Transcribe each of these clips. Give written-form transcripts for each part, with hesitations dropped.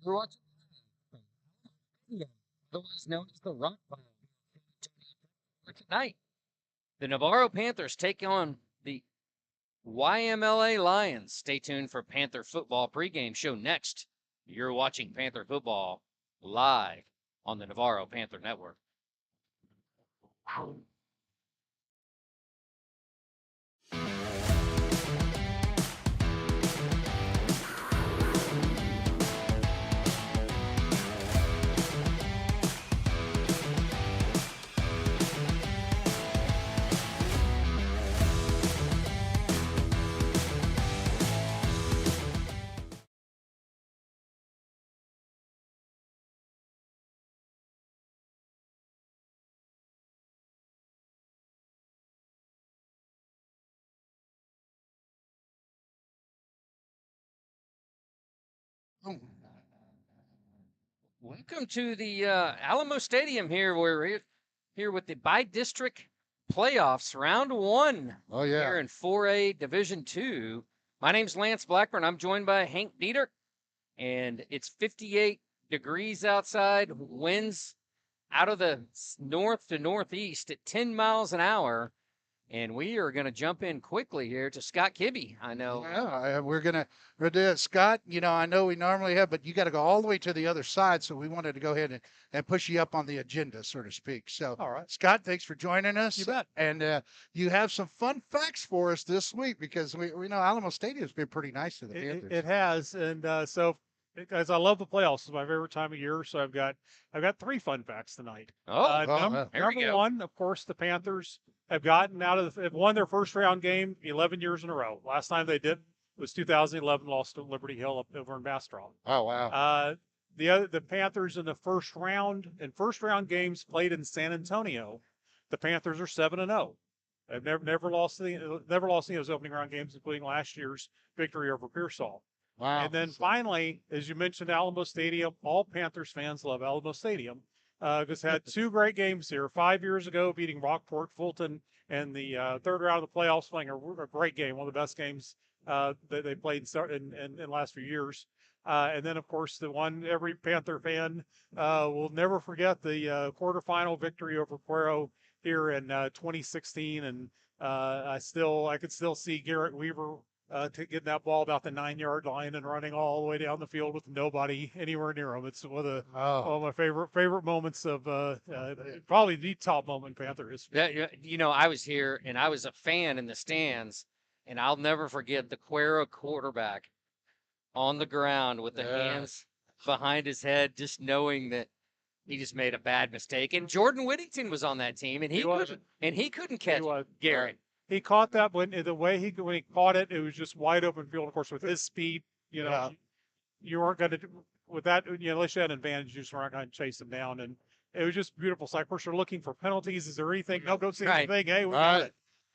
You're watching otherwise known as the Rock Pile. Tonight, the Navarro Panthers take on the YMLA Lions. Stay tuned for Panther football pregame show next. You're watching Panther football live on the Navarro Panther Network. Welcome to the Alamo Stadium here. We're here with the by-district playoffs, round one. Oh, yeah. Here in 4A Division II. My name's Lance Blackburn. I'm joined by Hank Dieter, and it's 58 degrees outside. Winds out of the north to northeast at 10 miles an hour. And we are going to jump in quickly here to Scott Kibbe. I know. Yeah, we're gonna do it. Scott, I know we normally have, but you got to go all the way to the other side. So we wanted to go ahead and push you up on the agenda, so to speak. So, all right, Scott, thanks for joining us. You bet. And you have some fun facts for us this week because we know Alamo Stadium's been pretty nice to the Panthers. It has, and so guys, I love the playoffs. It's my favorite time of year. So I've got 3 fun facts tonight. There we Number go. one, of course, the Panthers have won their first round game 11 years in a row. Last time they did was 2011, lost to Liberty Hill up over in Bastrop. Oh, wow. The Panthers in the first round games played in San Antonio. The Panthers are 7-0. They've never lost any of those opening round games, including last year's victory over Pearsall. Wow. And then finally, as you mentioned, Alamo Stadium. All Panthers fans love Alamo Stadium. Because had 2 great games here 5 years ago, beating Rockport Fulton in the third round of the playoffs, playing a great game, one of the best games that they played in the last few years. And then, of course, the one every Panther fan will never forget, the quarterfinal victory over Cuero here in 2016. And I could still see Garrett Weaver getting that ball about the 9-yard line and running all the way down the field with nobody anywhere near him. It's one of my favorite moments of probably the top moment in Panther history. Yeah, I was here and I was a fan in the stands, and I'll never forget the Cuero quarterback on the ground with the hands behind his head, just knowing that he just made a bad mistake. And Jordan Whittington was on that team, and he couldn't catch Garrett. He caught that when he caught it, it was just wide open field. Of course, with his speed, you weren't going to with that. Unless you had an advantage, you just weren't going to chase him down. And it was just beautiful. So of course, you're looking for penalties. Is there anything? No, don't see anything. Hey, we got it.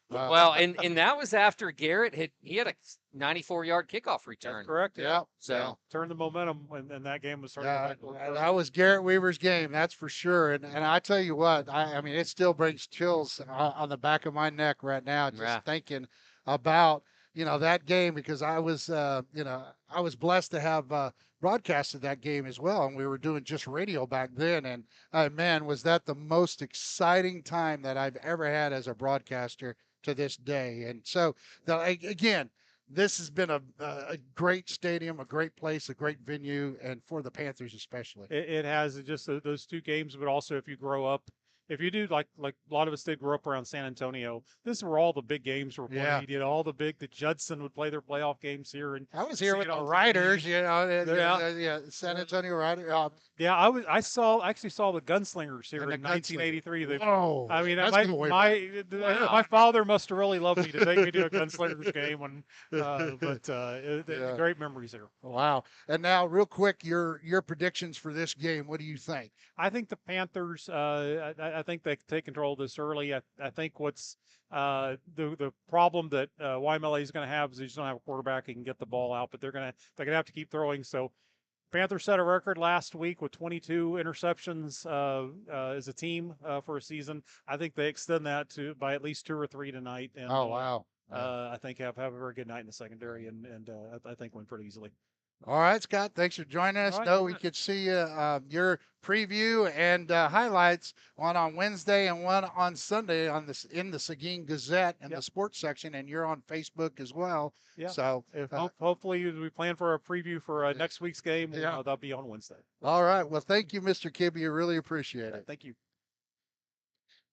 Wow. Well, and that was after Garrett had a 94-yard kickoff return. That's correct. Yeah. So turned the momentum when that game was starting. That was Garrett Weaver's game, that's for sure. And I tell you what, I mean, it still brings chills on the back of my neck right now just thinking about that game, because I was blessed to have broadcasted that game as well, and we were doing just radio back then. And man, was that the most exciting time that I've ever had as a broadcaster to this day. And so, again, this has been a great stadium, a great place, a great venue, and for the Panthers especially. It has just those 2 games, but also if you grow up, if you do like a lot of us did grow up around San Antonio, this is where all the big games were played. The Judson would play their playoff games here. And I was here with the Riders, San Antonio Riders. I actually saw the Gunslingers here in 1983. Oh, I mean, my father must have really loved me to take me to a Gunslingers game, great memories there. Wow. And now, real quick, your predictions for this game. What do you think? I think the Panthers. I think they take control of this early. I think what's the problem that YMLA is going to have is they just don't have a quarterback who can get the ball out, but they're gonna have to keep throwing. So Panthers set a record last week with 22 interceptions as a team for a season. I think they extend that by at least 2 or 3 tonight. And, wow. I think have a very good night in the secondary and I think win pretty easily. All right, Scott. Thanks for joining us. All right, No, you we bet. could see your preview and highlights, one on Wednesday and one on Sunday on this in the Seguin Gazette in the Yep. sports section, and you're on Facebook as well. Yeah. So, If hopefully we plan for a preview for next week's game. yeah. That'll be on Wednesday. All right. Well, thank you, Mr. Kibbe. I really appreciate it. Thank you.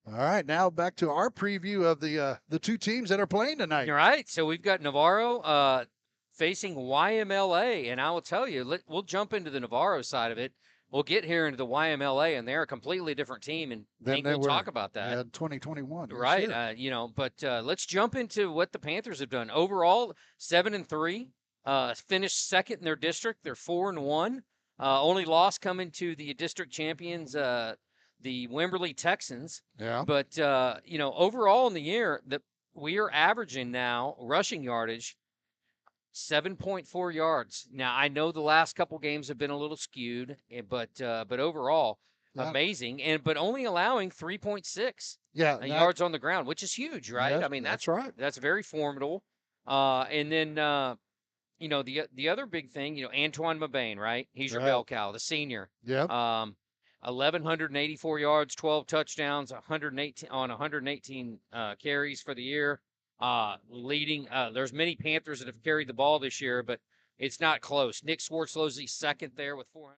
All right, now back to our preview of the two teams that are playing tonight. All right, so we've got Navarro facing YMLA, and I will tell you, we'll jump into the Navarro side of it. We'll get here into the YMLA, and they're a completely different team, and I think we'll talk about that. Yeah, 2021. Right, Sure. But let's jump into what the Panthers have done. Overall, 7-3, finished second in their district. They're 4-1. Only loss coming to the district champions, the Wimberley Texans. Yeah. But overall in the year, we are averaging now rushing yardage 7.4 yards. Now I know the last couple games have been a little skewed, but overall amazing, but only allowing 3.6 yards on the ground, which is huge, right? Yes, I mean that's right. That's very formidable. And then the other big thing, Antoine Mabane, right? He's your bell cow, the senior. Yeah. 1,184 yards, 12 touchdowns, 118 carries for the year. Leading, there's many Panthers that have carried the ball this year, but it's not close. Nick Swartzlosey second there with 400.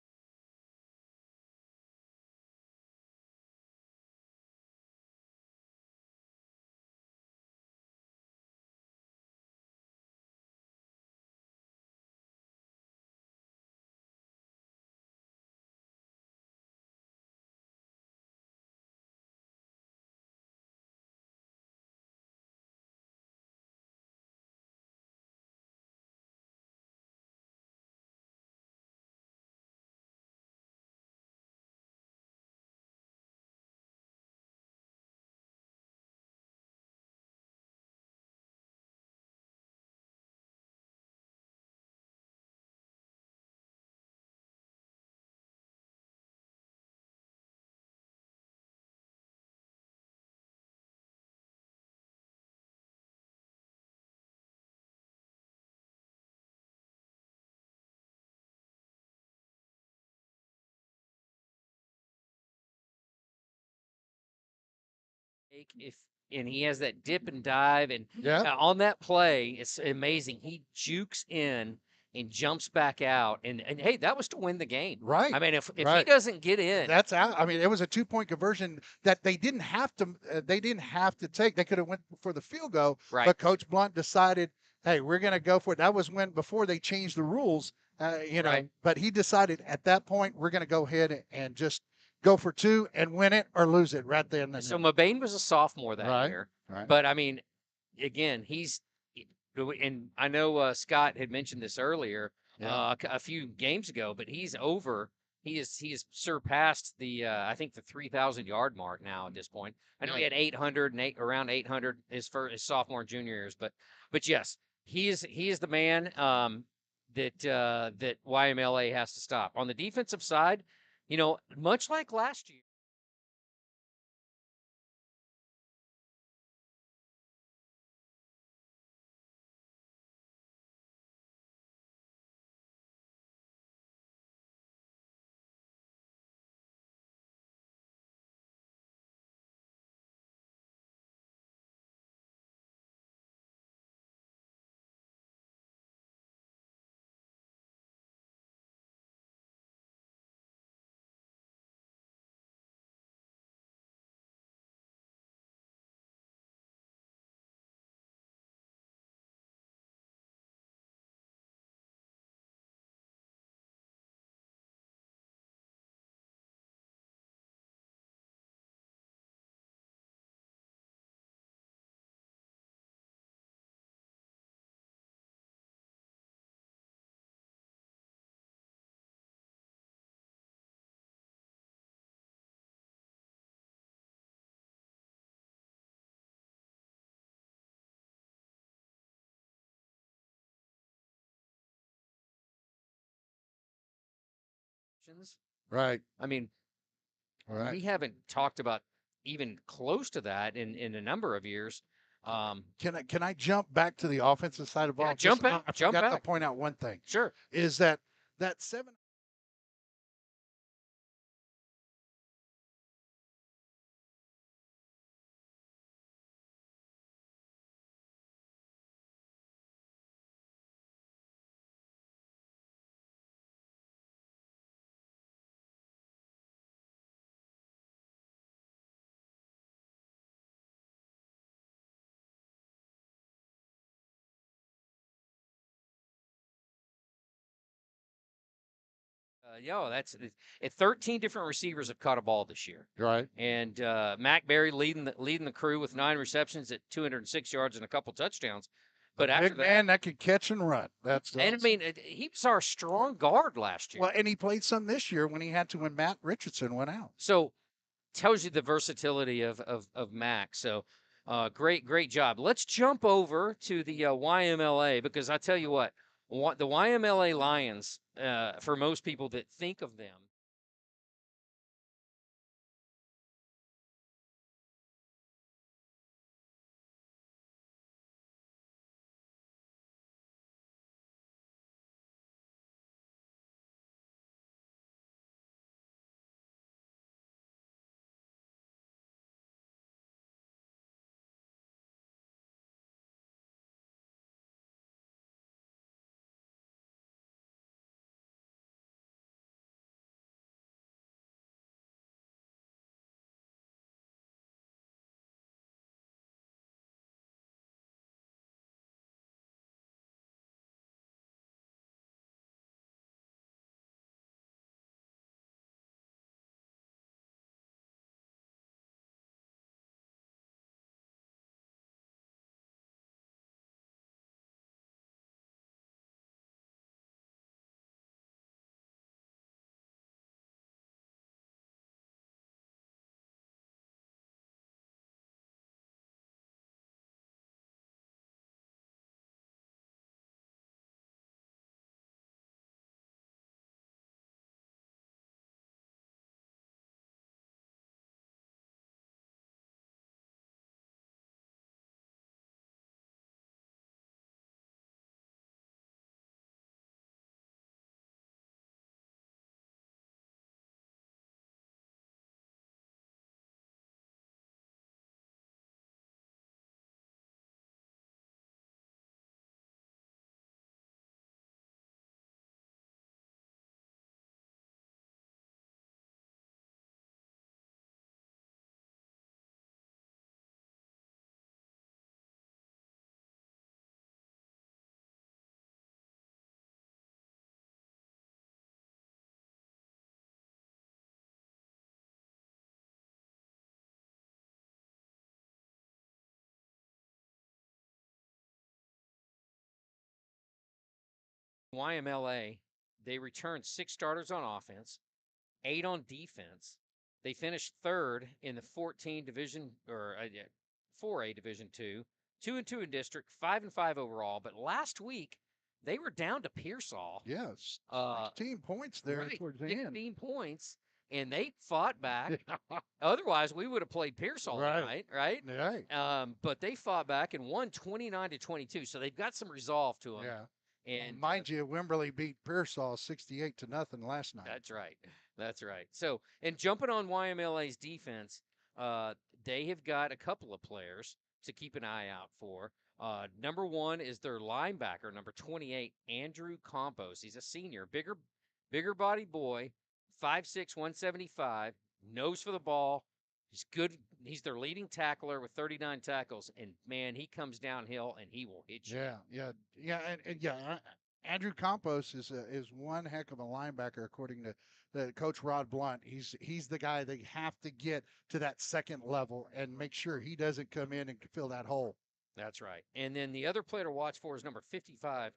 If and he has that dip and dive, and on that play, it's amazing. He jukes in and jumps back out, and hey, that was to win the game. Right. I mean, if he doesn't get in, that's out. I mean, it was a 2-point conversion that they didn't have to. They didn't have to take. They could have went for the field goal. Right. But Coach Blunt decided, hey, we're going to go for it. That was before they changed the rules. Right. But he decided at that point we're going to go ahead and just go for two and win it or lose it right there. So Mabane was a sophomore that year. Right. But I mean, again, and I know Scott had mentioned this earlier a few games ago, but he's over. He has surpassed the I think the 3,000 yard mark now at this point. I know he had 800 and around 800 his sophomore and junior years, but yes, he is the man that YMLA has to stop. On the defensive side, much like last year. Right. I mean, Right. we haven't talked about even close to that in a number of years. Can I jump back to the offensive side of ball? Yeah, jump back. I Jump forgot back. to point out one thing. Sure. Is that 7. That's 13 different receivers have caught a ball this year, Right. and Mac Berry leading the crew with 9 receptions at 206 yards and a couple touchdowns. But a after big that, man that could catch and run. That's and I mean, he was our strong guard last year. well, and he played some this year when he had to when Matt Richardson went out. So tells you the versatility of Mac. So great job. Let's jump over to the YMLA, because I tell you what the YMLA Lions, for most people that think of them. YMLA, they returned 6 starters on offense, 8 on defense. They finished third in the 14 division, or 4A Division 2, 2-2 in district, 5-5 overall. But last week they were down to Pearsall. Yes, 16 points there Right, towards the end. 16 points, and they fought back. Otherwise, we would have played Pearsall tonight, right? Right. But they fought back and won 29-22. So they've got some resolve to them. Yeah. And mind you, Wimberley beat Pearsall 68-0 last night. That's right. That's right. So, and jumping on YMLA's defense, they have got a couple of players to keep an eye out for. Number one is their linebacker, number 28, Andrew Campos. He's a senior, bigger body boy, 5'6", 175, nose for the ball. He's good. He's their leading tackler with 39 tackles, and man, he comes downhill and he will hit you. Yeah. Andrew Campos is one heck of a linebacker, according to the coach Rod Blunt. He's the guy they have to get to that second level and make sure he doesn't come in and fill that hole. That's right. And then the other player to watch for is number 55,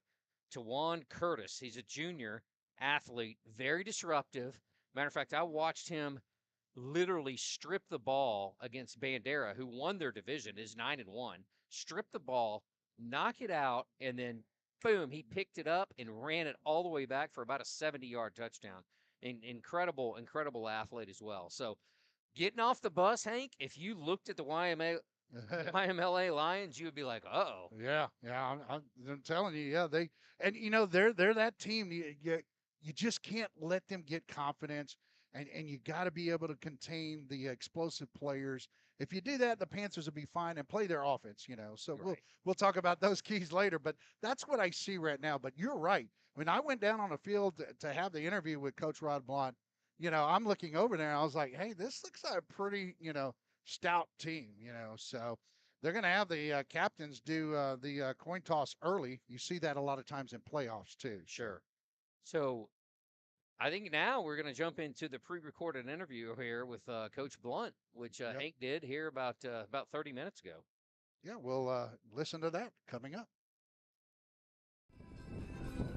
Tawan Curtis. He's a junior athlete, very disruptive. Matter of fact, I watched him literally strip the ball against Bandera, who won their division, is 9-1. Strip the ball, knock it out, and then boom, he picked it up and ran it all the way back for about a 70-yard touchdown. Incredible athlete as well. So getting off the bus, Hank, if you looked at the YMLA Lions, you would be like, uh-oh. Yeah, I'm telling you, yeah, they're that team. You just can't let them get confidence, and you got to be able to contain the explosive players. If you do that, the Panthers will be fine and play their offense. So Right. we'll talk about those keys later. But that's what I see right now. But you're right. When I went down on the field to have the interview with Coach Rod Blunt, I'm looking over there and I was like, hey, this looks like a pretty stout team. So. They're going to have the captains do the coin toss early. You see that a lot of times in playoffs, too. Sure. So I think now we're going to jump into the pre-recorded interview here with Coach Blunt, which Yep. Hank did here about 30 minutes ago. Yeah, we'll listen to that coming up.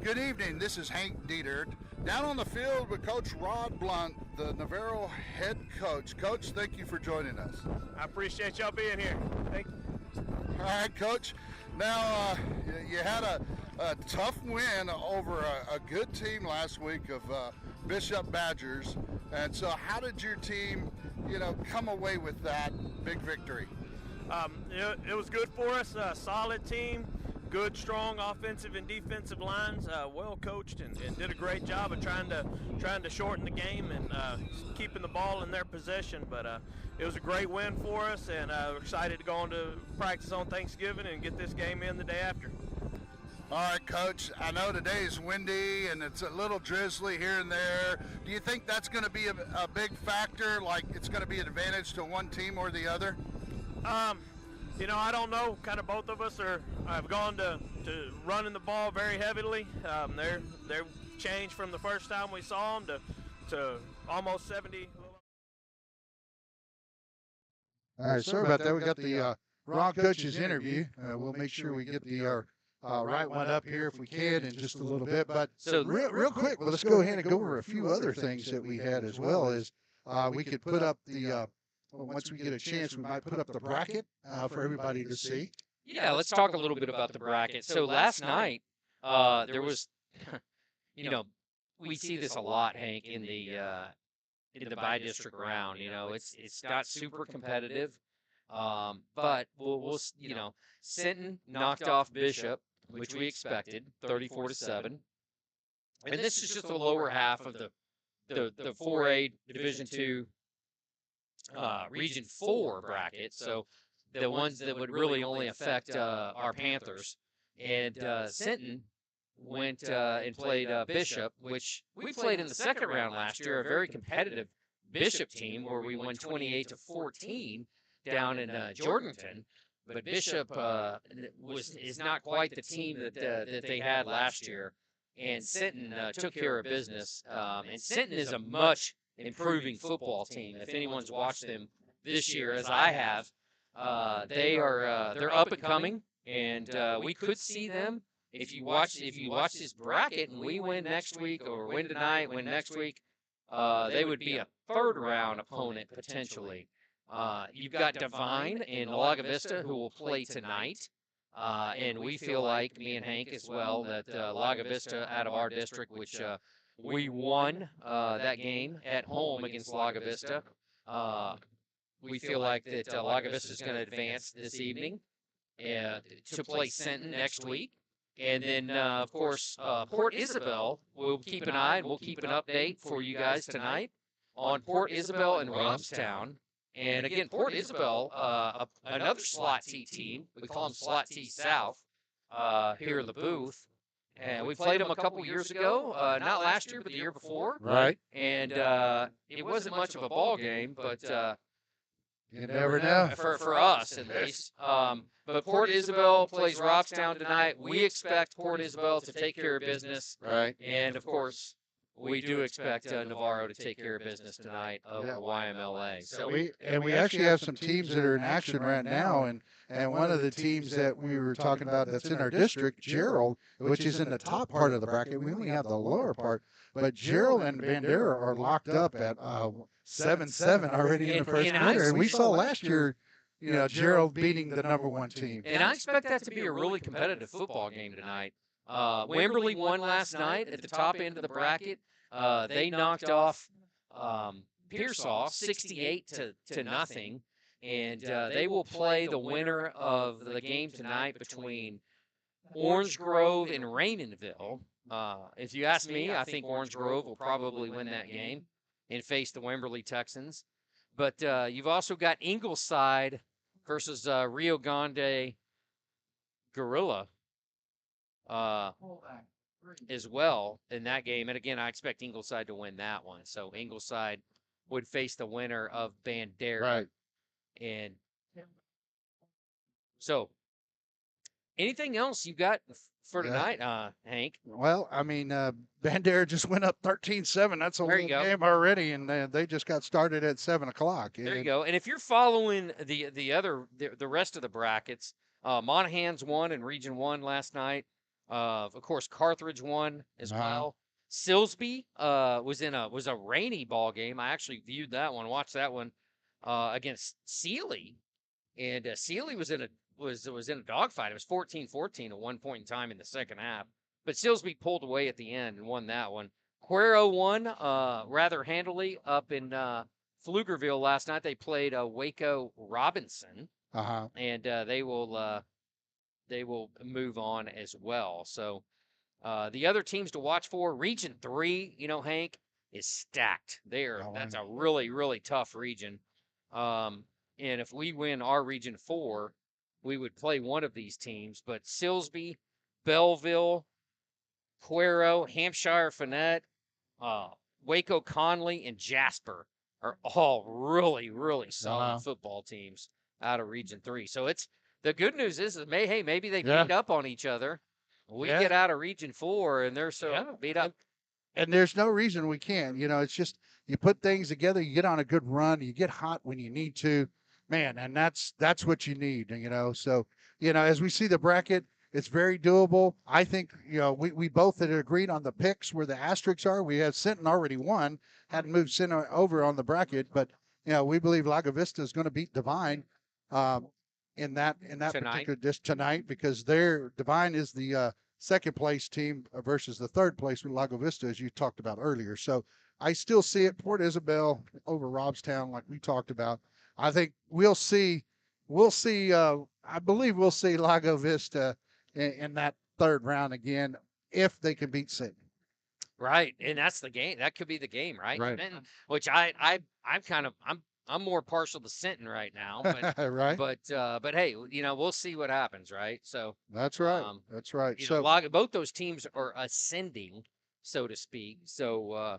Good evening. This is Hank Dieter down on the field with Coach Rod Blunt, the Navarro head coach. Coach, thank you for joining us. I appreciate y'all being here. Thank you. All right, Coach. Now, you had a tough win over a good team last week of Bishop Badgers. And so how did your team, come away with that big victory? It was good for us. Solid team, good, strong offensive and defensive lines, well coached, and did a great job of trying to shorten the game and keeping the ball in their possession. But it was a great win for us, and we're excited to go on to practice on Thanksgiving and get this game in the day after. All right, Coach, I know today is windy and it's a little drizzly here and there. Do you think that's going to be a big factor, like it's going to be an advantage to one team or the other? I don't know. Kind of both of us have gone to running the ball very heavily. They're changed from the first time we saw them to almost 70. All right, sorry about that. We got the wrong coach's interview. We'll make sure we get the right one up here if we can in just a little bit. But So real quick, let's go ahead and go over a few other things that we had as well as we could put up the once we get a chance, we might put up the bracket for everybody to see. Yeah, let's talk a little bit about the bracket. So last night, there was, we see this a lot, Hank, in the bi-district round. It's not super competitive, but we'll Sinton knocked off Bishop, which we expected, 34-7, and this is just the lower half of the 4A Division II Region 4 bracket. So the ones that would really only affect our Panthers. And Sinton went and played Bishop, which we played in the second round last year, a very competitive Bishop team where we won 28-14 down in Jordanton. But Bishop is not quite the team that they had last year. And Sinton took care of business. And Sinton is a much improving football team. If anyone's watched them this year, as I have, they're up and coming, and we could see them if you watch this bracket and we win next week or win tonight, win next week. They would be a third round opponent potentially. You've got Divine and Laga Vista who will play tonight. And we feel like, me and Hank as well, that Laga Vista out of our district, which we won that game at home against Laga Vista. We feel like that Laga Vista is going to advance this evening to play Sinton next week. And then, of course, Port Isabel, we'll keep an eye and we'll keep an update for you guys tonight on Port Isabel and Robstown. And again, Port Isabel, another Slot T team. We call them Slot T South here in the booth. And we played them a couple years ago, not last year, but the year before. Right. And it wasn't much of a ball game, but you never know. For us, at least. But Port Isabel plays Robstown tonight. We expect Port Isabel to take care of business. Right. And, of course, we do expect Navarro to take care of business tonight over YMLA. So we actually have some teams that are in action right now, and one of the teams that we were talking about that's in our district, Gerald, which is in the top part of the bracket. We only have the lower part, but Gerald and Bandera are locked up at 7-7 already in the first quarter, and we saw last year, Gerald beating the number one team. And I expect that to be a really competitive football game tonight. Wimberley won last night at the top end of the bracket. They knocked off Pearsall 68-0. and they will play the winner of the game tonight between Orange Grove and Raymondville. If you ask me, I think Orange Grove will probably win that game and face the Wimberley Texans. But you've also got Ingleside versus Rio Grande Gorilla as well in that game. And again, I expect Ingleside to win that one. So Ingleside would face the winner of Bandera. Right. And so anything else you got for tonight, Hank? Well, I mean, Bandera just went up 13-7. That's a There little you go. game already, and they just got started at 7 o'clock. There you go. And if you're following the rest of the brackets, Monahans won in Region 1 last night. Of course, Carthage won as well. Silsby was a rainy ball game. I actually viewed that one, watched that one against Sealy, and Sealy was in a dogfight. It was 14-14 at one point in time in the second half, but Silsby pulled away at the end and won that one. Cuero won rather handily up in Pflugerville last night. They played Waco Robinson, and they will move on as well. So the other teams to watch for, Region 3, Hank, is stacked. That's a really, really tough region. And if we win our Region 4, we would play one of these teams. But Silsby, Belleville, Cuero, Hampshire Finette, Waco Conley, and Jasper are all really, really solid football teams out of Region 3. So the good news is maybe they beat up on each other. We get out of Region 4, and they're beat up. And there's no reason we can't. It's just you put things together, you get on a good run, you get hot when you need to, man, and that's what you need. So as we see the bracket, it's very doable. I think we both had agreed on the picks where the asterisks are. We have Sinton already won, hadn't moved Sinton over on the bracket, but we believe Lago Vista is going to beat Divine. In that particular tonight, because their Divine is the second place team versus the third place with Lago Vista, as you talked about earlier. So I still see it, Port Isabel over Robstown, like we talked about. I think we'll see. I believe we'll see Lago Vista in that third round again if they can beat Sinton. Right, and that's the game. That could be the game, right? Right. And, which I'm more partial to Sinton right now, but right. But hey, we'll see what happens, right? So that's right. That's right. So both those teams are ascending, so to speak. So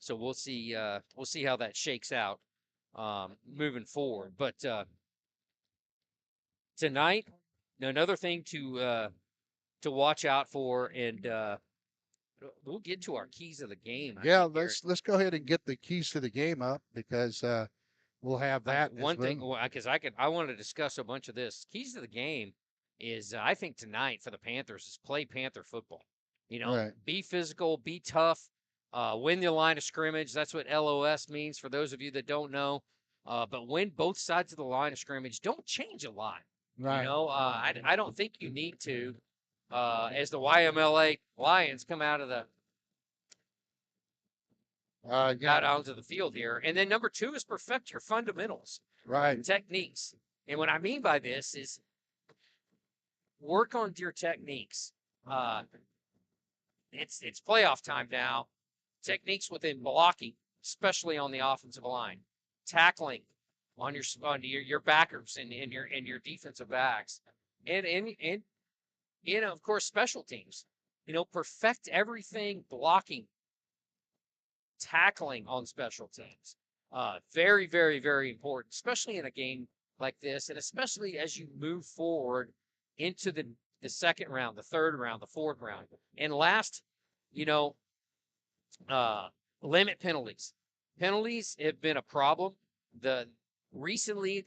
we'll see how that shakes out moving forward. But tonight, another thing to watch out for, and we'll get to our keys of the game. Let's go ahead and get the keys to the game up, because we'll have that. One thing, because I want to discuss a bunch of this. Keys to the game is, I think tonight for the Panthers is play Panther football. Be physical, be tough, win the line of scrimmage. That's what LOS means for those of you that don't know. But win both sides of the line of scrimmage. Don't change a lot. Right. I don't think you need to. As the YMLA Lions come out of the got onto the field here. And then number 2 is perfect your fundamentals. Right. Techniques. And what I mean by this is work on your techniques. It's playoff time now. Techniques within blocking, especially on the offensive line. Tackling on your backers and your defensive backs. And of course, special teams. Perfect everything blocking, tackling on special teams. Very, very, very important, especially in a game like this, and especially as you move forward into the second round, the third round, the fourth round. And last, limit penalties. Penalties have been a problem. Recently,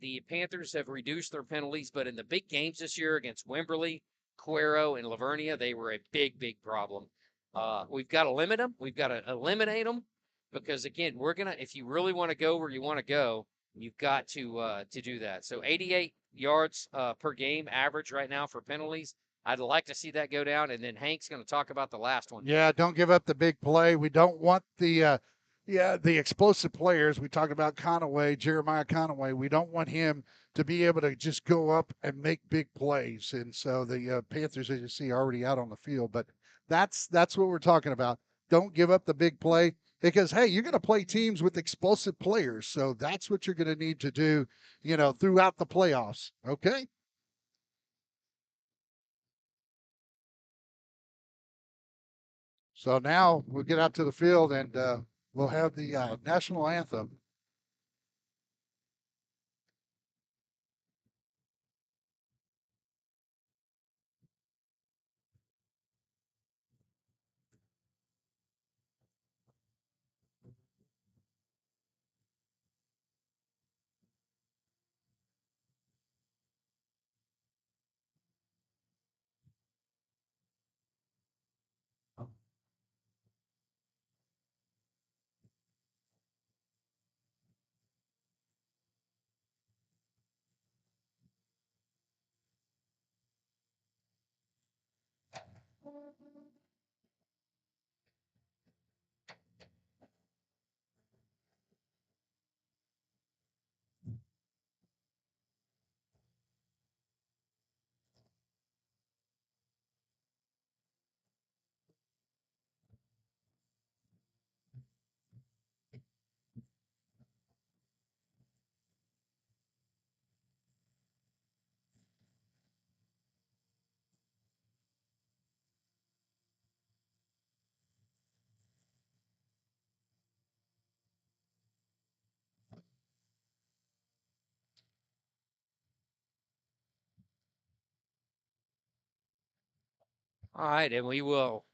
the Panthers have reduced their penalties, but in the big games this year against Wimberley, Cuero, and Lavernia, they were a big, big problem. We've got to limit them. We've got to eliminate them, because again, if you really want to go where you want to go, you've got to do that. So 88 yards per game average right now for penalties. I'd like to see that go down, and then Hank's going to talk about the last one. Yeah, don't give up the big play. We don't want the Yeah, the explosive players. We talked about Conaway, Jeremiah Conaway. We don't want him to be able to just go up and make big plays. And so the Panthers, as you see, are already out on the field. But that's what we're talking about. Don't give up the big play because hey, you're going to play teams with explosive players. So that's what you're going to need to do, throughout the playoffs. Okay. So now we'll get out to the field and we'll have the national anthem. All right, and we will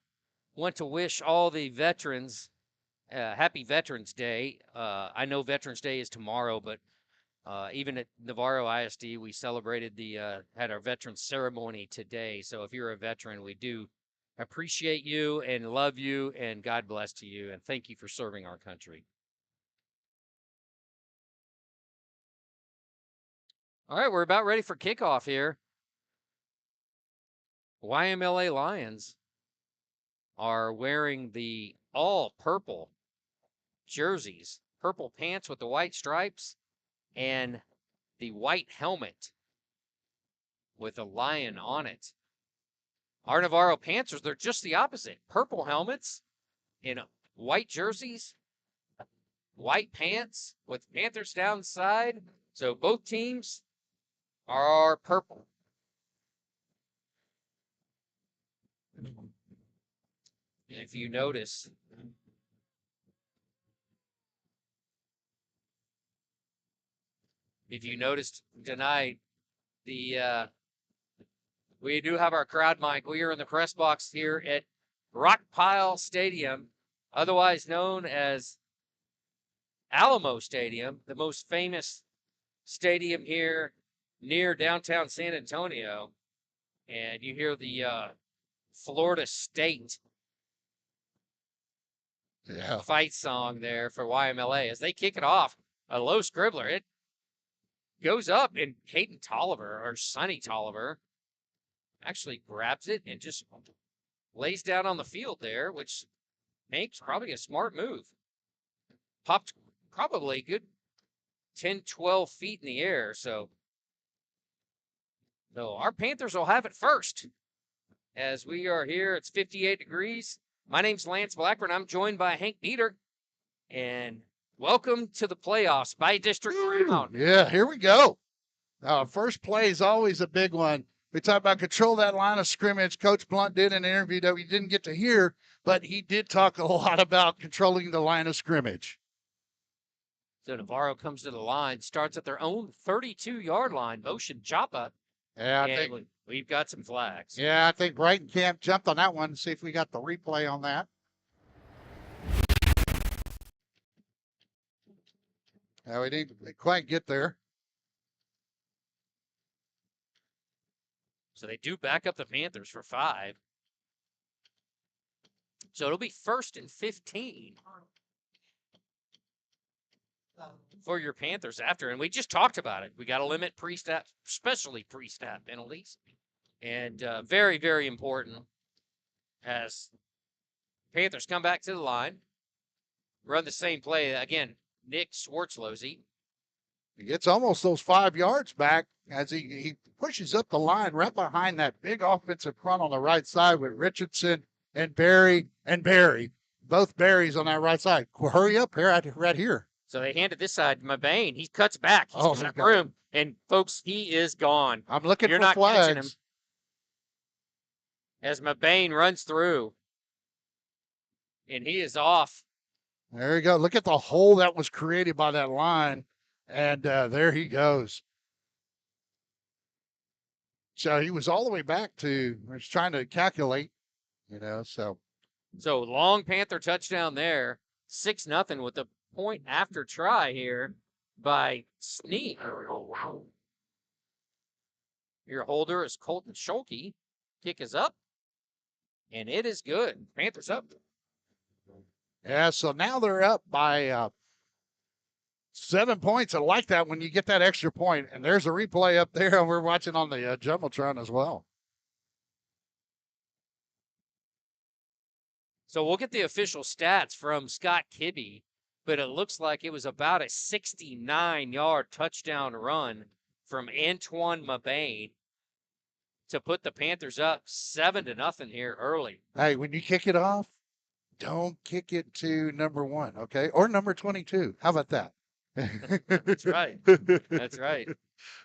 want to wish all the veterans happy Veterans Day. I know Veterans Day is tomorrow, but even at Navarro ISD, we celebrated had our veterans ceremony today. So if you're a veteran, we do appreciate you and love you and God bless to you and thank you for serving our country. All right, we're about ready for kickoff here. YMLA Lions are wearing the all purple jerseys, purple pants with the white stripes, and the white helmet with a lion on it. Our Navarro Panthers, they're just the opposite. Purple helmets in white jerseys, white pants with Panthers down the side. So both teams are purple. If you notice, tonight, we do have our crowd mic. We are in the press box here at Rockpile Stadium, otherwise known as Alamo Stadium, the most famous stadium here near downtown San Antonio. And you hear the Florida State fight song there for YMLA as they kick it off. A low scribbler. It goes up, and Caden Tolliver, or Sonny Tolliver, actually grabs it and just lays down on the field there, which makes probably a smart move. Popped probably a good 10, 12 feet in the air. So our Panthers will have it first. As we are here, it's 58 degrees. My name's Lance Blackburn. I'm joined by Hank Dieter. And welcome to the playoffs by district round. Yeah, here we go. First play is always a big one. We talked about control that line of scrimmage. Coach Blunt did an interview that we didn't get to hear, but he did talk a lot about controlling the line of scrimmage. So Navarro comes to the line, starts at their own 32-yard line, motion Choppa. Yeah, I think we've got some flags. Yeah, I think Breitenkamp jumped on that one. See if we got the replay on that. Yeah, we didn't quite get there. So they do back up the Panthers for 5. So it'll be 1st and 15 for your Panthers after. And we just talked about it. We got to limit pre-snap, especially pre-snap penalties. And very, very important as Panthers come back to the line. run the same play again. Nick Schwartzlosey. He gets almost those 5 yards back as he pushes up the line right behind that big offensive front on the right side with Richardson and Barry. Both Barrys on that right side. Hurry up here, right here. So they handed this side to Mabane. He cuts back. He's got room. And, folks, he is gone. I'm looking You're for not flags. catching him. As Mabane runs through. And he is off. There you go. Look at the hole that was created by that line. And there he goes. So he was all the way back to, I was trying to calculate, so. So long Panther touchdown there. 6-0 with the point after try here by Sneak. Your holder is Colton Schulke. Kick is up. And it is good. Panthers up. Yeah, so now they're up by 7 points. I like that when you get that extra point. And there's a replay up there, and we're watching on the Jumbotron as well. So we'll get the official stats from Scott Kibbe, but it looks like it was about a 69-yard touchdown run from Antoine Mabane to put the Panthers up 7-0 here early. Hey, when you kick it off, don't kick it to number 1, okay? Or number 22. How about that? That's right. That's right.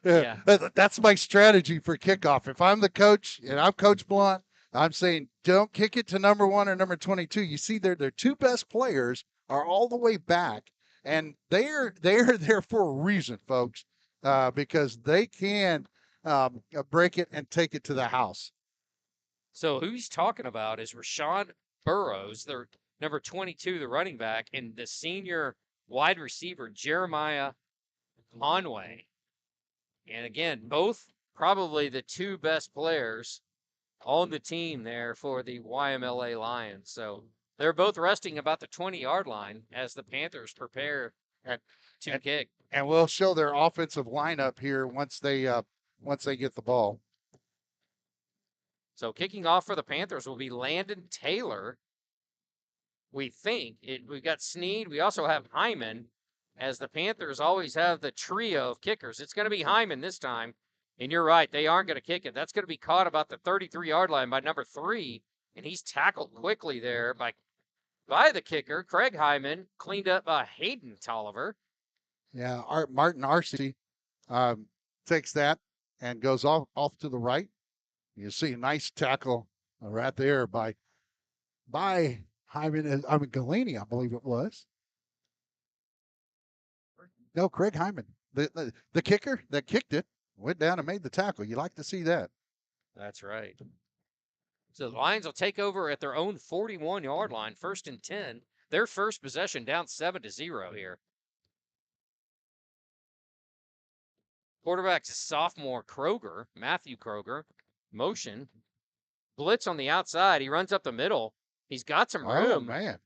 Yeah. That's my strategy for kickoff. If I'm the coach and I'm Coach Blunt, I'm saying don't kick it to number 1 or number 22. You see, their 2 best players are all the way back, and they're there for a reason, folks, because they can break it and take it to the house. So who he's talking about is Rashawn Burrows, their number 22, the running back, and the senior wide receiver, Jeremiah Conway. And again, both probably the 2 best players on the team there for the YMLA Lions. So they're both resting about the 20-yard line as the Panthers prepare to kick. And we'll show their offensive lineup here once they get the ball. So kicking off for the Panthers will be Landon Taylor. We think we've got Sneed. We also have Hyman, as the Panthers always have the trio of kickers. It's going to be Hyman this time. And you're right, they aren't going to kick it. That's going to be caught about the 33-yard line by number 3, and he's tackled quickly there by the kicker, Craig Hyman, cleaned up by Hayden Tolliver. Yeah, Martin Arcee takes that and goes off to the right. You see a nice tackle right there by Hyman. Galini, I believe it was. No, Craig Hyman, the kicker that kicked it, went down and made the tackle. You like to see that. That's right. So the Lions will take over at their own 41-yard line, 1st and 10. Their first possession down 7-0 here. Quarterback's sophomore Matthew Kroger, motion. Blitz on the outside. He runs up the middle. He's got some room. Oh, man.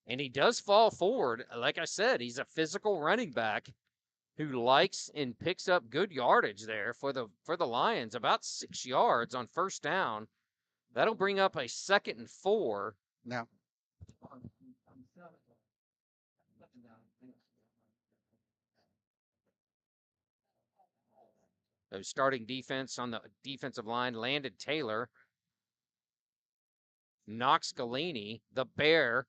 And he does fall forward. Like I said, he's a physical running back who likes and picks up good yardage there for the Lions, about 6 yards on 1st down. That'll bring up a 2nd and 4. Now, so starting defense on the defensive line, Landon Taylor, Knox Galini, the Bear,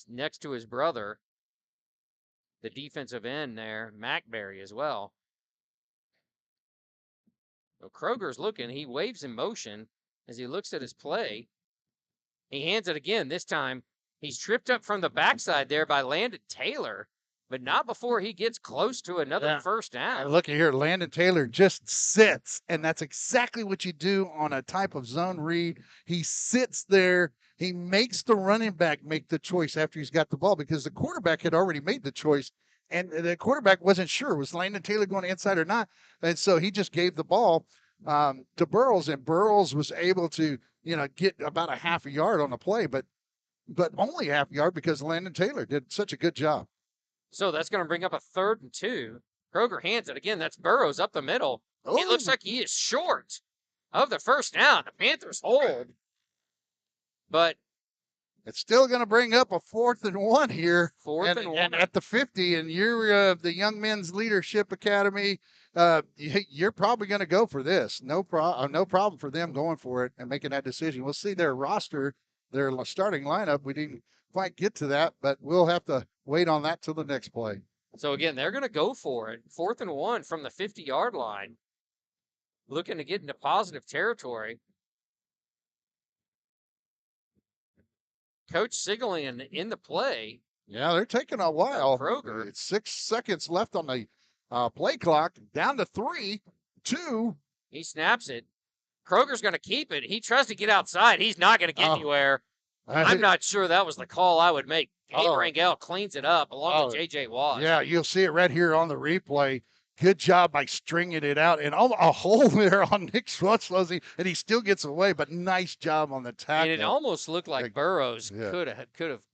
next to his brother, the defensive end there, McBerry as well. So Kroger's looking. He waves in motion as he looks at his play. He hands it again. This time, he's tripped up from the backside there by Landon Taylor, but not before he gets close to another 1st down. And look at here, Landon Taylor just sits, and that's exactly what you do on a type of zone read. He sits there. He makes the running back make the choice after he's got the ball, because the quarterback had already made the choice, and the quarterback wasn't sure, was Landon Taylor going inside or not? And so he just gave the ball to Burrows, and Burrows was able to, get about a half a yard on the play, but only half a yard because Landon Taylor did such a good job. So that's going to bring up a 3rd and 2. Kroger hands it again. That's Burrows up the middle. Oh. It looks like he is short of the 1st down. The Panthers hold. But It's still going to bring up a 4th and 1 here. Fourth and 1. And at the 50, and you're the Young Men's Leadership Academy. You're probably going to go for this. No problem for them going for it and making that decision. We'll see their roster, their starting lineup. We didn't quite get to that, but we'll have to wait on that till the next play. So again, they're going to go for it. 4th and 1 from the 50-yard line, looking to get into positive territory. Coach signaling in the play. Yeah, they're taking a while. Kroger. It's 6 seconds left on the play clock. Down to 3, 2. He snaps it. Kroger's going to keep it. He tries to get outside. He's not going to get anywhere. I'm not sure that was the call I would make. Gabe Rangel cleans it up along with J.J. Watt. Yeah, you'll see it right here on the replay. Good job by stringing it out. And a hole there on Nick Schwartzlosey, and he still gets away, but nice job on the tackle. And it almost looked like Burrows could have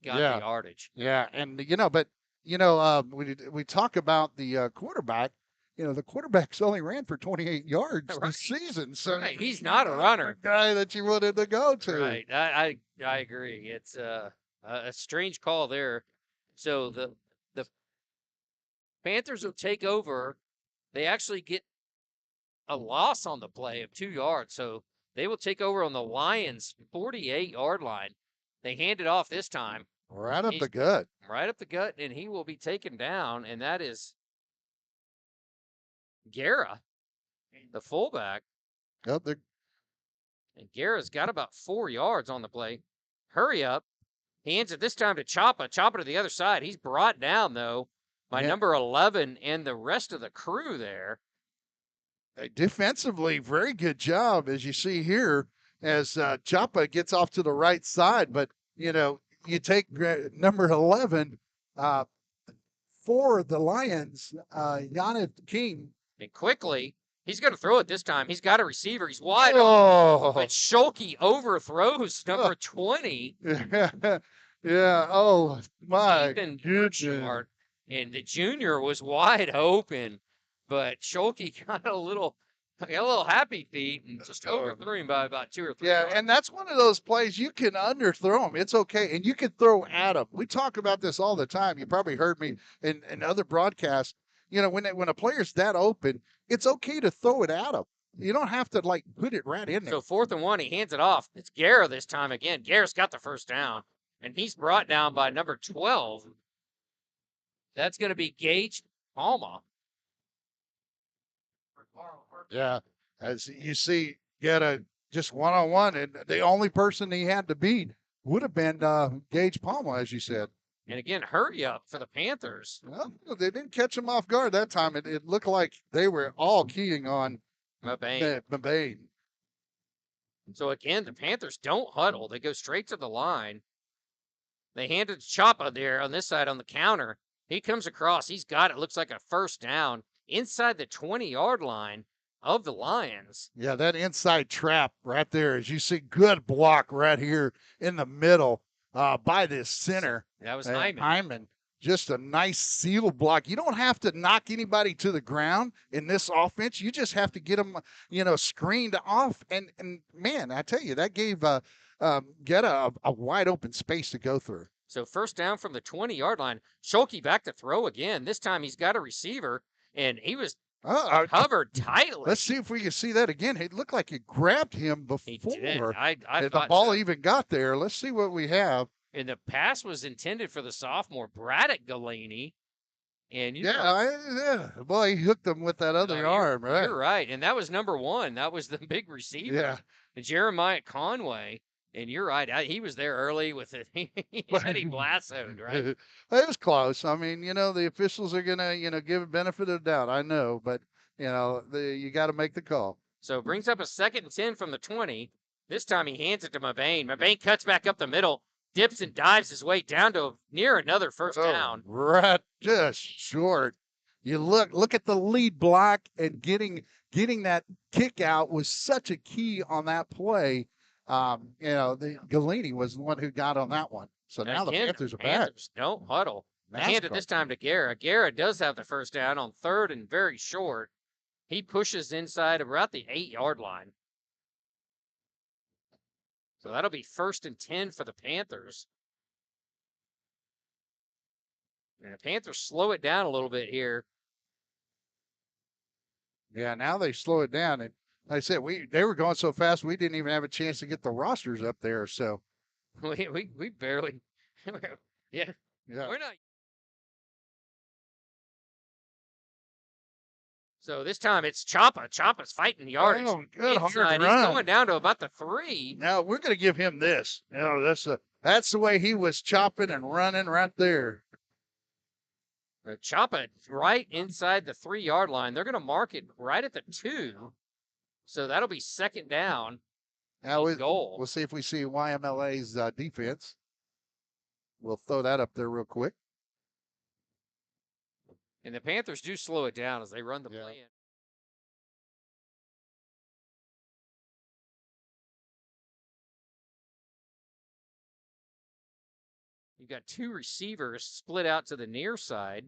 got the yardage. Yeah, and, we talk about the quarterback. The quarterback's only ran for 28 yards this season. So he's not a runner. The guy that you wanted to go to. Right. I agree. It's a strange call there. So the Panthers will take over. They actually get a loss on the play of 2 yards. So they will take over on the Lions' 48-yard line. They hand it off this time. Right up the gut. Right up the gut, and he will be taken down, and that is Guerra, the fullback. Yep, and Guerra's got about 4 yards on the play. Hurry up. Hands it this time to Choppa. Choppa to the other side. He's brought down, though, by number 11 and the rest of the crew there. Defensively, very good job, as you see here, as Choppa gets off to the right side. But, you take number 11 for the Lions, Yannick King. And quickly, he's going to throw it this time. He's got a receiver. He's wide open. But Schulke overthrows number 20. Yeah. Oh, my goodness. And the junior was wide open, but Schulke got a little happy feet and just overthrew him by about 2 or 3 yards. And that's one of those plays you can underthrow him. It's okay. And you can throw at him. We talk about this all the time. You probably heard me in other broadcasts. When a player's that open, it's okay to throw it at him. You don't have to, put it right in there. So 4th and 1, he hands it off. It's Guerra this time again. Guerra's got the first down, and he's brought down by number 12. That's going to be Gage Palma. Yeah, as you see, Guerra just one-on-one, and the only person he had to beat would have been Gage Palma, as you said. And again, hurry up for the Panthers. Well, they didn't catch him off guard that time. It looked like they were all keying on Mabane. So again, the Panthers don't huddle. They go straight to the line. They hand it to Choppa there on this side on the counter. He comes across. He's got it. Looks like a first down inside the 20-yard line of the Lions. Yeah, that inside trap right there. As you see, good block right here in the middle by this center. That was Hyman. Hyman. Just a nice seal block. You don't have to knock anybody to the ground in this offense. You just have to get them, screened off. And man, I tell you, that gave Guerra a wide open space to go through. So first down from the 20-yard line. Schulke back to throw again. This time he's got a receiver, and he was covered tightly. Let's see if we can see that again. It looked like it grabbed him before. He did. I the ball even got there. Let's see what we have. And the pass was intended for the sophomore, Braddock Galini. And boy, he hooked him with that other arm, right? You're right. And that was number 1. That was the big receiver. Yeah. Jeremiah Conway. And you're right. He was there early with it. He had him lassoed, right? It was close. I mean, the officials are going to, give a benefit of the doubt. I know, but, you got to make the call. So it brings up a 2nd and 10 from the 20. This time he hands it to Mabane. Mabane cuts back up the middle, dips and dives his way down to near another first down. Right, just short. You look at the lead block, and getting that kick out was such a key on that play. The Galini was the one who got on that one. So now the Panthers are back. Don't huddle. Hand it this time to Guerra. Guerra does have the first down on 3rd and very short. He pushes inside about the 8-yard line. So that'll be 1st and 10 for the Panthers. And the Panthers slow it down a little bit here. Yeah, now they slow it down. And like I said, they were going so fast we didn't even have a chance to get the rosters up there. So we barely, yeah, yeah. we're not. So this time it's Champa. Champa's fighting the yardage. Oh, good hard inside. He's run. going down to about the 3. Now we're going to give him this. You know, that's the way he was chopping and running right there. Champa right inside the 3-yard line. They're going to mark it right at the 2. So that'll be second down. Now Goal. We'll see if we see YMLA's defense. We'll throw that up there real quick. And the Panthers do slow it down as they run the play in. You've got 2 receivers split out to the near side.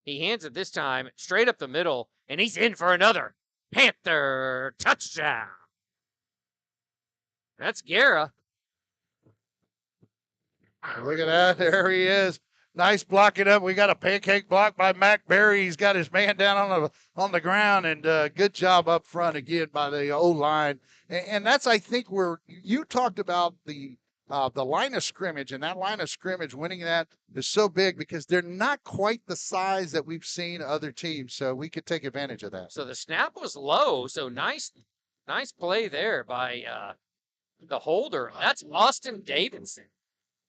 He hands it this time straight up the middle, and he's in for another Panther touchdown. That's Guerra. Look at that. There he is. Nice blocking up. We got a pancake block by Mac Berry. He's got his man down on the ground, and good job up front again by the O-line. And that's, I think, where you talked about the line of scrimmage, and that line of scrimmage, winning that is so big because they're not quite the size that we've seen other teams. So we could take advantage of that. So the snap was low. So nice play there by the holder. That's Austin Davidson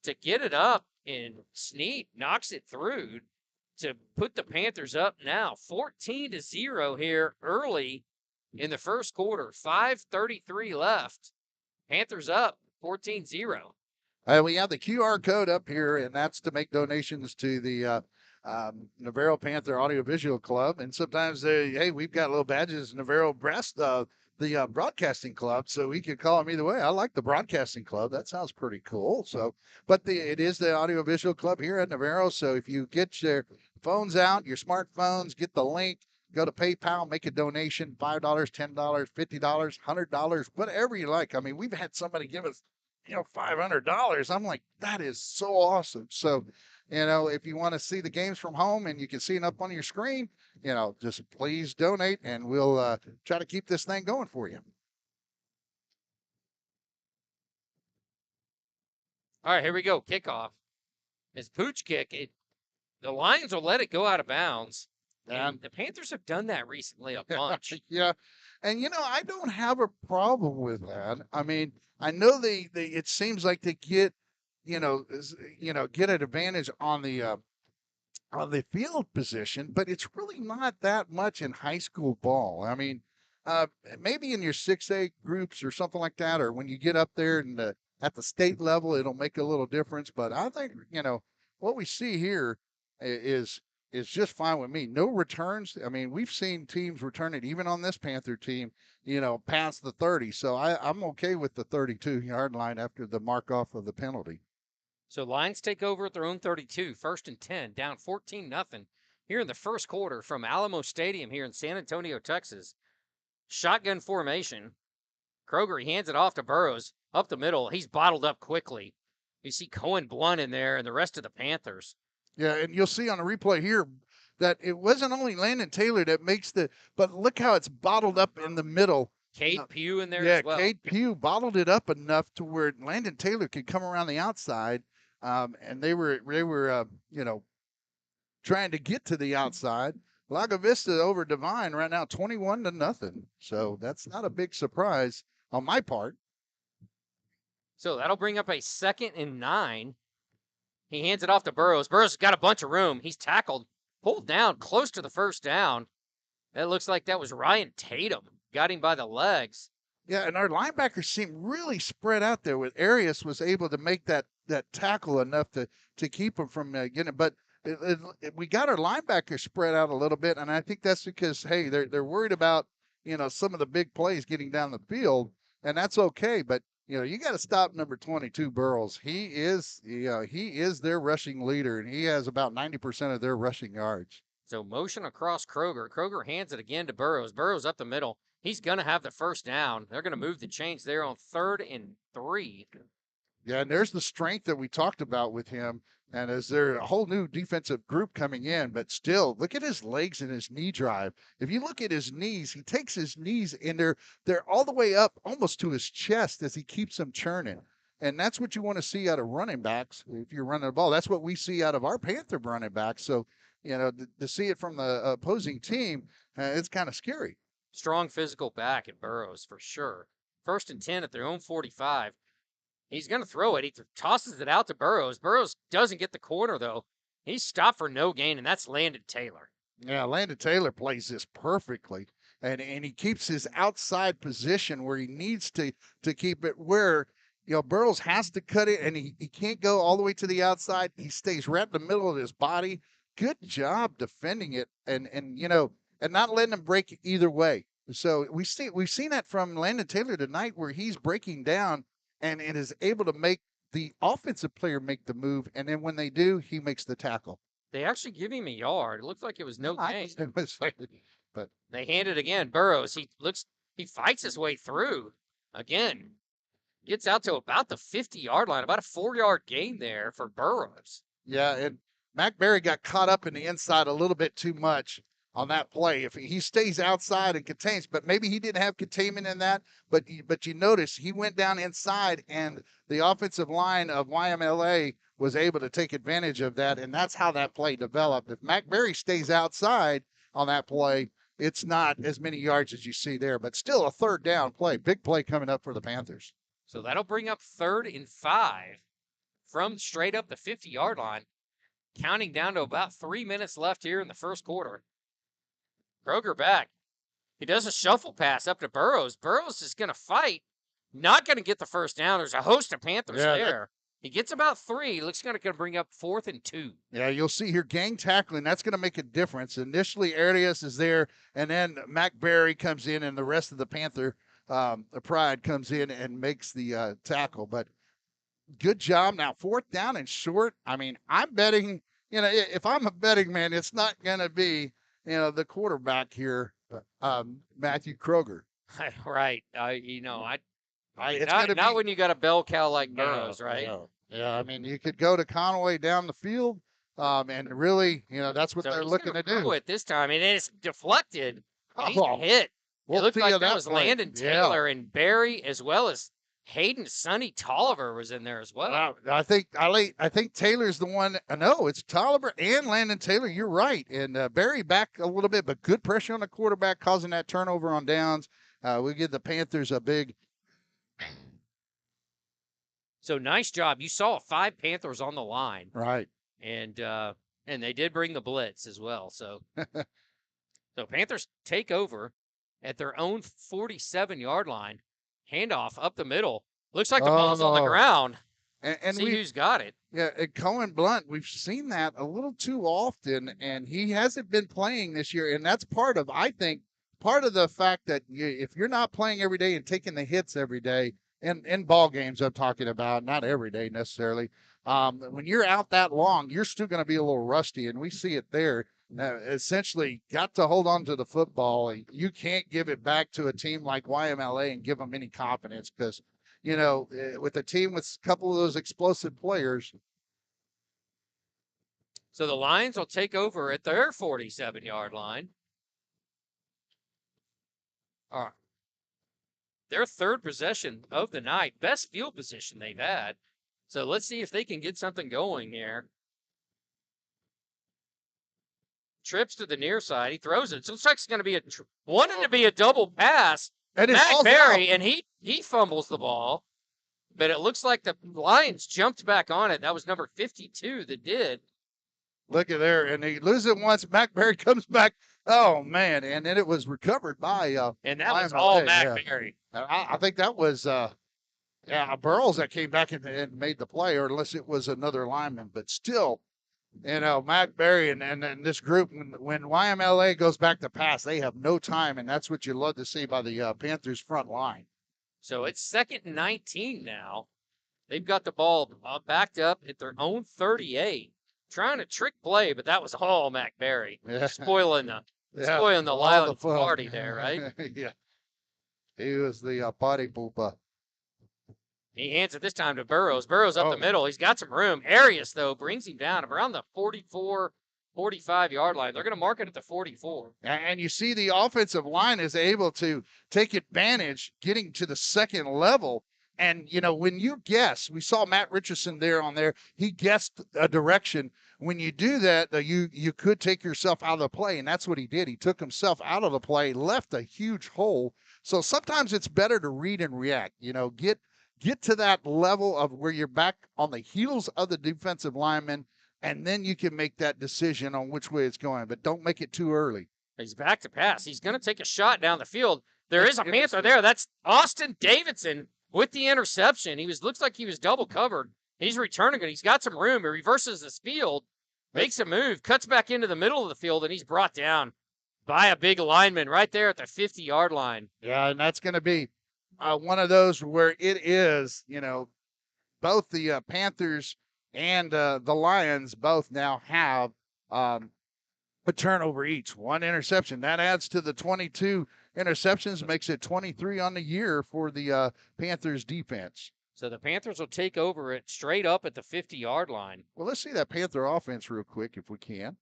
to get it up, and Snead knocks it through to put the Panthers up now 14-0 here early in the first quarter. 5:33 left. Panthers up 14-0. We have the QR code up here, and that's to make donations to the Navarro Panther Audiovisual Club. And sometimes we've got little badges, Navarro Breast, the broadcasting club, so we could call them either way. I like the broadcasting club. That sounds pretty cool. So, but it is the audiovisual club here at Navarro. So if you get your phones out, your smartphones, get the link, go to PayPal, make a donation, $5, $10, $50, $100, whatever you like. I mean, we've had somebody give us, $500. I'm like, that is so awesome. So, if you want to see the games from home and you can see it up on your screen, just please donate, and we'll try to keep this thing going for you. All right, here we go. Kickoff. It's pooch kick. The Lions will let it go out of bounds. And the Panthers have done that recently a bunch. Yeah. And, I don't have a problem with that. I mean, I know it seems like they get, get an advantage on the field position, but it's really not that much in high school ball. I mean, maybe in your 6A groups or something like that, or when you get up there and at the state level, it'll make a little difference. But I think, what we see here is just fine with me. No returns. I mean, we've seen teams return it, even on this Panther team, past the 30. So I'm okay with the 32-yard line after the mark off of the penalty. So Lions take over at their own 32, 1st and 10, down 14-0 here in the first quarter from Alamo Stadium here in San Antonio, Texas. Shotgun formation. Kroger, he hands it off to Burrows up the middle. He's bottled up quickly. You see Cohen Blunt in there and the rest of the Panthers. Yeah, and you'll see on the replay here that it wasn't only Landon Taylor that makes but look how it's bottled up in the middle. Cade Pugh in there as well. Yeah, Cade Pugh bottled it up enough to where Landon Taylor could come around the outside, and they were trying to get to the outside. Lago Vista over Divine right now 21-0. So that's not a big surprise on my part. So that'll bring up a 2nd and 9. He hands it off to Burrows. Burrows got a bunch of room. He's tackled, pulled down close to the first down. That looks like that was Ryan Tatum. Got him by the legs. Yeah, and our linebackers seem really spread out there. With Arias was able to make that tackle enough to keep him from getting it. But we got our linebackers spread out a little bit, and I think that's because, hey, they're worried about, some of the big plays getting down the field, and that's okay. But, you got to stop number 22, Burrows. He is their rushing leader, and he has about 90% of their rushing yards. So motion across Kroger. Kroger hands it again to Burrows. Burrows up the middle. He's going to have the first down. They're going to move the chains there on 3rd and 3. Yeah, and there's the strength that we talked about with him. And is there a whole new defensive group coming in? But still, look at his legs and his knee drive. If you look at his knees, he takes his knees and they're all the way up almost to his chest as he keeps them churning. And that's what you want to see out of running backs if you're running the ball. That's what we see out of our Panther running backs. So, to see it from the opposing team, it's kind of scary. Strong physical back at Burrows for sure. 1st and 10 at their own 45. He's going to throw it. He tosses it out to Burrows. Burrows doesn't get the corner, though. He's stopped for no gain, and that's Landon Taylor. Yeah, Landon Taylor plays this perfectly. And he keeps his outside position where he needs to keep it where, Burrows has to cut it, and he can't go all the way to the outside. He stays right in the middle of his body. Good job defending it and not letting him break either way. So we've seen that from Landon Taylor tonight where he's breaking down and is able to make the offensive player make the move, and then when they do, he makes the tackle. They actually give him a yard. It looked like it was no gain. But they hand it again. Burrows, he fights his way through again. Gets out to about the 50-yard line, about a 4-yard gain there for Burrows. Yeah, and Mac Berry got caught up in the inside a little bit too much on that play. If he stays outside and contains, but maybe he didn't have containment in that, but you notice he went down inside and the offensive line of YMLA was able to take advantage of that, and that's how that play developed. If Mac Berry stays outside on that play, it's not as many yards as you see there, but still a 3rd down play. Big play coming up for the Panthers. So that'll bring up 3rd and 5 from straight up the 50-yard line, counting down to about 3 minutes left here in the first quarter. Kroger back. He does a shuffle pass up to Burrows. Burrows is going to fight. Not going to get the first down. There's a host of Panthers there. He gets about 3. Looks going to bring up 4th and 2. Yeah, you'll see here gang tackling. That's going to make a difference. Initially, Arias is there, and then Mac Berry comes in, and the rest of the Panther pride comes in and makes the tackle. But good job. Now, 4th down and short. I mean, I'm betting, if I'm a betting man, it's not going to be, the quarterback here, Matthew Kroger. Right. It's not when you got a bell cow like Burrows, right? Yeah, I mean, you could go to Conway down the field, and really, that's what they're looking to do. It this time, and it's deflected. And he hit. We'll it looked like that was play. Landon Taylor and Barry, as well as Hayden Sonny Tolliver was in there as well. I think Taylor's the one. No, it's Tolliver and Landon Taylor. You're right. And Barry back a little bit, but good pressure on the quarterback, causing that turnover on downs. We give the Panthers a big. So nice job. You saw 5 Panthers on the line, right? And they did bring the blitz as well. So Panthers take over at their own 47-yard line. Handoff up the middle. Looks like the ball's on the ground. And see who's got it. Yeah, and Cohen Blunt, we've seen that a little too often, and he hasn't been playing this year. And that's part of the fact that if you're not playing every day and taking the hits every day, in ball games I'm talking about, not every day necessarily, when you're out that long, you're still going to be a little rusty, and we see it there. Essentially got to hold on to the football. You can't give it back to a team like YMLA and give them any confidence because, with a team with a couple of those explosive players. So the Lions will take over at their 47-yard line. All right. Their 3rd possession of the night, best field position they've had. So let's see if they can get something going here. Trips to the near side. He throws it. So it looks like it's going to be wanted to be a double pass. And Matt Berry, and he fumbles the ball. But it looks like the Lions jumped back on it. That was number 52 that did. Look at there. And he loses it once. Mac Berry comes back. Oh, man. And then it was recovered by and that was all Mac Berry. I think that was Burrows that came back and made the play, or unless it was another lineman. But still, Mac Berry and this group, when YMLA goes back to pass, they have no time, and that's what you love to see by the Panthers front line. So it's 2nd and 19 now. They've got the ball backed up at their own 38, trying to trick play, but that was all Mac Berry. Spoiling the Lions party there, right? Yeah. He was the party pooper. He hands it this time to Burrows. Burrows up the middle. He's got some room. Arias, though, brings him down around the 44, 45-yard line. They're going to mark it at the 44. And you see the offensive line is able to take advantage, getting to the second level. And, you know, when you guess, we saw Matt Richardson there, he guessed a direction. When you do that, you could take yourself out of the play, and that's what he did. He took himself out of the play, left a huge hole. So sometimes it's better to read and react, you know, get to that level of where you're back on the heels of the defensive lineman, and then you can make that decision on which way it's going, but don't make it too early. He's back to pass. He's going to take a shot down the field. There is a Panther there. That's Austin Davidson with the interception. Looks like he was double covered. He's returning it. He's got some room. He reverses his field, makes a move, cuts back into the middle of the field, and he's brought down by a big lineman right there at the 50-yard line. Yeah, and that's going to be one of those where it is, you know, both the Panthers and the Lions both now have a turnover each, one interception. That adds to the 22 interceptions, makes it 23 on the year for the Panthers defense. So the Panthers will take over it straight up at the 50-yard line. Well, let's see that Panther offense real quick if we can.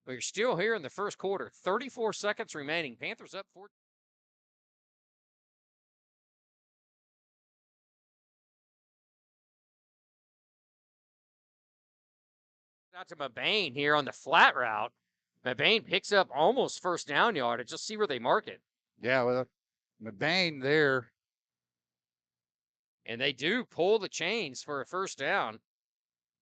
We're still here in the first quarter. 34 seconds remaining. Panthers up 4. Out to Mabane here on the flat route. Mabane picks up almost first down yardage. Just see where they mark it. Yeah, well, Mabane there. And they do pull the chains for a first down.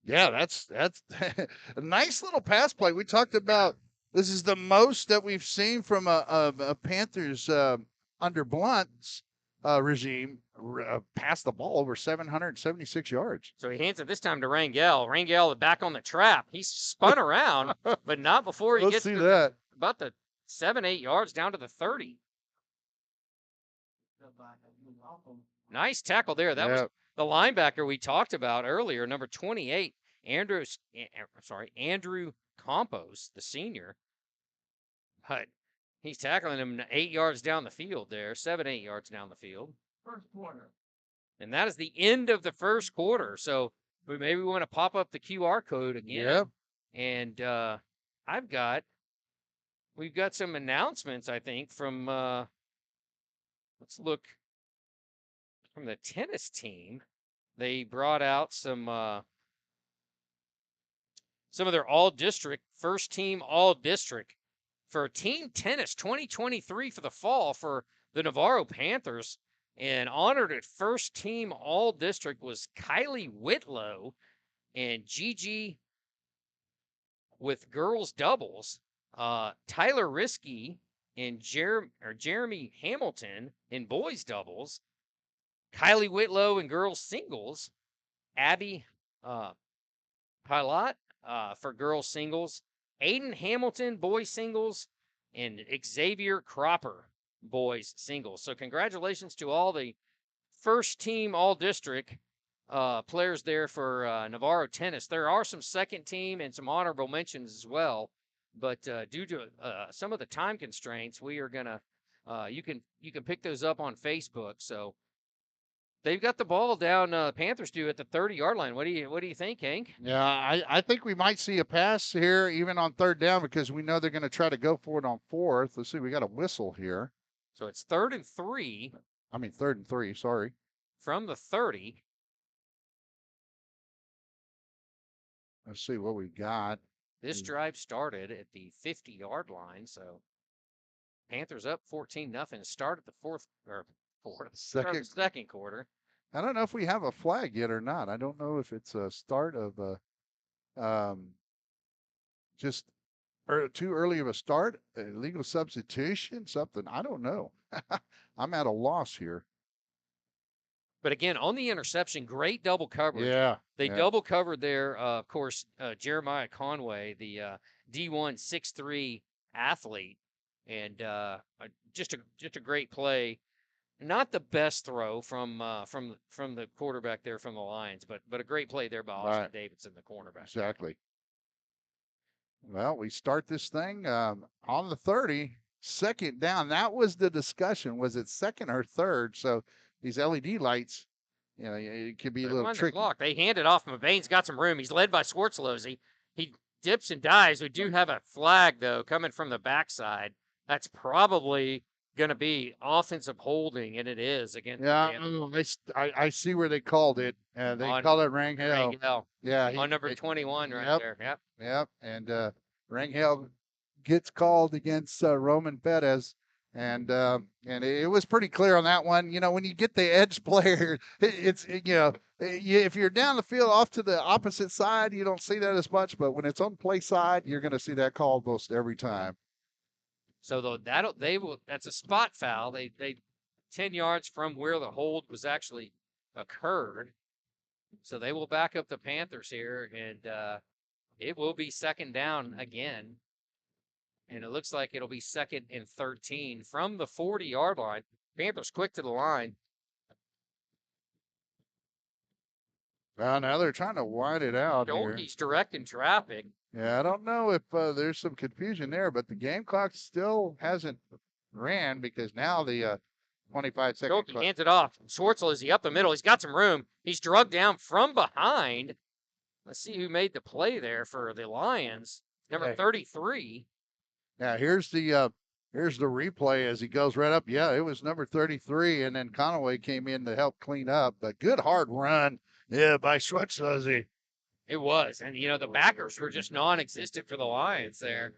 Yeah, that's a nice little pass play. We talked about this is the most that we've seen from a Panthers under Blunt's regime pass the ball over 776 yards. So he hands it this time to Rangel. Rangel back on the trap. He's spun around, but not before he gets see to that. About the 7-8 yards down to the 30. Nice tackle there. That was the linebacker we talked about earlier, number 28, Andrew Campos, the senior. But he's tackling him 8 yards down the field there, 7-8 yards down the field. First quarter. And that is the end of the first quarter. So maybe we want to pop up the QR code again. Yep. And we've got some announcements, I think, from, let's look, from the tennis team. They brought out some of their all-district, first team all-district for team tennis 2023 for the fall for the Navarro Panthers. And honored at first team all-district was Kylie Whitlow and Gigi with girls doubles. Tyler Risky and Jeremy Hamilton in boys doubles. Kylie Whitlow in girls singles. Abby Pilot for girls singles. Aiden Hamilton boys singles. And Xavier Cropper boys singles. So congratulations to all the first team all district players there for Navarro tennis. There are some second team and some honorable mentions as well, but due to some of the time constraints, we are gonna you can pick those up on Facebook. So they've got the ball down. Panthers do at the 30-yard line. What do you think, Hank? Yeah, I think we might see a pass here even on third down because we know they're going to try to go for it on fourth. Let's see, we got a whistle here. So it's 3rd and 3. I mean 3rd and 3. Sorry. From the 30. Let's see what we got. This drive started at the 50-yard line, so Panthers up 14-0. Start at the second quarter. I don't know if we have a flag yet or not. I don't know if it's a start of a just too early of a start, illegal substitution, something. I don't know. I'm at a loss here. But again, on the interception, great double coverage. Yeah. They double covered there. Of course, Jeremiah Conway, the D1 6'3" athlete, and just a great play. Not the best throw from the quarterback there from the Lions, but a great play there by Austin Davidson, the cornerback. Exactly. Well, we start this thing on the 30. second down. That was the discussion. Was it second or third? So these LED lights, it could be a little tricky. They hand it off. Mavane's got some room. He's led by Swartzlosey. He dips and dives. We do have a flag, though, coming from the backside. That's probably going to be offensive holding, and it is against. Yeah, I see where they called it. They call it Rangel. Yeah, on number 21 right there. Yep. Yep. And Rangel gets called against Roman Perez. And it was pretty clear on that one. When you get the edge player, if you're down the field off to the opposite side, you don't see that as much. But when it's on play side, you're going to see that called most every time. So that's a spot foul. They 10 yards from where the hold was actually occurred. So they will back up the Panthers here, and it will be second down again. And it looks like it'll be 2nd and 13 from the 40-yard line. Panthers quick to the line. Well, now they're trying to wide it out here. He's directing traffic. Yeah, I don't know if there's some confusion there, but the game clock still hasn't ran because now the 25-second clock. Hands it off. Schwartzel, is he up the middle? He's got some room. He's drugged down from behind. Let's see who made the play there for the Lions. Number 33. Now here's the replay as he goes right up. Yeah, it was number 33, and then Conaway came in to help clean up. But good hard run, by Schwartzlosey. It was, and the backers were just non-existent for the Lions there.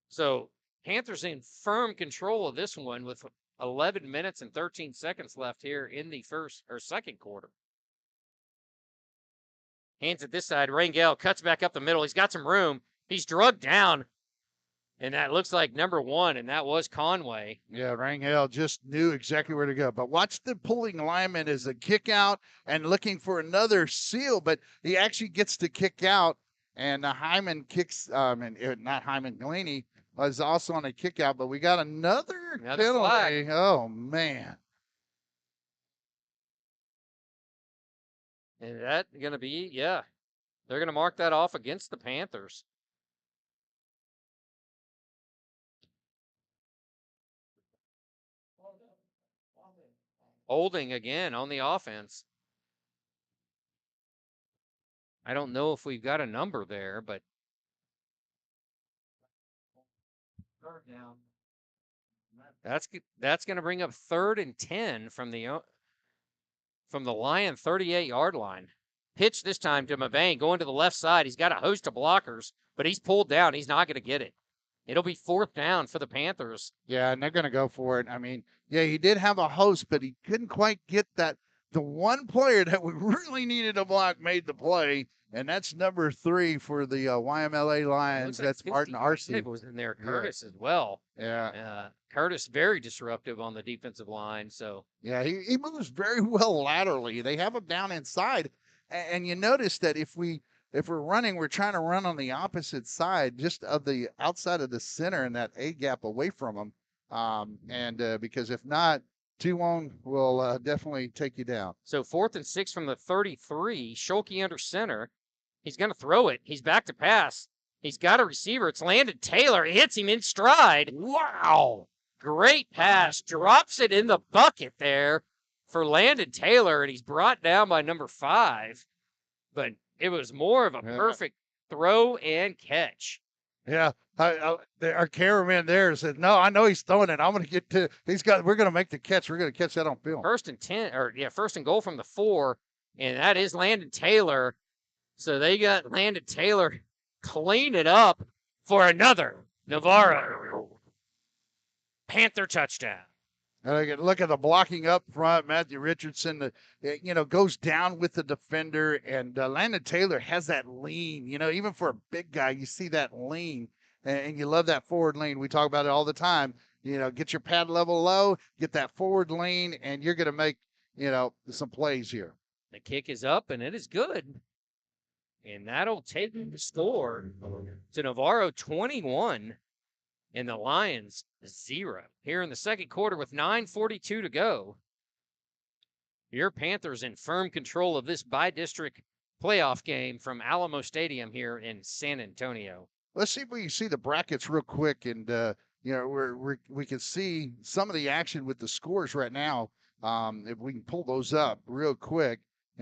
So Panthers in firm control of this one with 11 minutes and 13 seconds left here in the second quarter. Hands it this side. Rangel cuts back up the middle. He's got some room. He's drugged down. And that looks like number 1, and that was Conway. Yeah, Rangel just knew exactly where to go. But watch the pulling lineman as a kick out and looking for another seal, but he actually gets to kick out. And Hyman kicks, not Hyman, Glaney was also on a kick out, but we got another penalty. Flag. Oh, man. And that's going to be, they're going to mark that off against the Panthers. Holding again on the offense. I don't know if we've got a number there, but that's going to bring up 3rd and 10 from the Lion 38-yard line. Pitch this time to Mavane going to the left side. He's got a host of blockers, but he's pulled down. He's not going to get it. It'll be 4th down for the Panthers. Yeah, and they're going to go for it. I mean, yeah, he did have a host, but he couldn't quite get that. The one player that we really needed to block made the play, and that's number 3 for the YMLA Lions. That's Martin Arce. Was in there, Curtis as well. Yeah. Curtis very disruptive on the defensive line. So yeah, he moves very well laterally. They have him down inside, and you notice that if we're running, we're trying to run on the opposite side, just of the outside of the center and that A gap away from them. Because if not, 2-1 will definitely take you down. So 4th and 6 from the 33. Schulke under center. He's going to throw it. He's back to pass. He's got a receiver. It's Landon Taylor. He hits him in stride. Wow. Great pass. Drops it in the bucket there for Landon Taylor, and he's brought down by number 5. But it was more of a perfect throw and catch. Yeah, our cameraman there said, "No, I know he's throwing it. I'm going to get to. We're going to make the catch. We're going to catch that on film." 1st and 10, first and goal from the 4, and that is Landon Taylor. So they got Landon Taylor clean it up for another Navarro Panther touchdown. And look at the blocking up front. Matthew Richardson, goes down with the defender, and Landon Taylor has that lean. Even for a big guy, you see that lean, and you love that forward lean. We talk about it all the time. Get your pad level low, get that forward lean, and you're going to make, some plays here. The kick is up, and it is good. And that'll take the score to Navarro 21 and the Lions 0 here in the second quarter with 9:42 to go. Your Panthers in firm control of this by-district playoff game from Alamo Stadium here in San Antonio. Let's see if we can see the brackets real quick, and we can see some of the action with the scores right now. If we can pull those up real quick,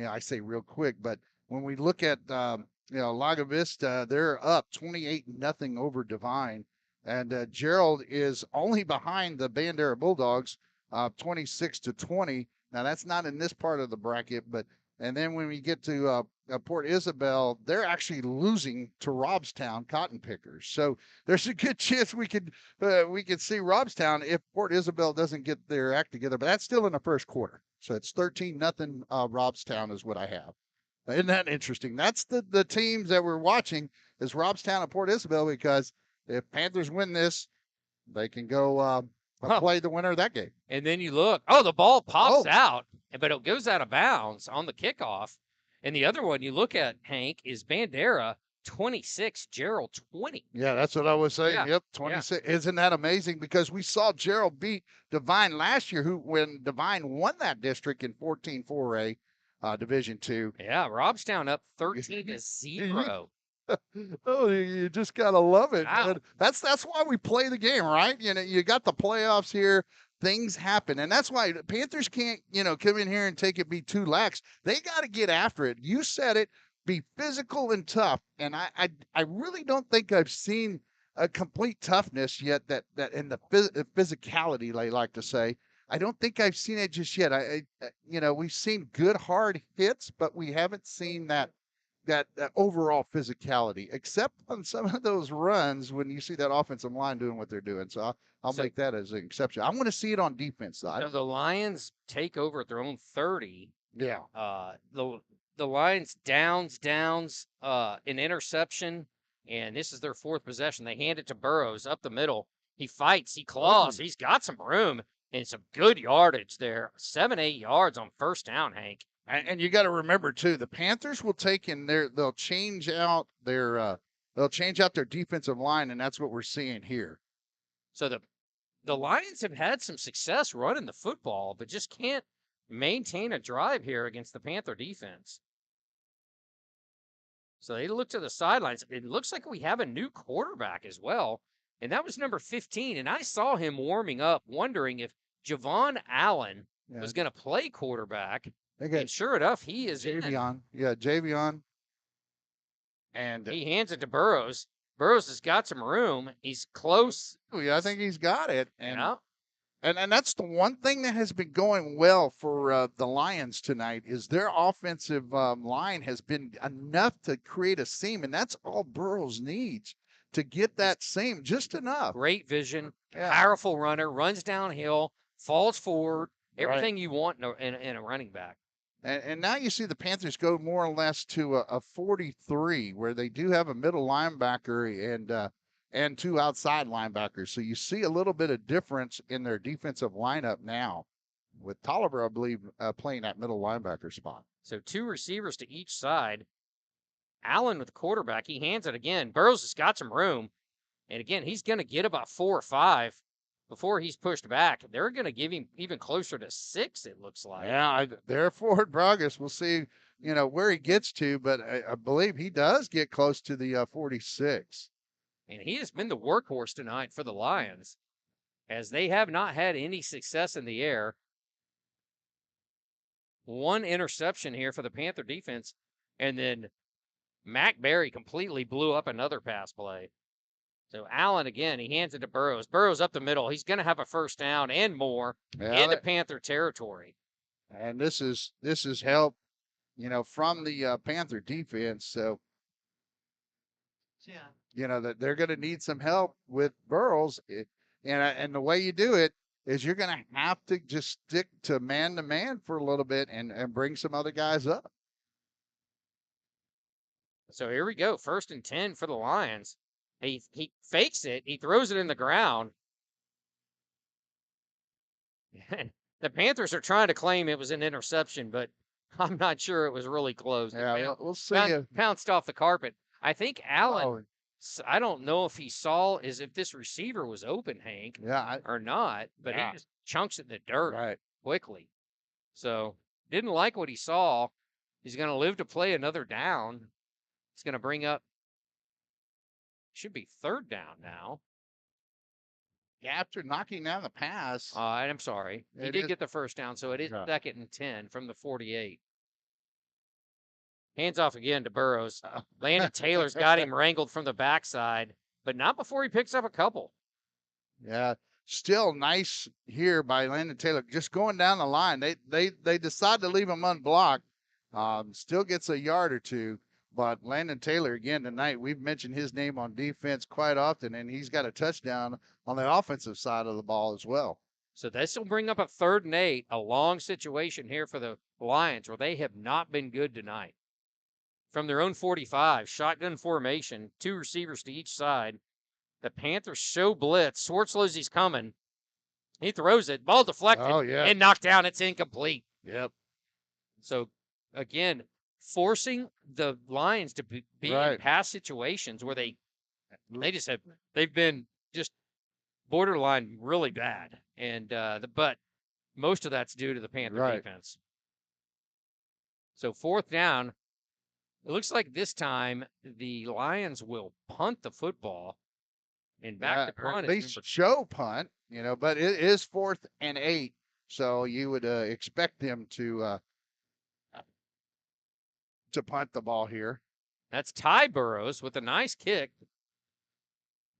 I say real quick, but when we look at Lago Vista, they're up 28-0 over Divine, and Gerald is only behind the Bandera Bulldogs, 26-20. Now that's not in this part of the bracket, but and then when we get to Port Isabel, they're actually losing to Robstown Cotton Pickers. So there's a good chance we could see Robstown if Port Isabel doesn't get their act together. But that's still in the first quarter. So it's 13-0 Robstown is what I have. Isn't that interesting? That's the teams that we're watching is Robstown and Port Isabel, because if Panthers win this, they can go play the winner of that game. And then you look, the ball pops out, but it goes out of bounds on the kickoff. And the other one you look at, Hank, is Bandera 26, Gerald 20. Yeah, that's what I was saying. Yeah. Yep, 26. Yeah. Isn't that amazing? Because we saw Gerald beat Divine last year, when Divine won that district in 14-4A Division II. Yeah, Robstown up 13-0. Oh, you just gotta love it. Wow. That's why we play the game, right? You got the playoffs here. Things happen, and that's why Panthers can't, come in here and take it be too lax. They got to get after it. You said it, be physical and tough. And I really don't think I've seen a complete toughness yet. That in the physicality, they like to say. I don't think I've seen it just yet. We've seen good hard hits, but we haven't seen that overall physicality, except on some of those runs when you see that offensive line doing what they're doing. So I'll make that as an exception. I want to see it on defense side. So the Lions take over at their own 30. Yeah. The Lions downs, an interception, and this is their fourth possession. They hand it to Burrows up the middle. He fights, he claws, he's got some room and some good yardage there. 7-8 yards on first down, Hank. And you got to remember too, the Panthers will take in they'll change out their defensive line, and that's what we're seeing here. So the Lions have had some success running the football, but just can't maintain a drive here against the Panther defense. So they look to the sidelines. It looks like we have a new quarterback as well, and that was number 15. And I saw him warming up, wondering if Javon Allen was going to play quarterback. And sure enough, he is Javion. Yeah, Javion. And he hands it to Burrows. Burrows has got some room. He's close. I think he's got it. And that's the one thing that has been going well for the Lions tonight is their offensive line has been enough to create a seam, and that's all Burrows needs to get that seam, just enough. Great vision, powerful runner, runs downhill, falls forward, everything you want in a running back. And now you see the Panthers go more or less to a 43, where they do have a middle linebacker and two outside linebackers. So you see a little bit of difference in their defensive lineup now, with Tolliver, I believe, playing that middle linebacker spot. So two receivers to each side. Allen with the quarterback, he hands it again. Burrows has got some room. And again, he's going to get about 4 or 5 before he's pushed back. They're going to give him even closer to 6, it looks like. Yeah, they're forward progress. We'll see, where he gets to, but I believe he does get close to the 46. And he has been the workhorse tonight for the Lions, as they have not had any success in the air. One interception here for the Panther defense, and then Mac Berry completely blew up another pass play. So Allen, again, he hands it to Burrows. Burrows up the middle. He's going to have a first down and more into Panther territory. And this is help, from the Panther defense. So, that they're going to need some help with Burrows. And the way you do it is you're going to have to just stick to man for a little bit and bring some other guys up. So here we go. 1st and 10 for the Lions. He fakes it. He throws it in the ground. The Panthers are trying to claim it was an interception, but I'm not sure it was really close. Yeah, we'll see. Pounced off the carpet. I think Allen, I don't know if he saw if this receiver was open, Hank, or not, but he just chunks it in the dirt quickly. So didn't like what he saw. He's going to live to play another down. It's going to bring up, should be 3rd down now. Yeah, after knocking down the pass. I'm sorry. He did get the 1st down, so it is Yeah. 2nd and 10 from the 48. Hands off again to Burrows. Landon Taylor's got him wrangled from the backside, but not before he picks up a couple. Yeah, still nice here by Landon Taylor. Just going down the line, they decide to leave him unblocked. Still gets a yard or two, but Landon Taylor again tonight. We've mentioned his name on defense quite often, and he's got a touchdown on the offensive side of the ball as well. So this will bring up a 3rd and 8, a long situation here for the Lions, where they have not been good tonight. From their own 45, shotgun formation, 2 receivers to each side. The Panthers show blitz. Swartzlow's coming. He throws it. Ball deflected and knocked down. It's incomplete. Yep. So, again, forcing the Lions to be in pass situations where they've been just borderline really bad. And but most of that's due to the Panther defense. So 4th down. It looks like this time the Lions will punt the football and back to punt. At least show punt, but it is 4th and 8. So you would expect them to punt the ball here. That's Ty Burrows with a nice kick.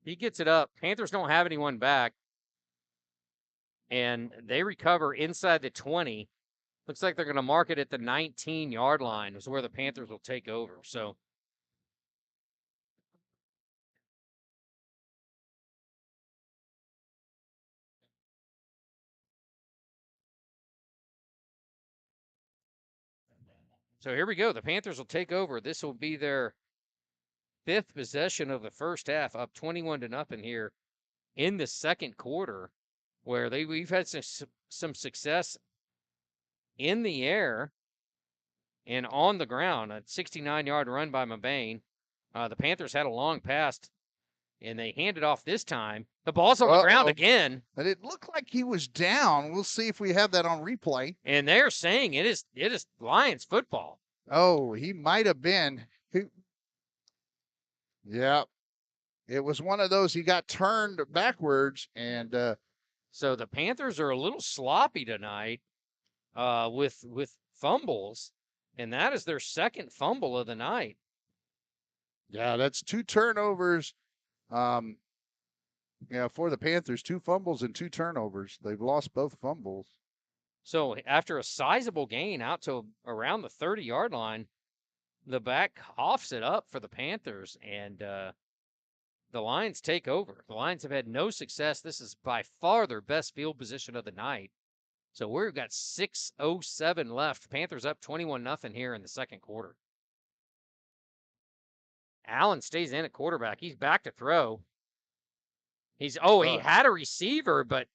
He gets it up. Panthers don't have anyone back. And they recover inside the 20. Looks like they're going to mark it at the 19-yard line is where the Panthers will take over. So here we go. The Panthers will take over. This will be their 5th possession of the first half, up 21-0 here in the second quarter, where we've had some success in the air and on the ground. A 69-yard run by Mabane. The Panthers had a long pass, and they handed off this time. The ball's on the ground again. But it looked like he was down. We'll see if we have that on replay. And they're saying it is Lions football. Oh, he might have been. Yeah. It was one of those, he got turned backwards, and so the Panthers are a little sloppy tonight with fumbles, and that is their 2nd fumble of the night. Yeah, that's 2 turnovers. For the Panthers, 2 fumbles and 2 turnovers. They've lost both fumbles. So after a sizable gain out to around the 30-yard line, the back coughs it up for the Panthers, and the Lions take over. The Lions have had no success. This is by far their best field position of the night. So we've got 6:07 left. Panthers up 21-0 here in the second quarter. Allen stays in at quarterback. He's back to throw. He had a receiver, but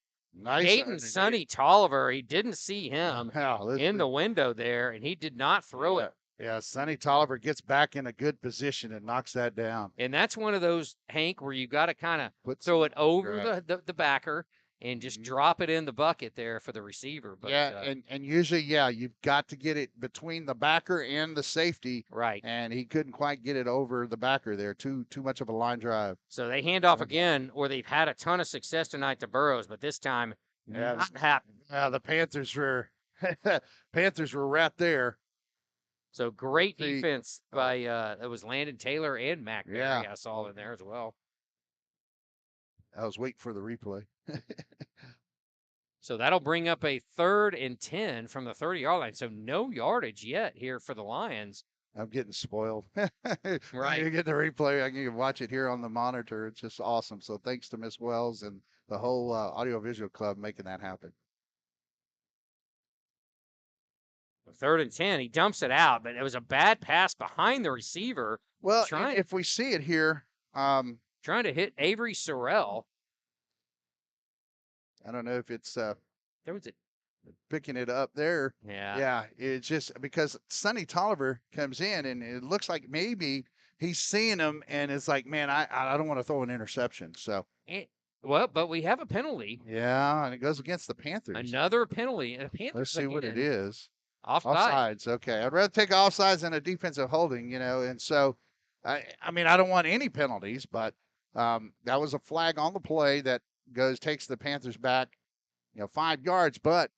Hayden Sonny Tolliver, he didn't see him in the window there, and he did not throw it. Yeah, Sonny Tolliver gets back in a good position and knocks that down. And that's one of those, Hank, where you got to kind of throw it over the backer and just drop it in the bucket there for the receiver. But, and usually, you've got to get it between the backer and the safety. Right. And he couldn't quite get it over the backer there. Too much of a line drive. So they hand off again, where they've had a ton of success tonight to Burrows, but this time not happening. Yeah, the Panthers were right there. So great defense by it was Landon Taylor and Mac Berry. I saw in there as well. I was waiting for the replay. So that'll bring up a 3rd and 10 from the 30-yard line. So no yardage yet here for the Lions. I'm getting spoiled. Right. You get the replay. I can watch it here on the monitor. It's just awesome. So thanks to Miss Wells and the whole audiovisual club making that happen. 3rd and 10. He dumps it out, but it was a bad pass behind the receiver. Well, if we see it here, trying to hit Avery Sorrell. I don't know if it's there was it picking it up there. Yeah. It's just because Sonny Tolliver comes in, and it looks like maybe he's seeing him, and it's like, man, I don't want to throw an interception. So. But we have a penalty. Yeah, and it goes against the Panthers. Another penalty. Let's see what it is. Offside. Offsides. Okay. I'd rather take offsides than a defensive holding, and so I mean, I don't want any penalties, but that was a flag on the play that takes the Panthers back, 5 yards, but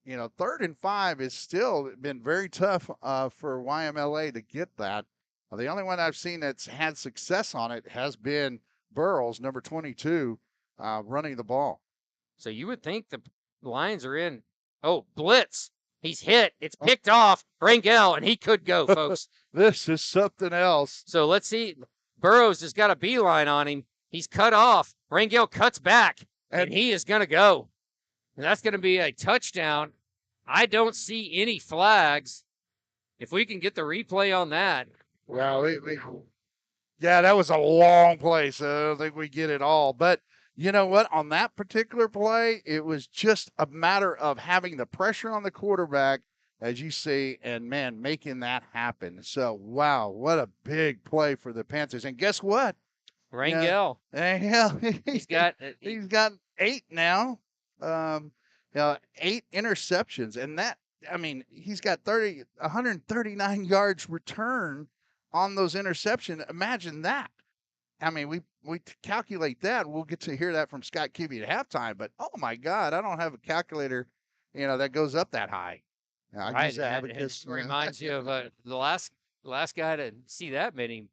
3rd and 5 is still been very tough for YMLA to get that. The only one I've seen that's had success on it has been Burrows, number 22, running the ball. So you would think the Lions are in. Oh, blitz. He's hit. It's picked off. Rangel, and he could go, folks. This is something else. So let's see. Burrows has got a beeline on him. He's cut off. Rangel cuts back, and he is going to go. And that's going to be a touchdown. I don't see any flags. If we can get the replay on that. Well, yeah, that was a long play, so I don't think we get it all. But you know what? On that particular play, it was just a matter of having the pressure on the quarterback, as you see, and, man, making that happen. So, wow, what a big play for the Panthers. And guess what? Rangel. He's got 8 now. 8 interceptions. And that, I mean, he's got 139 yards return on those interceptions. Imagine that. I mean, we calculate that. We'll get to hear that from Scott Kibbe at halftime. But, oh, my God, I don't have a calculator, that goes up that high. Right. It reminds you of the last guy to see that many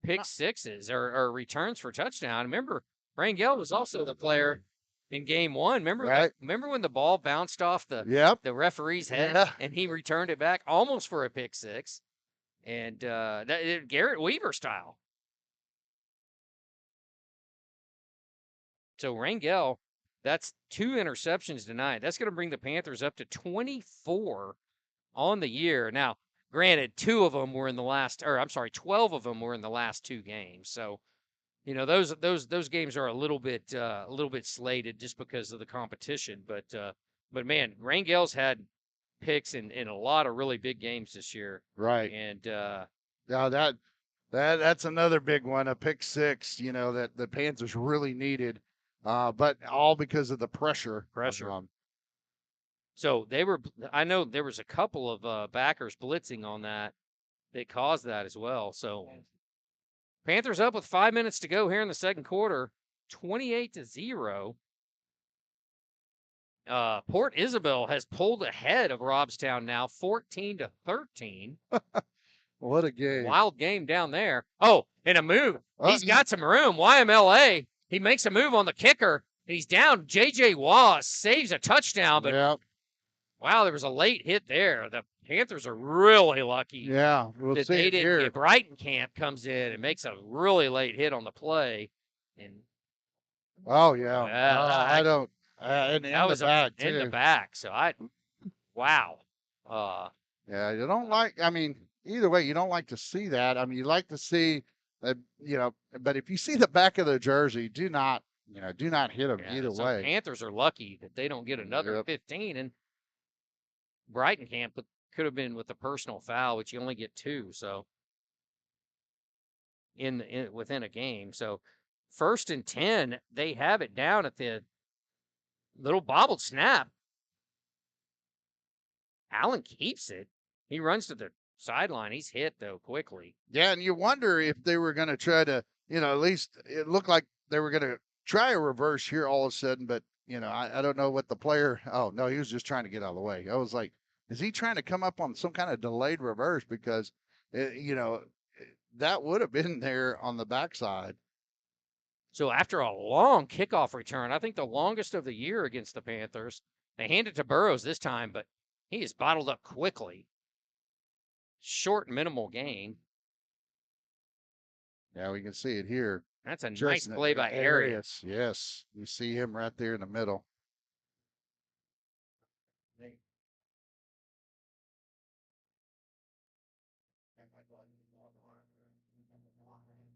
pick sixes or returns for touchdown. Remember, Rangel was also the player in game 1. Remember when the ball bounced off the referee's head and he returned it back almost for a pick six? And Garrett Weaver style. So Rangel, that's 2 interceptions tonight. That's going to bring the Panthers up to 24 on the year. Now, granted, 12 of them were in the last 2 games. So, those games are a little bit slated just because of the competition. But man, Rangel's had picks in a lot of really big games this year. Right. And that's another big one, a pick six, that the Panthers really needed. But all because of the pressure. So I know there was a couple of backers blitzing on that caused that as well. So Panthers up with 5 minutes to go here in the second quarter, 28-0. Port Isabel has pulled ahead of Robstown now, 14-13. What a game. Wild game down there. Oh, and a move. He's got some room. YMLA. He makes a move on the kicker, and he's down. J.J. Waugh saves a touchdown, but wow, there was a late hit there. The Panthers are really lucky. Yeah, we'll that see they it didn't here. get Brighton Camp comes in and makes a really late hit on the play. And oh yeah, I don't. In the back too. In the back. So wow. Yeah, you don't like. I mean, either way, you don't like to see that. I mean, you like to see that, but if you see the back of the jersey, do not hit them either way. The Panthers are lucky that they don't get another 15, and Brighton Camp could have been with a personal foul, which you only get 2. So within a game. So 1st and 10, they have it down at the little bobbled snap. Allen keeps it. He runs to the sideline. He's hit, though, quickly. Yeah, and you wonder if they were going to try to, at least it looked like they were going to try a reverse here all of a sudden, but, I don't know what the player, oh, no, he was just trying to get out of the way. I was like, is he trying to come up on some kind of delayed reverse? Because, that would have been there on the backside. So after a long kickoff return, I think the longest of the year against the Panthers, they hand it to Burrows this time, but he is bottled up quickly. Short, minimal gain. Yeah, we can see it here. That's a nice play by Arias. Yes, you see him right there in the middle.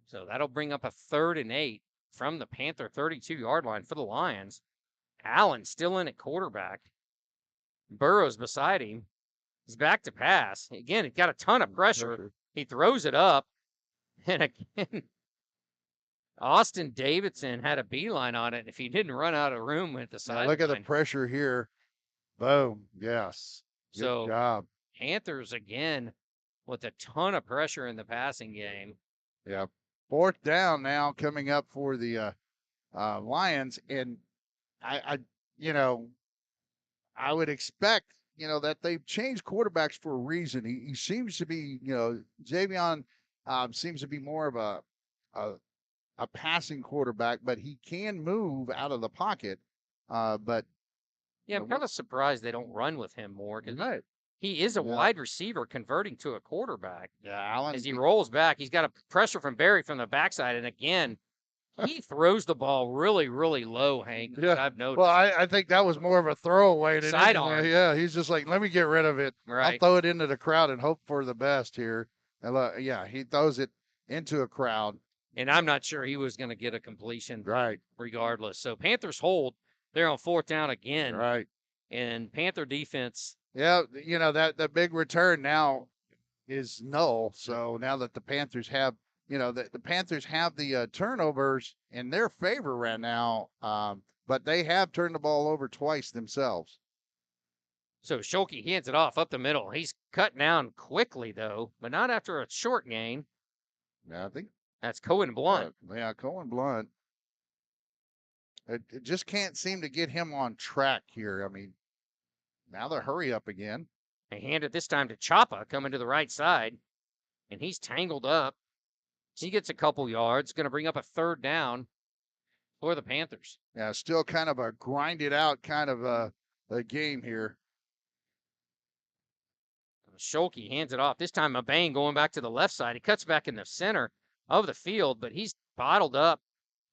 So that'll bring up a 3rd and 8 from the Panther 32-yard line for the Lions. Allen still in at quarterback. Burrows beside him. He's back to pass. Again, he got a ton of pressure. He throws it up. And again, Austin Davidson had a beeline on it. If he didn't run out of room at the sideline. Look at the pressure here. Boom. Yes. So Good job. Panthers again with a ton of pressure in the passing game. Yeah. 4th down now coming up for the Lions, and I you know, I would expect, that they've changed quarterbacks for a reason. He seems to be, Javion seems to be more of a a passing quarterback, but he can move out of the pocket. But Yeah, I'm kind of surprised they don't run with him more because right. he is a Yeah. wide receiver converting to a quarterback. Yeah, Allen. As he rolls back, he's got a pressure from Barry from the backside, and again, he throws the ball really, really low, Hank. Yeah. I've noticed. Well, I think that was more of a throwaway than Sidearm. anything. Yeah, he's just like, let me get rid of it. I'll Right. throw it into the crowd and hope for the best here. And yeah, he throws it into a crowd. And I'm not sure he was going to get a completion Right. regardless. So Panthers hold. They're on 4th down again. Right. And Panther defense. Yeah, that big return now is null. So now that the Panthers have, the Panthers have the turnovers in their favor right now, but they have turned the ball over twice themselves. So Schulke hands it off up the middle. He's cut down quickly, though, but not after a short gain. Yeah, I think that's Cohen Blunt. Yeah, Cohen Blunt. It just can't seem to get him on track here. I mean, now they're hurry up again. They hand it this time to Chapa coming to the right side, and he's tangled up. He gets a couple yards, going to bring up a 3rd down for the Panthers. Yeah, still kind of a grinded out kind of a game here. Schulke hands it off. This time Mabane going back to the left side. He cuts back in the center of the field, but he's bottled up,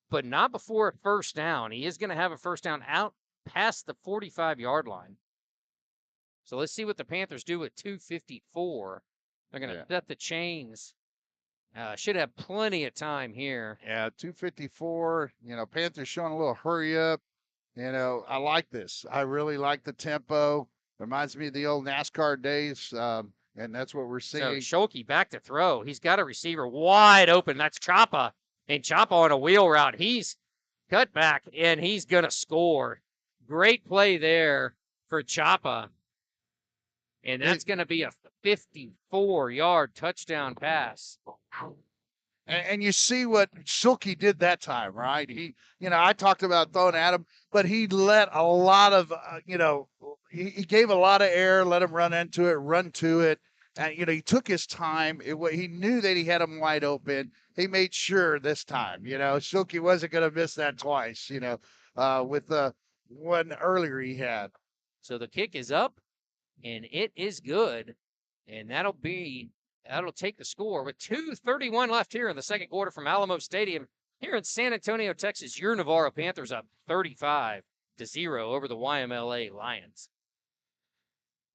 but not before a 1st down. He is going to have a 1st down out past the 45-yard line. So let's see what the Panthers do with 2:54. They're going to set the chains. Should have plenty of time here. Yeah, 2:54. Panthers showing a little hurry up. I like this. I really like the tempo. Reminds me of the old NASCAR days, and that's what we're seeing. So Schulke back to throw. He's got a receiver wide open. That's Chapa. And Chapa on a wheel route. He's cut back, and he's going to score. Great play there for Chapa. And that's going to be a 54-yard touchdown pass. And you see what Schulke did that time, right? He, I talked about throwing at him, but he let a lot of, he gave a lot of air, let him run into it, run to it. And, he took his time. He knew that he had him wide open. He made sure this time, Schulke wasn't going to miss that twice, with the one earlier he had. So the kick is up, and it is good. And that'll take the score with 2:31 left here in the second quarter from Alamo Stadium here in San Antonio, Texas. Your Navarro Panthers up 35-0 over the YMLA Lions.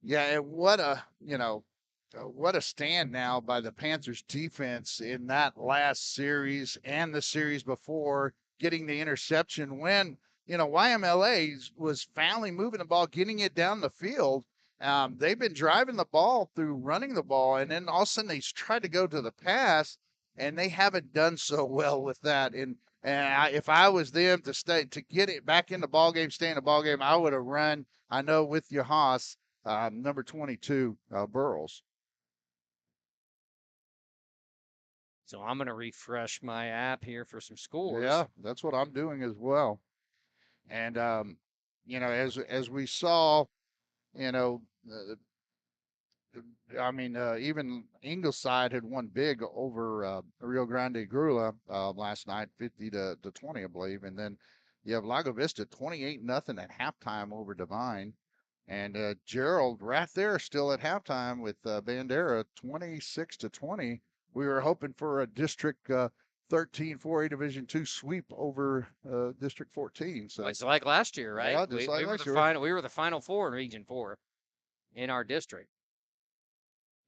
Yeah, and what a stand now by the Panthers defense in that last series and the series before, getting the interception when, YMLA was finally moving the ball, getting it down the field. They've been driving the ball through running the ball, and then all of a sudden they tried to go to the pass, and they haven't done so well with that. And if I was them to get it back in the ball game, stay in the ball game, I would have run. I know with your Haas, number 22, Burrows. So I'm going to refresh my app here for some scores. Yeah, that's what I'm doing as well. And as we saw. Even Ingleside had won big over Rio Grande Grula last night, 50-20, I believe. And then you have Lago Vista 28-0 at halftime over Divine. And Gerald right there still at halftime with Bandera 26-20. We were hoping for a District 13 4A Division II sweep over District 14. So it's like last year, right? Yeah, just like last year. We were the Final Four in Region 4 in our district.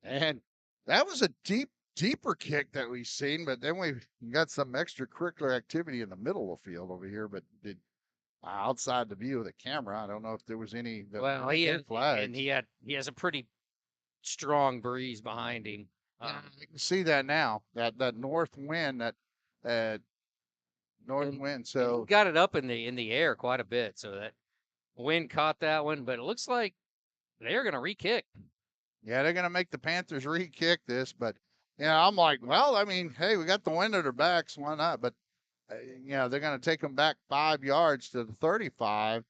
And that was a deeper kick that we've seen, but then we got some extracurricular activity in the middle of the field over here, but outside the view of the camera. I don't know if there was any. He has a pretty strong breeze behind him. You can see that now. That north wind, north wind. So got it up in the air quite a bit, so that wind caught that one. But it looks like they're going to re-kick. Yeah, they're going to make the Panthers re-kick this, but I'm like, well, I mean, hey, we got the wind at our backs, why not? But they're going to take them back 5 yards to the 35.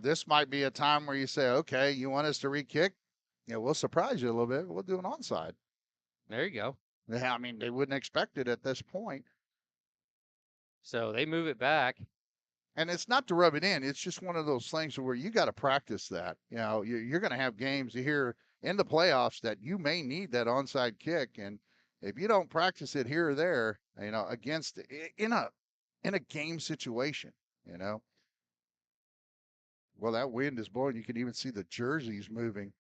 This might be a time where you say, okay, you want us to re-kick? We'll surprise you a little bit. We'll do an onside. There you go. Yeah, I mean, they wouldn't expect it at this point. So they move it back. And it's not to rub it in. It's just one of those things where you got to practice that. You're going to have games here in the playoffs that you may need that onside kick. And if you don't practice it here or there, against in a game situation, well, that wind is blowing. You can even see the jerseys moving.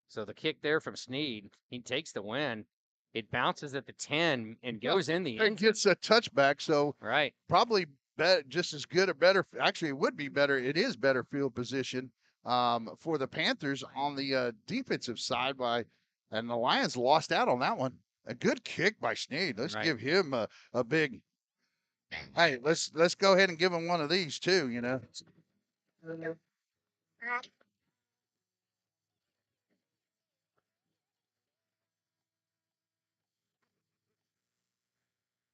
So the kick there from Snead, he takes the win. It bounces at the 10 and goes in the end. And gets a touchback. So right, probably just as good or better. Actually, it would be better. It is better field position for the Panthers on the defensive side and the Lions lost out on that one. A good kick by Snead. Let's give him a big. Hey, let's go ahead and give him one of these too.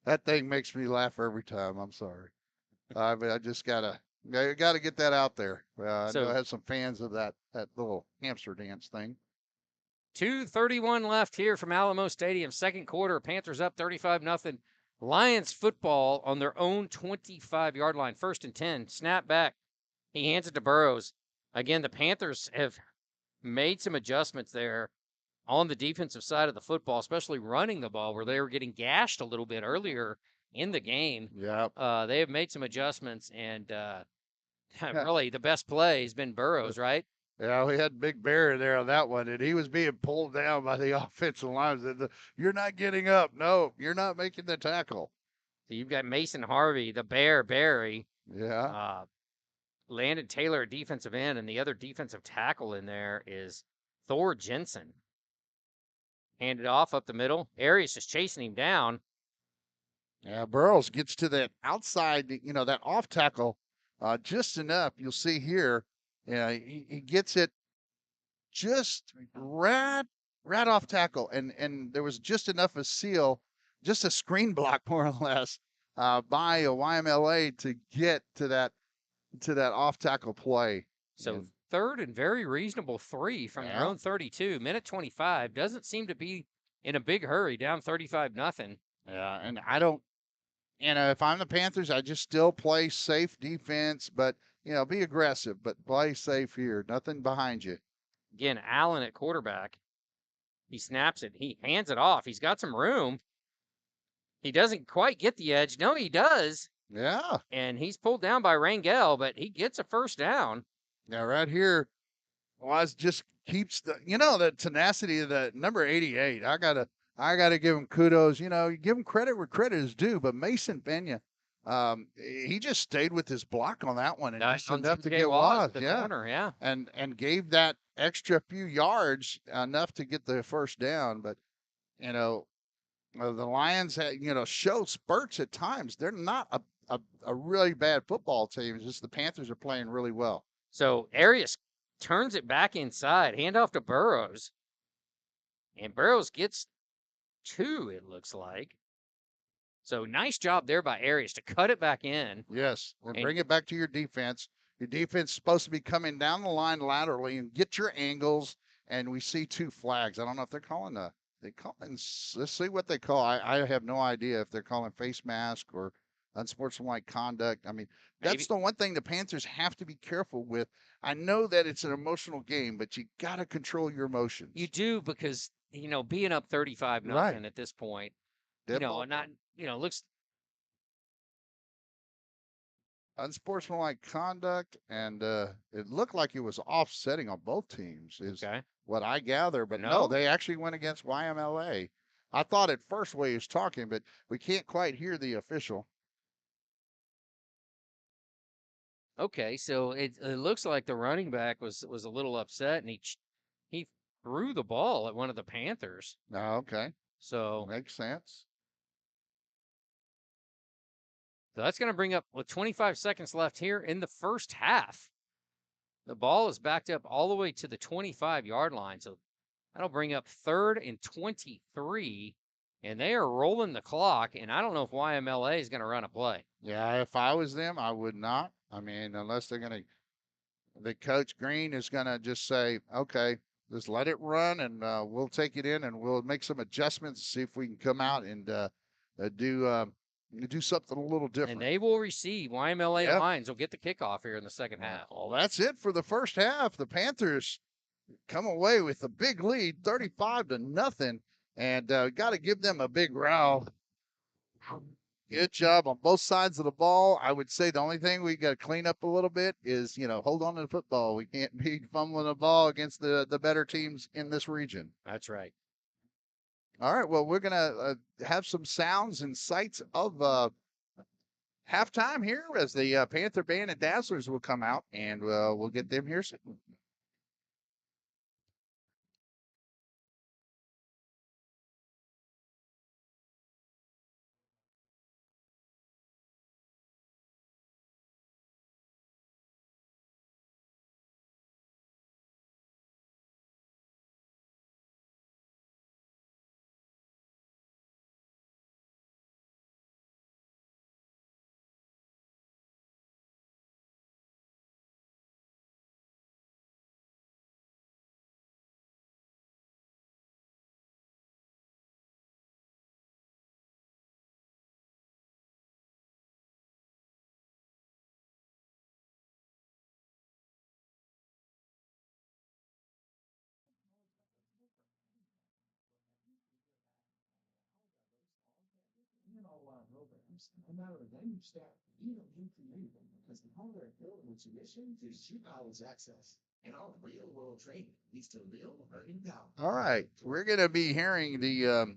That thing makes me laugh every time. I'm sorry. I just gotta get that out there. I know I have some fans of that little hamster dance thing. 2:31 left here from Alamo Stadium. Second quarter, Panthers up 35-0. Lions football on their own 25-yard line. 1st and 10. Snap back. He hands it to Burrows. Again, the Panthers have made some adjustments there on the defensive side of the football, especially running the ball where they were getting gashed a little bit earlier in the game. Yeah. They have made some adjustments, and really the best play has been Burrows, right? Yeah, we had Big Bear there on that one, and he was being pulled down by the offensive line. You're not getting up. No, you're not making the tackle. So you've got Mason Harvey, the Bear, Barry. Yeah. Landon Taylor, defensive end, and the other defensive tackle in there is Thor Jensen. Handed off up the middle. Arias is chasing him down. Yeah, Burrows gets to that outside, that off tackle just enough. You'll see here. Yeah, he gets it just right off tackle, and there was just enough of seal, just a screen block more or less by a YMLA to get to that off tackle play. So third and very reasonable 3 from their own 32. Minute 25 doesn't seem to be in a big hurry. Down 35-0. Yeah, and I don't. If I'm the Panthers, I just still play safe defense, but be aggressive, but play safe here. Nothing behind you. Again, Allen at quarterback. He snaps it. He hands it off. He's got some room. He doesn't quite get the edge. No, he does. Yeah. And he's pulled down by Rangel, but he gets a first down. Now, right here, Waz just keeps the tenacity of the number 88. I gotta give him kudos. You give him credit where credit is due. But Mason Benya, he just stayed with his block on that one and just enough to get Waz. Corner, and gave that extra few yards enough to get the first down. But the Lions show spurts at times. They're not a really bad football team. It's just the Panthers are playing really well. So Arias turns it back inside, handoff to Burrows. And Burrows gets 2, it looks like. So nice job there by Arias to cut it back in. Yes, and bring it back to your defense. Your defense is supposed to be coming down the line laterally and get your angles. And we see 2 flags. I don't know if they're calling let's see what they call. I have no idea if they're calling face mask or unsportsmanlike conduct. I mean, that's the one thing the Panthers have to be careful with. I know that it's an emotional game, but you got to control your emotions. You do, because, being up 35-0 at this point, looks unsportsmanlike conduct, and it looked like it was offsetting on both teams is what I gather, but no, they actually went against YMLA. I thought at first way he was talking, but we can't quite hear the official. Okay, so it looks like the running back was a little upset, and he threw the ball at one of the Panthers. Oh, okay. So makes sense. So that's going to bring up with 25 seconds left here in the first half. The ball is backed up all the way to the 25-yard line. So that'll bring up 3rd and 23. And they are rolling the clock. And I don't know if YMLA is going to run a play. Yeah, if I was them, I would not. I mean, unless they're going to, the coach Green is going to just say, okay, just let it run and we'll take it in and we'll make some adjustments, see if we can come out and do something a little different. And they will receive. YMLA Lions will get the kickoff here in the second half. Well, that's it for the first half. The Panthers come away with a big lead, 35-0, and got to give them a big row. Good job on both sides of the ball. I would say the only thing we got to clean up a little bit is, hold on to the football. We can't be fumbling the ball against the better teams in this region. That's right. All right. Well, we're going to have some sounds and sights of halftime here as the Panther Band and Dazzlers will come out, and we'll get them here soon. Programs, no matter the venue staff, even you because the hardware available tuition is cheap college access. And all real world training leads to real earning power. All right. We're going to be hearing the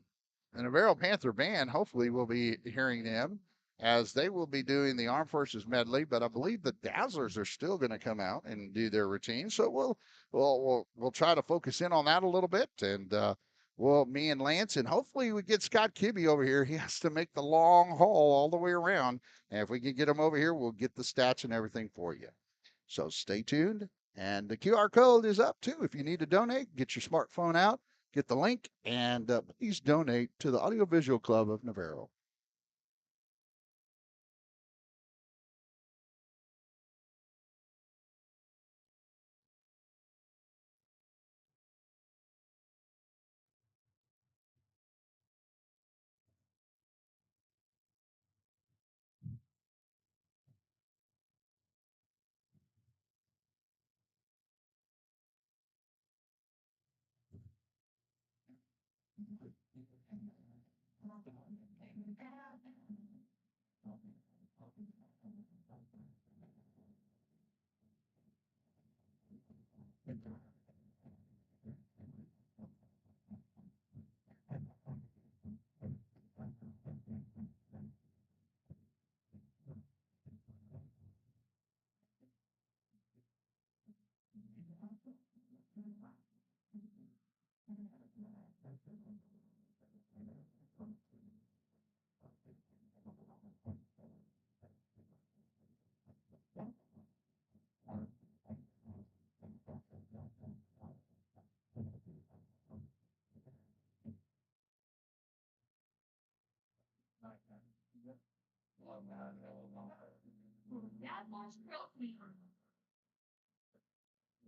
Navarro Panther Band. Hopefully, we'll be hearing them as they will be doing the Armed Forces medley. But I believe the Dazzlers are still going to come out and do their routine. So we'll try to focus in on that a little bit. And me and Lance, and hopefully we get Scott Kibbe over here. He has to make the long haul all the way around. And if we can get him over here, we'll get the stats and everything for you. So stay tuned. And the QR code is up too. If you need to donate, get your smartphone out, get the link, and please donate to the Audiovisual Club of Navarro.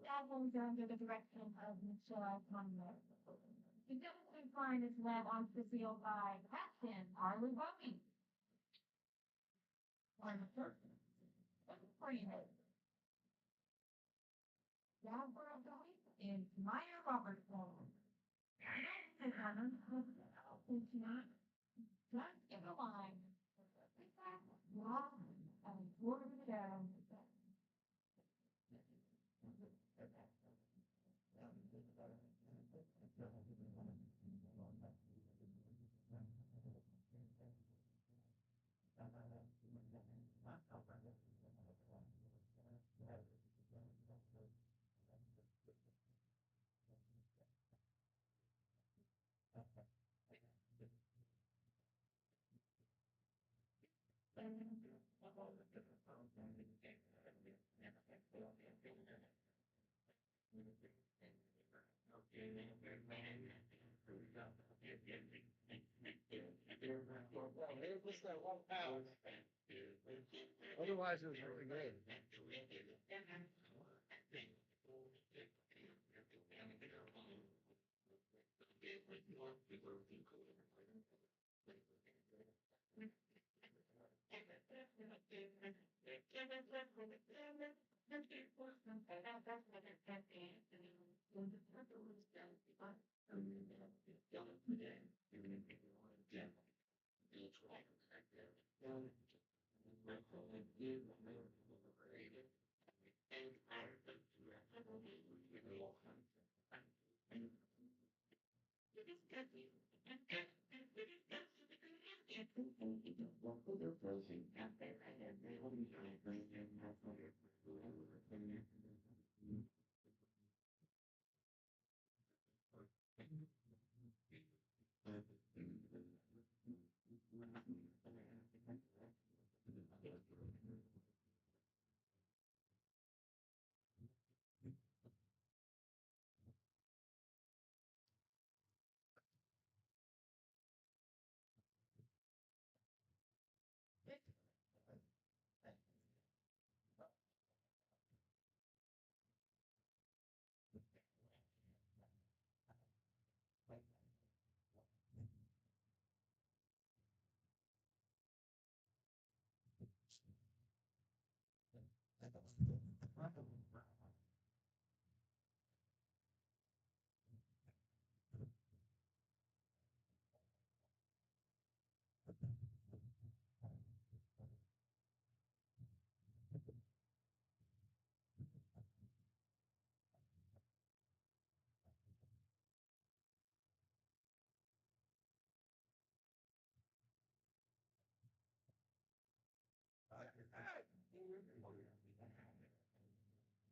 That goes under the direction of Michelle Conway. The discipline line is led onto the field by Captain Arlie Bumpy. On the first, Freeman. Navarro is Meyer Robertson. Just in the line. Walk and quarter down. Otherwise, it was really good.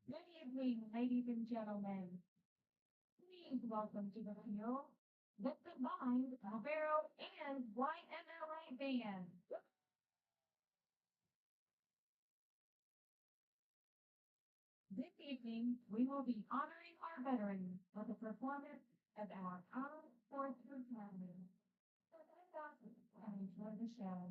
Good evening, ladies and gentlemen. Please welcome to the field the combined Navarro and YMLA band. This evening, we will be honoring our veterans with a performance of our own sports family. So sit back and enjoy the show.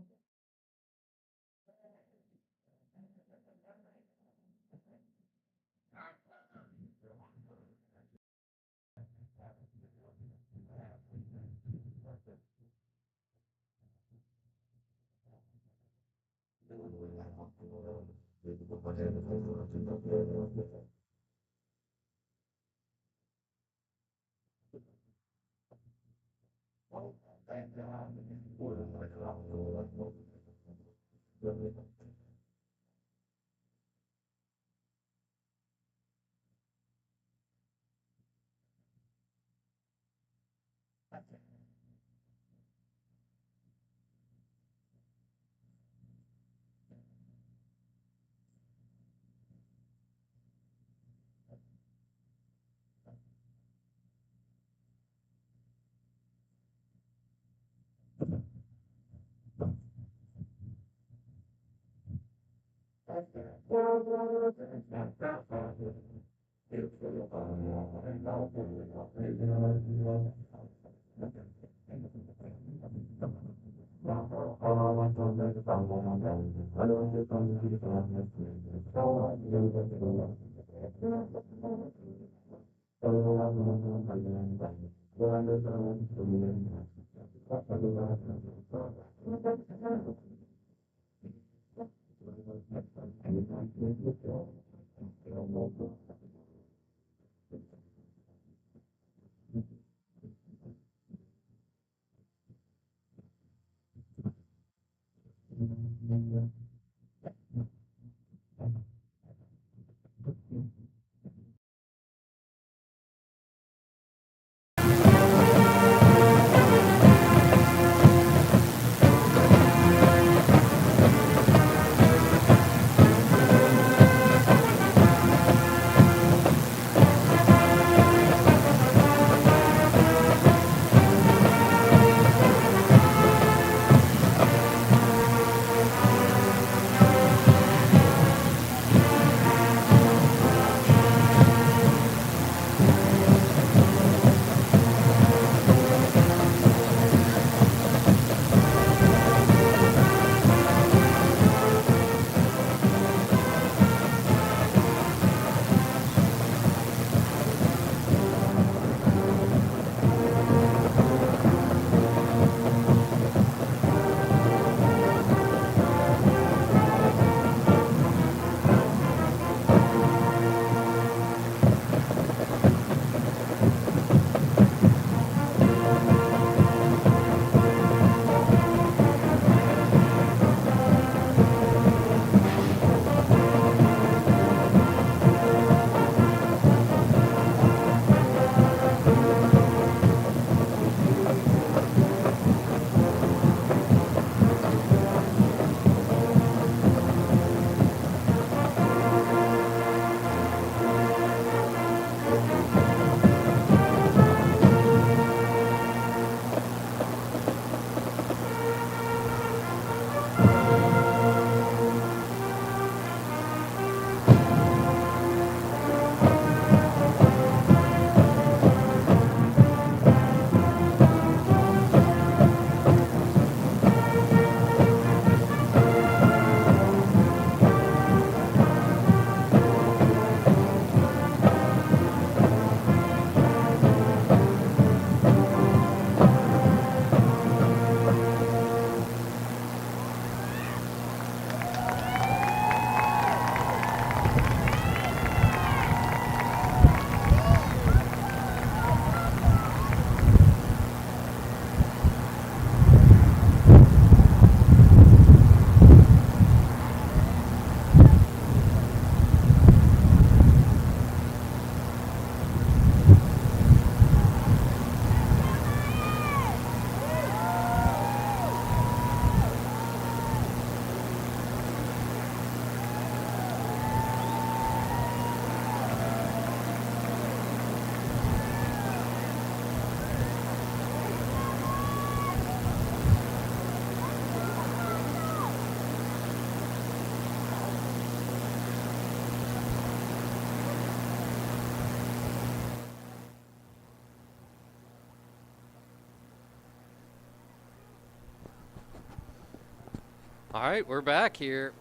All right, we're back here.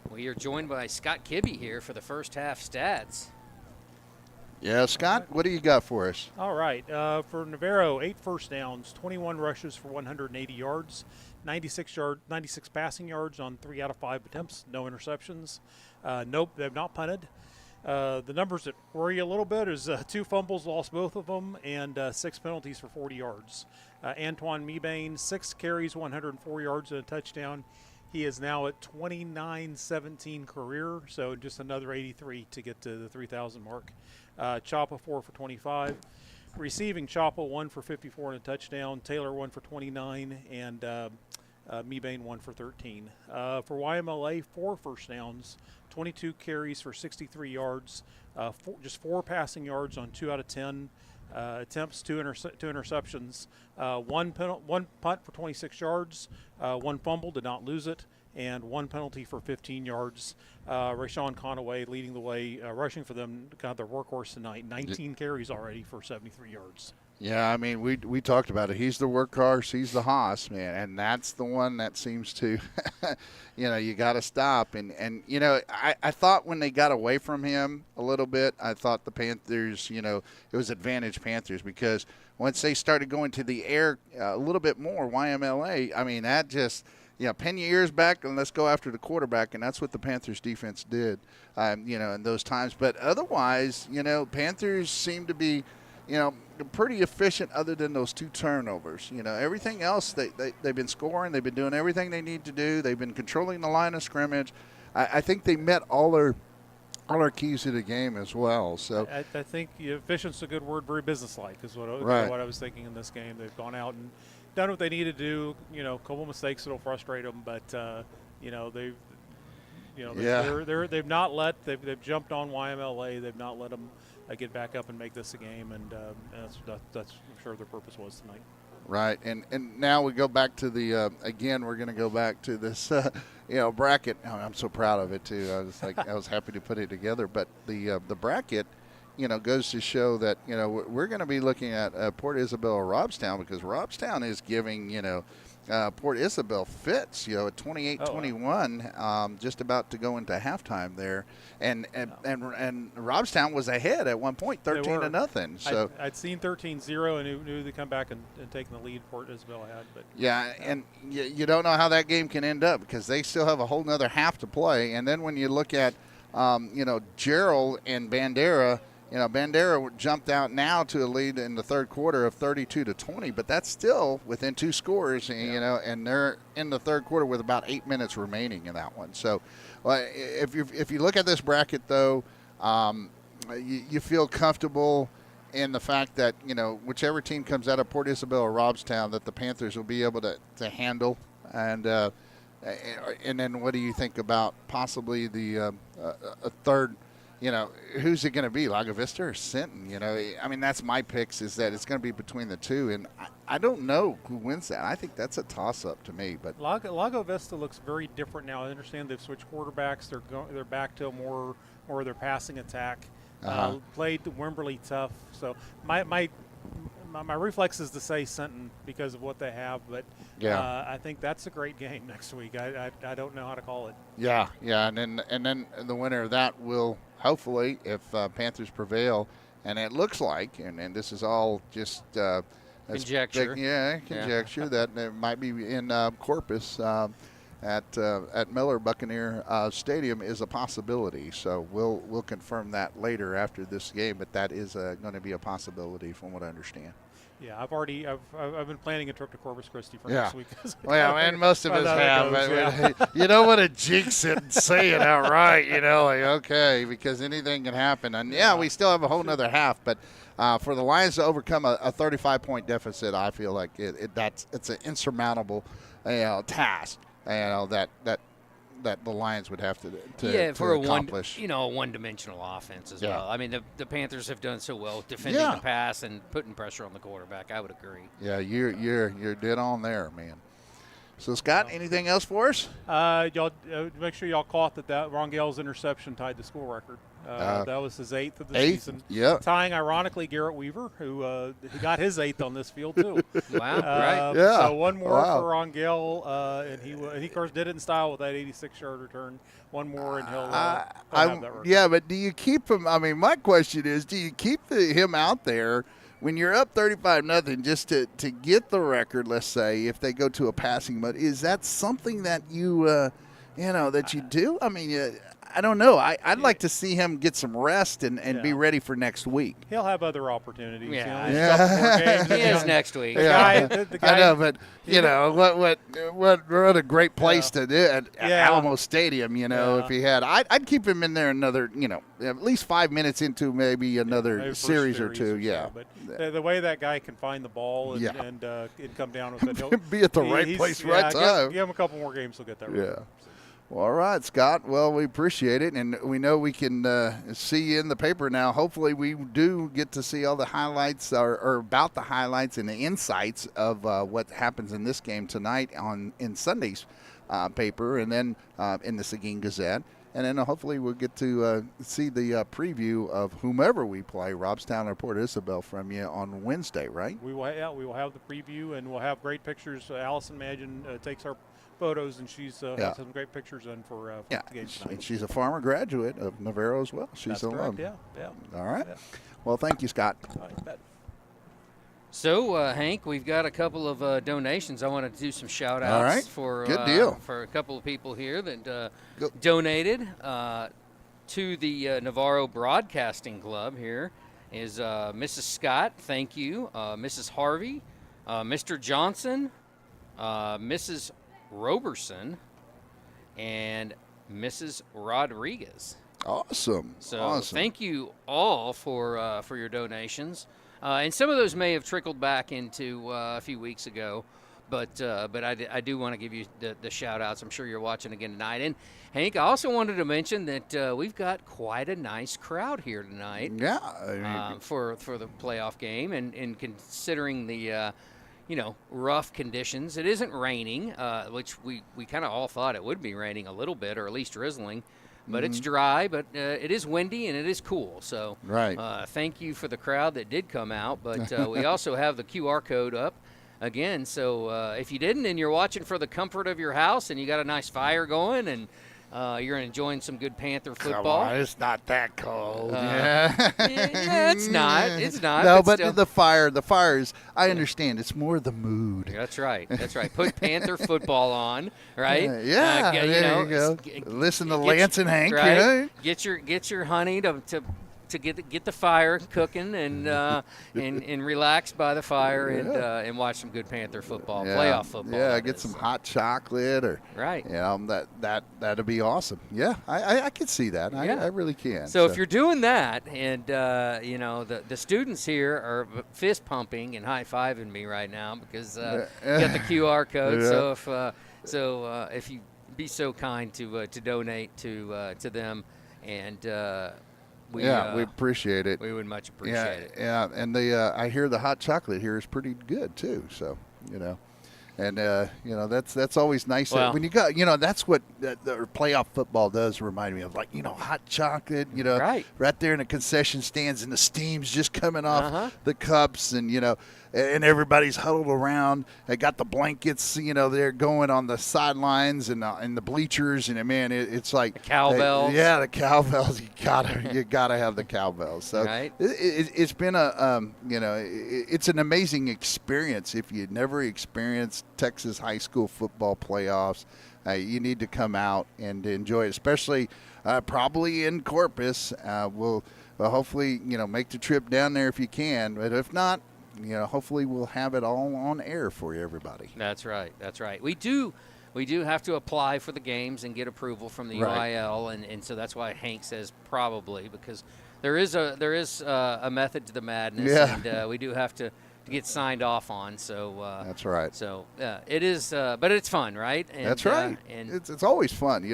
We are joined by Scott Kibbe here for the first half stats. Yeah, Scott, what do you got for us? All right. For Navarro, 8 first downs, 21 rushes for 180 yards, 96 passing yards on 3 out of 5 attempts, no interceptions. Nope, they've not punted. The numbers that worry a little bit is 2 fumbles, lost both of them, and 6 penalties for 40 yards. Antoine Mebane, 6 carries, 104 yards and a touchdown. He is now at 29-17 career, so just another 83 to get to the 3,000 mark. Chapa 4 for 25. Receiving, Chapa 1 for 54 and a touchdown. Taylor 1 for 29, and Mebane 1 for 13. For YMLA, 4 first downs, 22 carries for 63 yards, just 4 passing yards on 2 out of 10 attempts, 2 interceptions, 1 punt for 26 yards, 1 fumble, did not lose it, and 1 penalty for 15 yards. Rashawn Conaway leading the way, rushing for them, got their workhorse tonight. 19 carries already for 73 yards. Yeah, I mean, we talked about it. He's the workhorse. He's the hoss, man, and that's the one that seems to, you got to stop. And I thought when they got away from him a little bit, I thought the Panthers, it was advantage Panthers, because once they started going to the air a little bit more, YMLA, I mean, that just – pin your ears back and let's go after the quarterback, and that's what the Panthers defense did, in those times. But otherwise, Panthers seem to be, pretty efficient other than those 2 turnovers. Everything else, they've been scoring. They've been doing everything they need to do. They've been controlling the line of scrimmage. I think they met all their keys to the game as well. So I think efficient's a good word, very businesslike is what I was thinking in this game. They've gone out and done what they need to do. A couple mistakes that'll frustrate them, but they've not let they've jumped on YMLA. They've not let them get back up and make this a game, and that's I'm sure their purpose was tonight. Right, and now we go back to the again. We're going to go back to this bracket. Oh, I'm so proud of it too. I was happy to put it together. But the bracket, goes to show that we're going to be looking at Port Isabel or Robstown, because Robstown is giving Port Isabel fits, at 28-21, just about to go into halftime there, and Robstown was ahead at one point, 13-0. So I'd seen 13-0 and knew they'd come back and taken the lead Port Isabel had. But and you don't know how that game can end up, because they still have a whole nother half to play. And then when you look at Gerald and Bandera. Bandera jumped out now to a lead in the third quarter of 32-20, but that's still within 2 scores, and they're in the third quarter with about 8 minutes remaining in that one. So if you look at this bracket, though, you feel comfortable in the fact that, whichever team comes out of Port Isabel or Robstown, that the Panthers will be able to handle. And then what do you think about possibly the a third? Who's it going to be, Lago Vista or Sinton? I mean, that's my picks, is that it's going to be between the 2, and I don't know who wins that. I think that's a toss-up to me. But Lago Vista looks very different now. I understand they've switched quarterbacks. They're back to more of their passing attack. Played Wimberley tough. So my reflex is to say Sinton because of what they have, but I think that's a great game next week. I don't know how to call it. Yeah, and then the winner of that will hopefully, if Panthers prevail, and it looks like, and this is all just conjecture. Conjecture that it might be in Corpus at Miller Buccaneer Stadium is a possibility. So we'll confirm that later after this game, but that is going to be a possibility from what I understand. Yeah, I've been planning a trip to Corpus Christi for next week. Well, and most of us have. You don't want to jinx it and say it outright, okay, because anything can happen. And we still have a whole nother half, but for the Lions to overcome a 35-point deficit, I feel like it's an insurmountable task. That the Lions would have to for accomplish. A one-dimensional offense as well. I mean, the Panthers have done so well defending the pass and putting pressure on the quarterback. I would agree. Yeah, you're dead on there, man. So, Scott, anything else for us? Y'all make sure y'all caught that Rongel's interception tied the school record. That was his 8th of the season. Yeah. Tying, ironically, Garrett Weaver, who he got his 8th on this field, too. Wow, right. Yeah. So one more Wow. for Rongel, and he, of course, did it in style with that 86-yard return. One more, and he'll have that record. Yeah, but do you keep him? I mean, my question is, do you keep him out there when you're up 35-0 just to get the record, let's say, if they go to a passing mode? Is that something that you that you do? I mean, I don't know. I'd like to see him get some rest and be ready for next week. He'll have other opportunities. Yeah. There's a couple more games. He is next week. The guy, I know, but what a great place to do at Alamo Stadium. If he had, I'd keep him in there another, at least 5 minutes into maybe another series or two. Yeah, but the way that guy can find the ball and come down with it, be at the right place, right time. Give him a couple more games, he'll get that right. Yeah. Well, all right, Scott. Well, we appreciate it, and we know we can see you in the paper now. Hopefully, we do get to see all the highlights or about the highlights and the insights of what happens in this game tonight in Sunday's paper, and then in the Seguin Gazette. And then hopefully we'll get to see the preview of whomever we play, Robstown or Port Isabel, from you on Wednesday, right? We will have the preview, and we'll have great pictures. Allison Magin takes our photos, and she's has some great pictures in for the game tonight. And she's a former graduate of Navarro as well. She's an alum. Yeah. All right. Yeah. Well, thank you, Scott. All right, bet. So, Hank, we've got a couple of donations. I want to do some shout-outs All right. for Good deal. For a couple of people here that donated to the Navarro Broadcasting Club. Here is Mrs. Scott, thank you, Mrs. Harvey, Mr. Johnson, Mrs. Roberson, and Mrs. Rodriguez. Awesome. So thank you all for your donations. And some of those may have trickled back into a few weeks ago, but I do want to give you the shout-outs. I'm sure you're watching again tonight. And, Hank, I also wanted to mention that we've got quite a nice crowd here tonight. Yeah. For the playoff game, and considering the rough conditions. It isn't raining, which we kind of all thought it would be raining a little bit, or at least drizzling. But it's dry, but it is windy and it is cool. So thank you for the crowd that did come out. But we also have the QR code up again. So if you didn't and you're watching for the comfort of your house and you got a nice fire going and you're enjoying some good Panther football. Come on, it's not that cold. Yeah, it's not. It's not. No, but but still. the fire is, I understand, it's more the mood. That's right. Put Panther football on, right? There you go. Listen to Lance and Hank. Right? Get your honey to get the fire cooking and and relax by the fire and watch some good Panther football, playoff football. Yeah, get some hot chocolate or that'd be awesome. Yeah, I could see that. I really can. So if you're doing that, and the students here are fist pumping and high fiving me right now because you got the QR code. Yeah. So if you be so kind to donate to them and. We appreciate it. We would much appreciate it. Yeah, and I hear the hot chocolate here is pretty good too. So, and that's always nice. Well, when you got, that's what the playoff football does remind me of, like, hot chocolate, right there in the concession stands, and the steam's just coming off the cups, and and everybody's huddled around. They got the blankets, they're going on the sidelines and the bleachers, and man, it's like the cowbells. The cowbells. You gotta have the cowbells. So it's been it's an amazing experience. If you never experienced Texas high school football playoffs, you need to come out and enjoy it, especially probably in Corpus. We'll hopefully make the trip down there if you can, but if not, hopefully we'll have it all on air for you, everybody. That's right. We do have to apply for the games and get approval from the UIL, and so that's why Hank says probably, because there is a method to the madness, and we do have to get signed off on. So that's right. So it is, but it's fun, right? And, that's right. And it's always fun,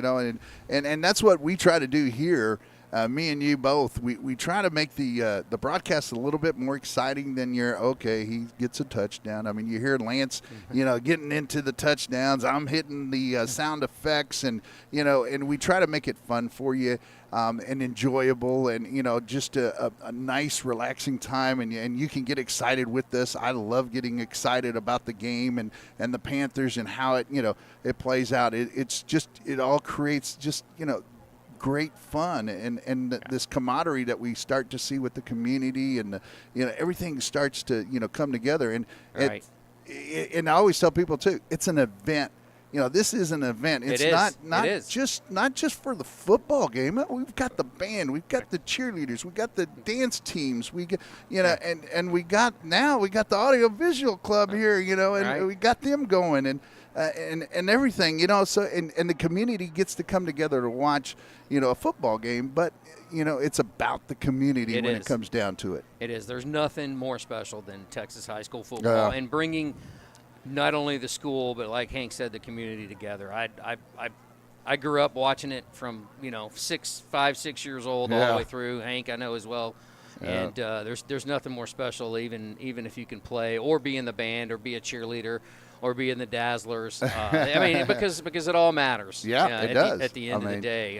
and that's what we try to do here. me and you both, we try to make the broadcast a little bit more exciting than he gets a touchdown. I mean, you hear Lance, getting into the touchdowns. I'm hitting the sound effects, and and we try to make it fun for you. And enjoyable, and just a nice, relaxing time, and you can get excited with this. I love getting excited about the game and the Panthers and how it plays out. It all creates just great fun and this camaraderie that we start to see with the community, and everything starts to come together. And Right. And I always tell people too, it's an event. This is an event. It's not just for the football game. We've got the band, we've got the cheerleaders, we got the dance teams, we got and we got the audio visual club here, and we got them going and everything, so and the community gets to come together to watch, a football game, but it's about the community it comes down to it. It is. There's nothing more special than Texas high school football and bringing not only the school, but like Hank said, the community together. I grew up watching it from 5, 6 years old all the way through. Hank, I know as well. Yeah. And there's nothing more special, even if you can play or be in the band or be a cheerleader or be in the Dazzlers. I mean, because it all matters. Yeah, it does. At the end of the day,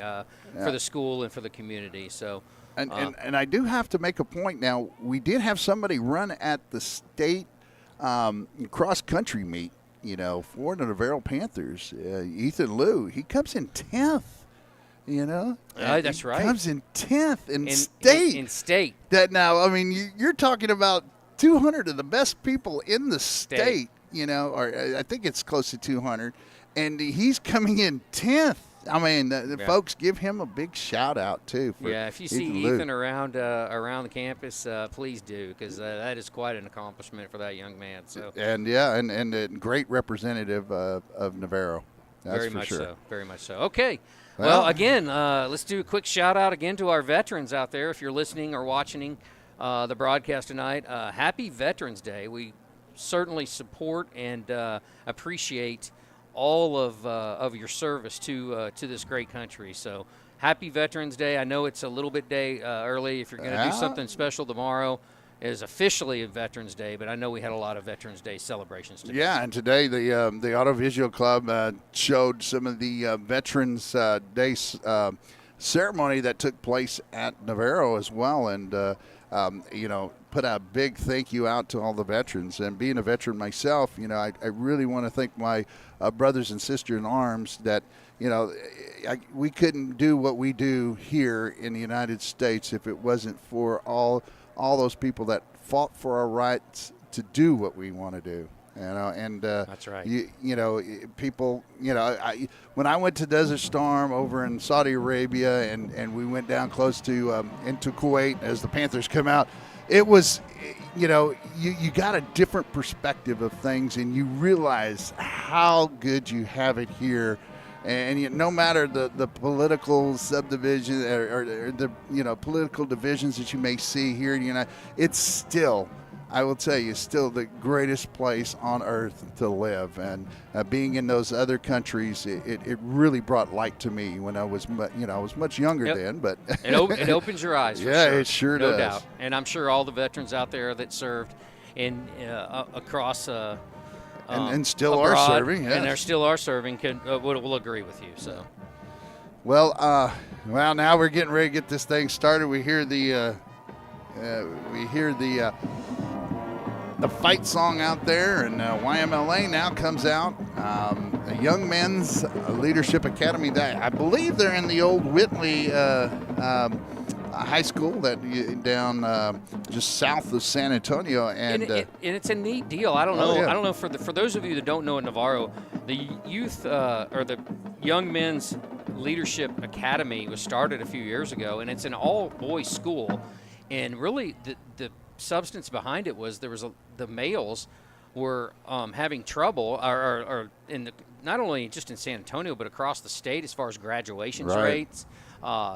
for the school and for the community. So. And I do have to make a point now. We did have somebody run at the state cross-country meet, for the Navarro Panthers. Ethan Liu, he comes in 10th, that's right. He comes in 10th in state. In state. That now, I mean, you're talking about 200 of the best people in the state, or I think it's close to 200, and he's coming in 10th. I mean, the folks give him a big shout out too. If you see Ethan around the campus, please do, because that is quite an accomplishment for that young man. So and a great representative of Navarro. That's very for much sure. so, very much so. Okay, well again, let's do a quick shout out again to our veterans out there. If you're listening or watching the broadcast tonight, happy Veterans Day. We certainly support and appreciate all of your service to this great country. So happy Veterans Day. I know it's a little bit early. If you're going to do something special tomorrow, is officially a Veterans Day, but I know we had a lot of Veterans Day celebrations today. Yeah, and today the Audiovisual Club showed some of the Veterans Day ceremony that took place at Navarro as well, and put a big thank you out to all the veterans. And being a veteran myself, I really want to thank my brothers and sisters in arms that, we couldn't do what we do here in the United States if it wasn't for all those people that fought for our rights to do what we want to do. That's right. People, when I went to Desert Storm over in Saudi Arabia and we went down close to into Kuwait as the Panthers come out, it was, you got a different perspective of things, and you realize how good you have it here. And no matter the political subdivision or the political divisions that you may see here in the United, it's still, I will tell you, still the greatest place on earth to live. And being in those other countries, it really brought light to me when I was, I was much younger then. But it opens your eyes. For yeah, sure. It sure does. No doubt. And I'm sure all the veterans out there that served across. And still abroad, are serving, yes. And they still are serving. Will agree with you. So. Well, now we're getting ready to get this thing started. We hear the fight song out there, and YMLA now comes out. A Young Men's Leadership Academy. I believe they're in the old Whitley high school that down just south of San Antonio, and it's a neat deal. I don't know. I don't know for those of you that don't know, in Navarro, the youth or the Young Men's Leadership Academy was started a few years ago, and it's an all-boys school. And really, the substance behind it was the males were having trouble, or not only just in San Antonio, but across the state as far as graduations rates,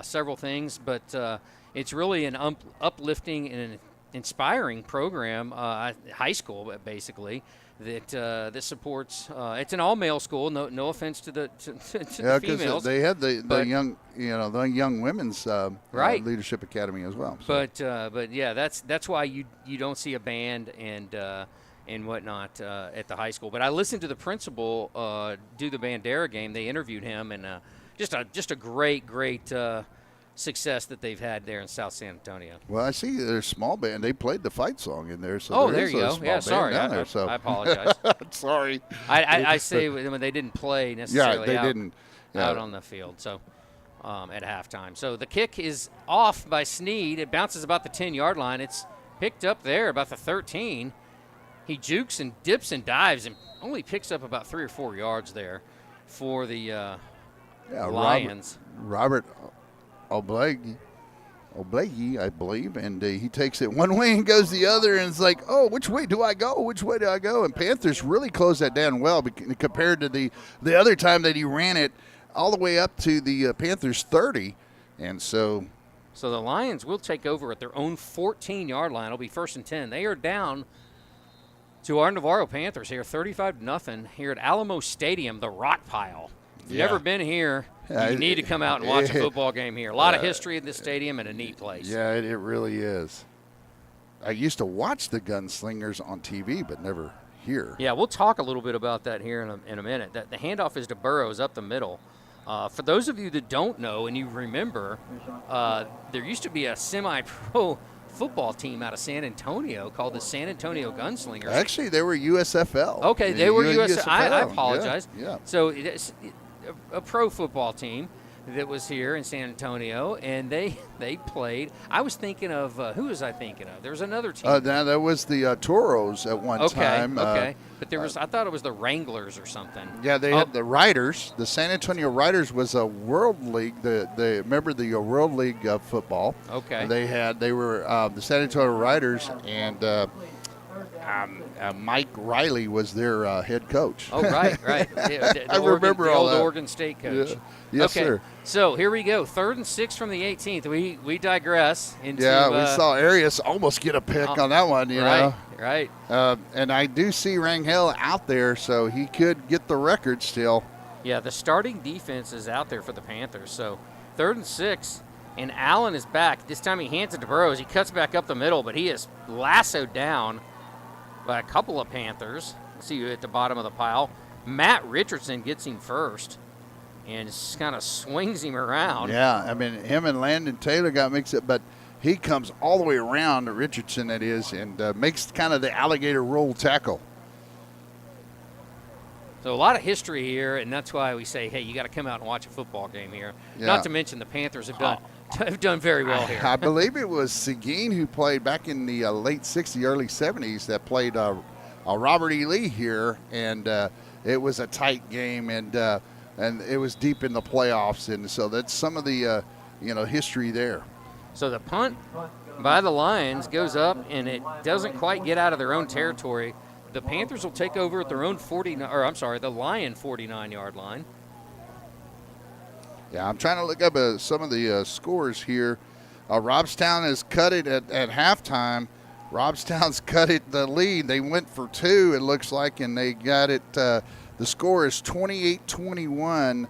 several things. But it's really an uplifting and inspiring program, high school basically, that supports. It's an all-male school. No offense to the Yeah, females. they had the young, the young women's Right. leadership academy as well. So. But yeah, that's why you don't see a band and whatnot at the high school. But I listened to the principal do the Bandera game. They interviewed him, and just a great success that they've had there in South San Antonio. Well, I see their small band. They played the fight song in there. So there is you a go. small Yeah, band sorry. down there, so. I apologize. Sorry. I say when they didn't play necessarily Yeah, they didn't. Yeah. out on the field. So at halftime. So the kick is off by Sneed. It bounces about the 10-yard line. It's picked up there about the 13. He jukes and dips and dives and only picks up about 3 or 4 yards there for the Lions. Robert Oblegi, I believe, and he takes it one way and goes the other, and it's like, oh, which way do I go? Which way do I go? And Panthers really closed that down well compared to the other time that he ran it all the way up to the Panthers 30, and so. So the Lions will take over at their own 14-yard line. It'll be 1st and 10. They are down to our Navarro Panthers here, 35-0 here at Alamo Stadium, the rock pile. If you've never been here, you need to come out and watch a football game here. A lot of history in this stadium and a neat place. Yeah, it really is. I used to watch the Gunslingers on TV, but never here. Yeah, we'll talk a little bit about that here in a minute. The handoff is to Burrows up the middle. For those of you that don't know and you remember, there used to be a semi-pro football team out of San Antonio called the San Antonio Gunslingers. Actually, they were USFL. Okay, they were USFL. I apologize. Yeah. So it's a pro football team that was here in San Antonio, and they played. I was thinking of who was I thinking of? There was another team. That was the Toros at one time. Okay, but there was I thought it was the Wranglers or something. Yeah, they had the Riders. The San Antonio Riders was a World League. Remember the World League of football. Okay. They were the San Antonio Riders, and Mike Riley was their head coach. Oh, right. Yeah, I remember the all old that. Oregon State coach. Yeah. Yes, okay, sir. So here we go. 3rd and 6 from the 18th. We digress into. Yeah, we saw Arias almost get a pick on that one. You know. Right. And I do see Rangel out there, so he could get the record still. Yeah, the starting defense is out there for the Panthers. So 3rd and 6, and Allen is back. This time he hands it to Burrows. He cuts back up the middle, but he is lassoed down by a couple of Panthers. See you at the bottom of the pile. Matt Richardson gets him first and just kind of swings him around. Yeah, I mean, him and Landon Taylor got mixed up, but he comes all the way around to Richardson, that is, and makes kind of the alligator roll tackle. So a lot of history here, and that's why we say, hey, you got to come out and watch a football game here. Yeah. Not to mention the Panthers have done very well here. I believe it was Seguin who played back in the late 60s, early 70s that played Robert E. Lee here, and it was a tight game, and it was deep in the playoffs, and so that's some of the history there. So the punt by the Lions goes up, and it doesn't quite get out of their own territory. The Panthers will take over at their own the Lion 49-yard line. Yeah, I'm trying to look up some of the scores here. Robstown has cut it at halftime. Robstown's cut it the lead. They went for 2, it looks like, and they got it. The score is 28-21.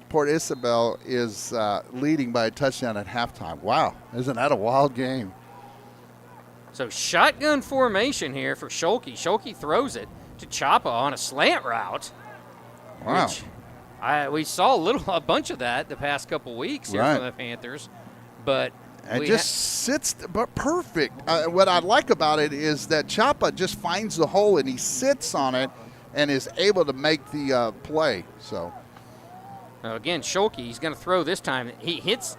Port Isabel is leading by a touchdown at halftime. Wow, isn't that a wild game? So shotgun formation here for Schulke. Schulke throws it to Chapa on a slant route. Wow. Which we saw a bunch of that the past couple weeks here from the Panthers, but it just sits, but perfect. What I like about it is that Chapa just finds the hole and he sits on it and is able to make the play. So again, Schulke, he's going to throw this time. He hits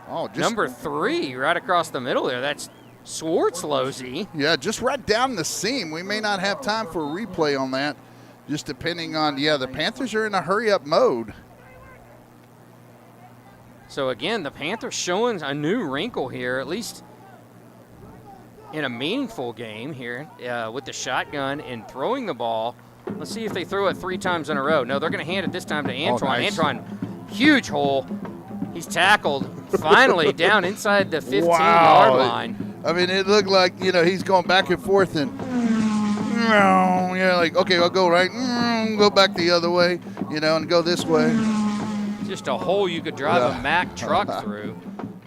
just number 3 right across the middle there. That's Swartzlosey. Yeah, just right down the seam. We may not have time for a replay on that, just depending on, the Panthers are in a hurry-up mode. So, again, the Panthers showing a new wrinkle here, at least in a meaningful game here with the shotgun and throwing the ball. Let's see if they throw it 3 times in a row. No, they're going to hand it this time to Antoine. Nice. Antoine, huge hole. He's tackled finally down inside the 15-yard line. I mean, it looked like, he's going back and forth and, like, okay, I'll go right, go back the other way, and go this way. Just a hole you could drive a Mack truck through.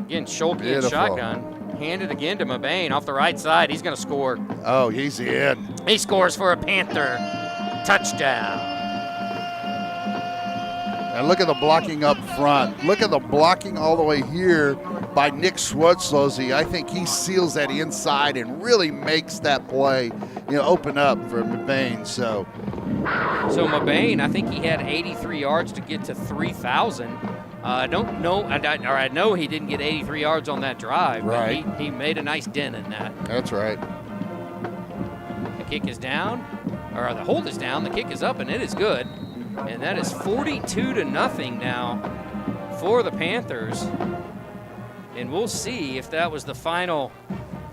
Again, Schulke in shotgun. Handed again to Mabane off the right side. He's going to score. Oh, he's in. He scores for a Panther touchdown. And look at the blocking up front. Look at the blocking all the way here by Nick Schwartzlosey. I think he seals that inside and really makes that play, open up for Mabane. So Mabane, I think he had 83 yards to get to 3,000. I don't know, I know he didn't get 83 yards on that drive, right. But he made a nice dent in that. That's right. The kick is down, or the hold is down, the kick is up, and it is good. And that is 42-0 now for the Panthers. And we'll see if that was the final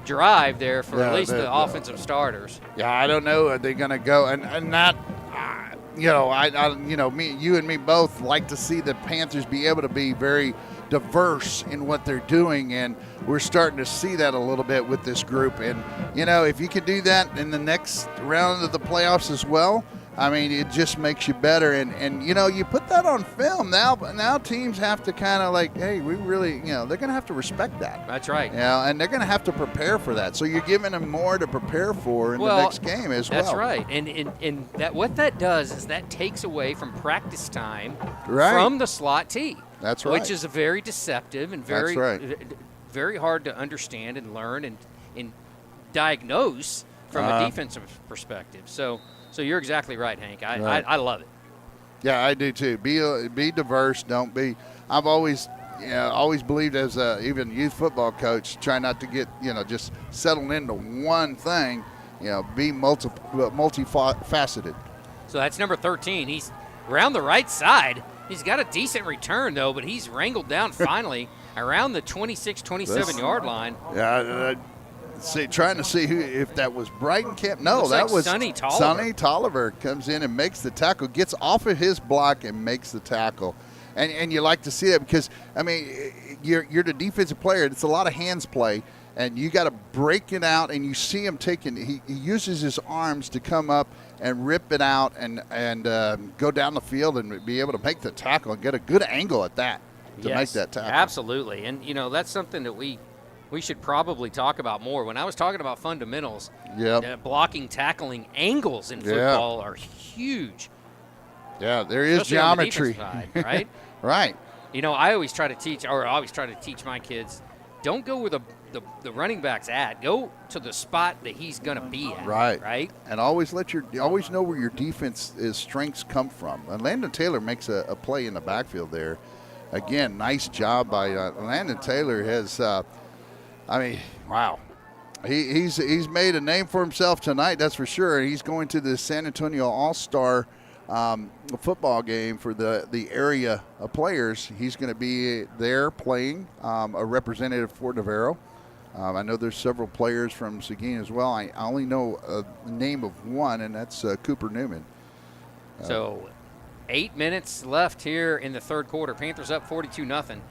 drive there for at least the offensive starters. Yeah, I don't know. Are they going to go? And that, you and me both like to see the Panthers be able to be very diverse in what they're doing, and we're starting to see that a little bit with this group. And, if you could do that in the next round of the playoffs as well, I mean, it just makes you better. And you put that on film. Now teams have to kind of like, hey, we really, they're going to have to respect that. That's right. And they're going to have to prepare for that. So you're giving them more to prepare for in the next game as well. That's right. And that what that does is that takes away from practice time right. from the slot T. That's right. Which is very deceptive and very, very hard to understand and learn and diagnose from a defensive perspective. So you're exactly right, Hank. I love it. Yeah, I do too. Be diverse. Don't be. I've always believed as a even youth football coach, try not to get just settled into one thing. Be multifaceted. So that's number 13. He's around the right side. He's got a decent return though, but he's wrangled down finally around the 26, 27-yard line. Yeah. Trying to see if that was Brighton Camp. No, that was Sonny Tolliver. Sonny Tolliver comes in and makes the tackle, gets off of his block and makes the tackle. And you like to see that because, I mean, you're the defensive player. It's a lot of hands play, and you got to break it out, and you see him taking – he uses his arms to come up and rip it out and go down the field and be able to make the tackle and get a good angle at that to make that tackle. Absolutely. And, that's something that we should probably talk about more. When I was talking about fundamentals, blocking, tackling, angles in football are huge. Yeah, there is especially geometry. On the defensive side, right? Right. I always try to teach my kids, don't go where the running back's at. Go to the spot that he's going to be at. Right. Right. And always always know where your defense's strengths come from. And Landon Taylor makes a play in the backfield there. Again, nice job by Landon Taylor. Has wow. He's made a name for himself tonight, that's for sure. He's going to the San Antonio All-Star football game for the area players. He's going to be there playing a representative for Navarro. I know there's several players from Seguin as well. I only know the name of one, and that's Cooper Newman. So 8 minutes left here in the third quarter. Panthers up 42-0.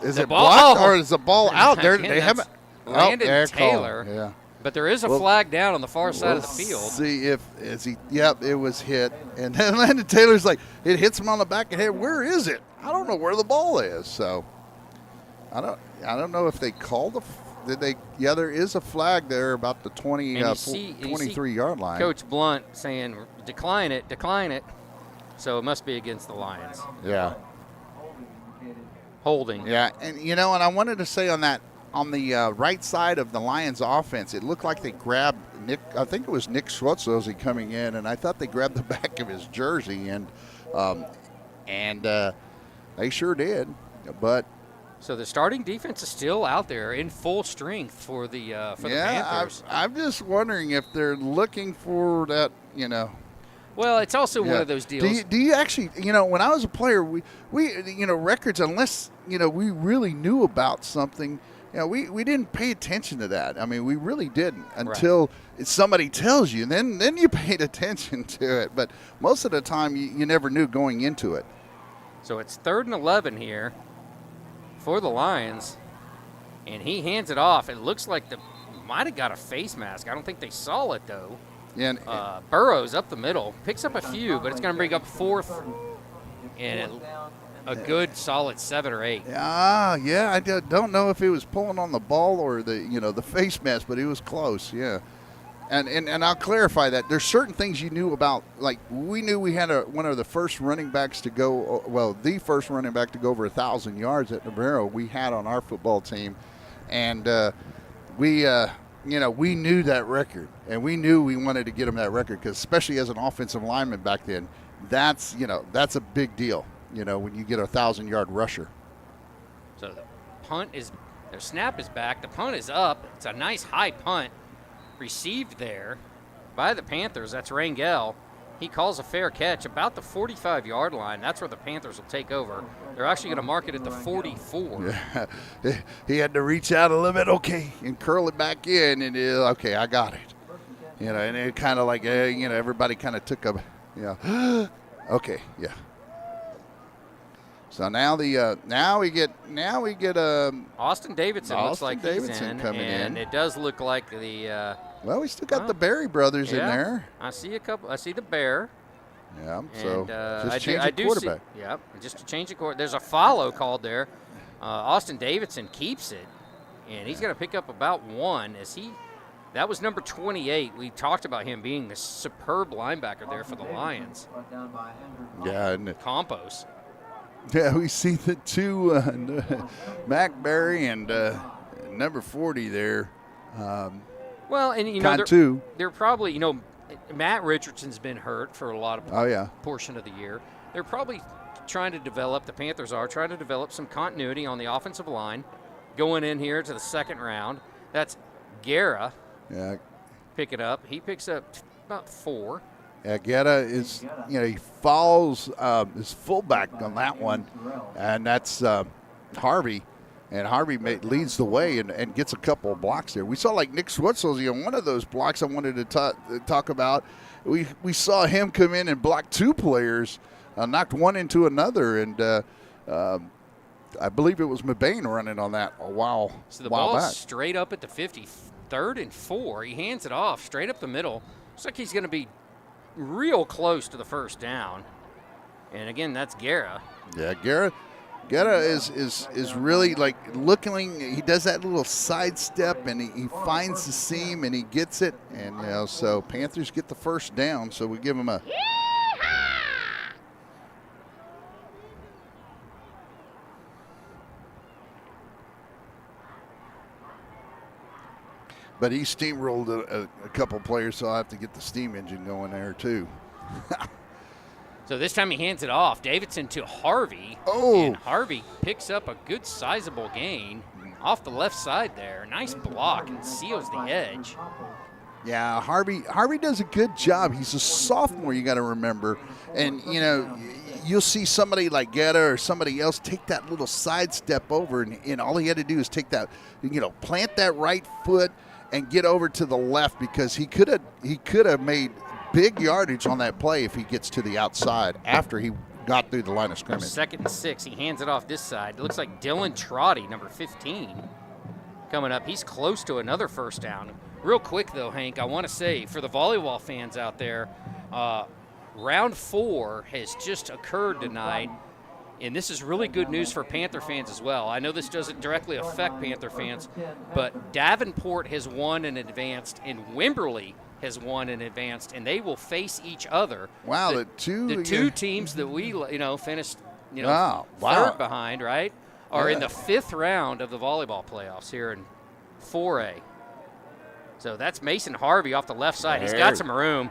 Is it blocked or is the ball out there? Again, they haven't. Landon Taylor. Yeah. But there is a flag down on the far side of the field. See if it was hit, and then Landon Taylor's like, it hits him on the back of the head. Where is it? I don't know where the ball is. So I don't know if they called did they? Yeah, there is a flag there about the 23-yard line. Coach Blunt saying, decline it. So it must be against the Lions. Yeah. Holding. Yeah, and and I wanted to say on the right side of the Lions offense, it looked like they grabbed Nick. I think it was Nick Schwartzlosey coming in, and I thought they grabbed the back of his jersey, and they sure did. But so the starting defense is still out there in full strength for the Panthers. I'm just wondering if they're looking for that. Well, it's also one of those deals. Do you actually, when I was a player, we records, unless, we really knew about something, we didn't pay attention to that. I mean, we really didn't until somebody tells you, and then you paid attention to it. But most of the time, you never knew going into it. So it's 3rd and 11 here for the Lions. and he hands it off. It looks like the might have got a face mask. I don't think they saw it though. Yeah, and Burrows up the middle, picks up a few, but it's going to bring up 4th and a good solid 7 or 8. yeah, I don't know if he was pulling on the ball or the face mask, but he was close. Yeah. And I'll clarify that. There's certain things you knew about, like we knew we had one of the first running backs to go, the first running back to go over 1,000 yards at Navarro we had on our football team. And we knew that record, and we knew we wanted to get him that record because especially as an offensive lineman back then, that's a big deal, when you get a 1,000-yard rusher. So the snap is back, the punt is up. It's a nice high punt. Received there by the Panthers. That's Rangel. He calls a fair catch about the 45-yard line. That's where the Panthers will take over. They're actually going to mark it at the 44. Yeah. He had to reach out a little bit, and curl it back in, and okay, I got it. And it kind of like, everybody kind of took a, okay, yeah. So now we get Austin Davidson looks like Davidson he's in, coming and in. it does look like the. Well, we still got the Berry brothers in there. I see a couple. I see the Bear. Yeah. So just change the quarterback. Just to change the quarterback. There's a follow called there. Austin Davidson keeps it, and he's going to pick up about 1 as he. That was number 28. We talked about him being the superb linebacker there for the Lions. Yeah, and Campos. Yeah, we see the two, Mac Berry and number 40 there. Well, and they're probably Matt Richardson's been hurt for a lot of portion of the year. They're probably trying to develop. The Panthers are trying to develop some continuity on the offensive line, going in here to the second round. That's Guerra. Yeah, pick it up. He picks up about 4. Yeah, Guerra is, he follows his fullback on that one, and that's Harvey. And Harvey leads the way and gets a couple of blocks there. We saw like Nick Switzel's, one of those blocks I wanted to talk about. We saw him come in and block 2 players, knocked one into another, and I believe it was Mabane running on that a while back. So the ball's straight up at the 50, 3rd and 4. He hands it off straight up the middle. Looks like he's going to be real close to the first down. And again, that's Guerra. Yeah, Guerra is really like looking. He does that little sidestep, and he finds the seam, and he gets it. And so Panthers get the first down. So we give him a. But he steamrolled a couple players, so I'll have to get the steam engine going there too. So this time he hands it off. Davidson to Harvey. Oh. And Harvey picks up a good sizable gain off the left side there. Nice block and seals the edge. Yeah, Harvey does a good job. He's a sophomore, you got to remember. And, you'll see somebody like Guetta or somebody else take that little sidestep over, and all he had to do is take that, plant that right foot and get over to the left, because he could have made big yardage on that play if he gets to the outside after he got through the line of scrimmage. 2nd and 6. He hands it off this side. It looks like Dylan Trotty, number 15, coming up. He's close to another first down. Real quick, though, Hank, I want to say for the volleyball fans out there, round 4 has just occurred tonight, and this is really good news for Panther fans as well. I know this doesn't directly affect Panther fans, but Davenport has won and advanced, and Wimberley has won and advanced, and they will face each other. Wow, the two teams that we finished wow. 3rd behind, right, are in the 5th round of the volleyball playoffs here in 4A. So that's Mason Harvey off the left side. He's got some room.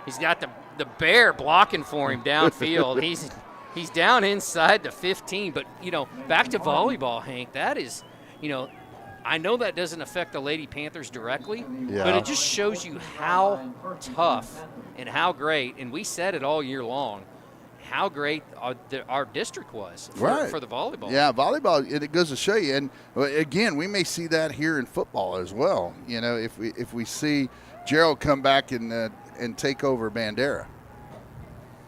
He's got the Bear blocking for him downfield. He's down inside the 15, but back to volleyball, Hank. That is, I know that doesn't affect the Lady Panthers directly, but it just shows you how tough and how great, and we said it all year long, how great our district was for the volleyball. Yeah, volleyball, it goes to show you. And again, we may see that here in football as well. If we see Gerald come back and take over Bandera.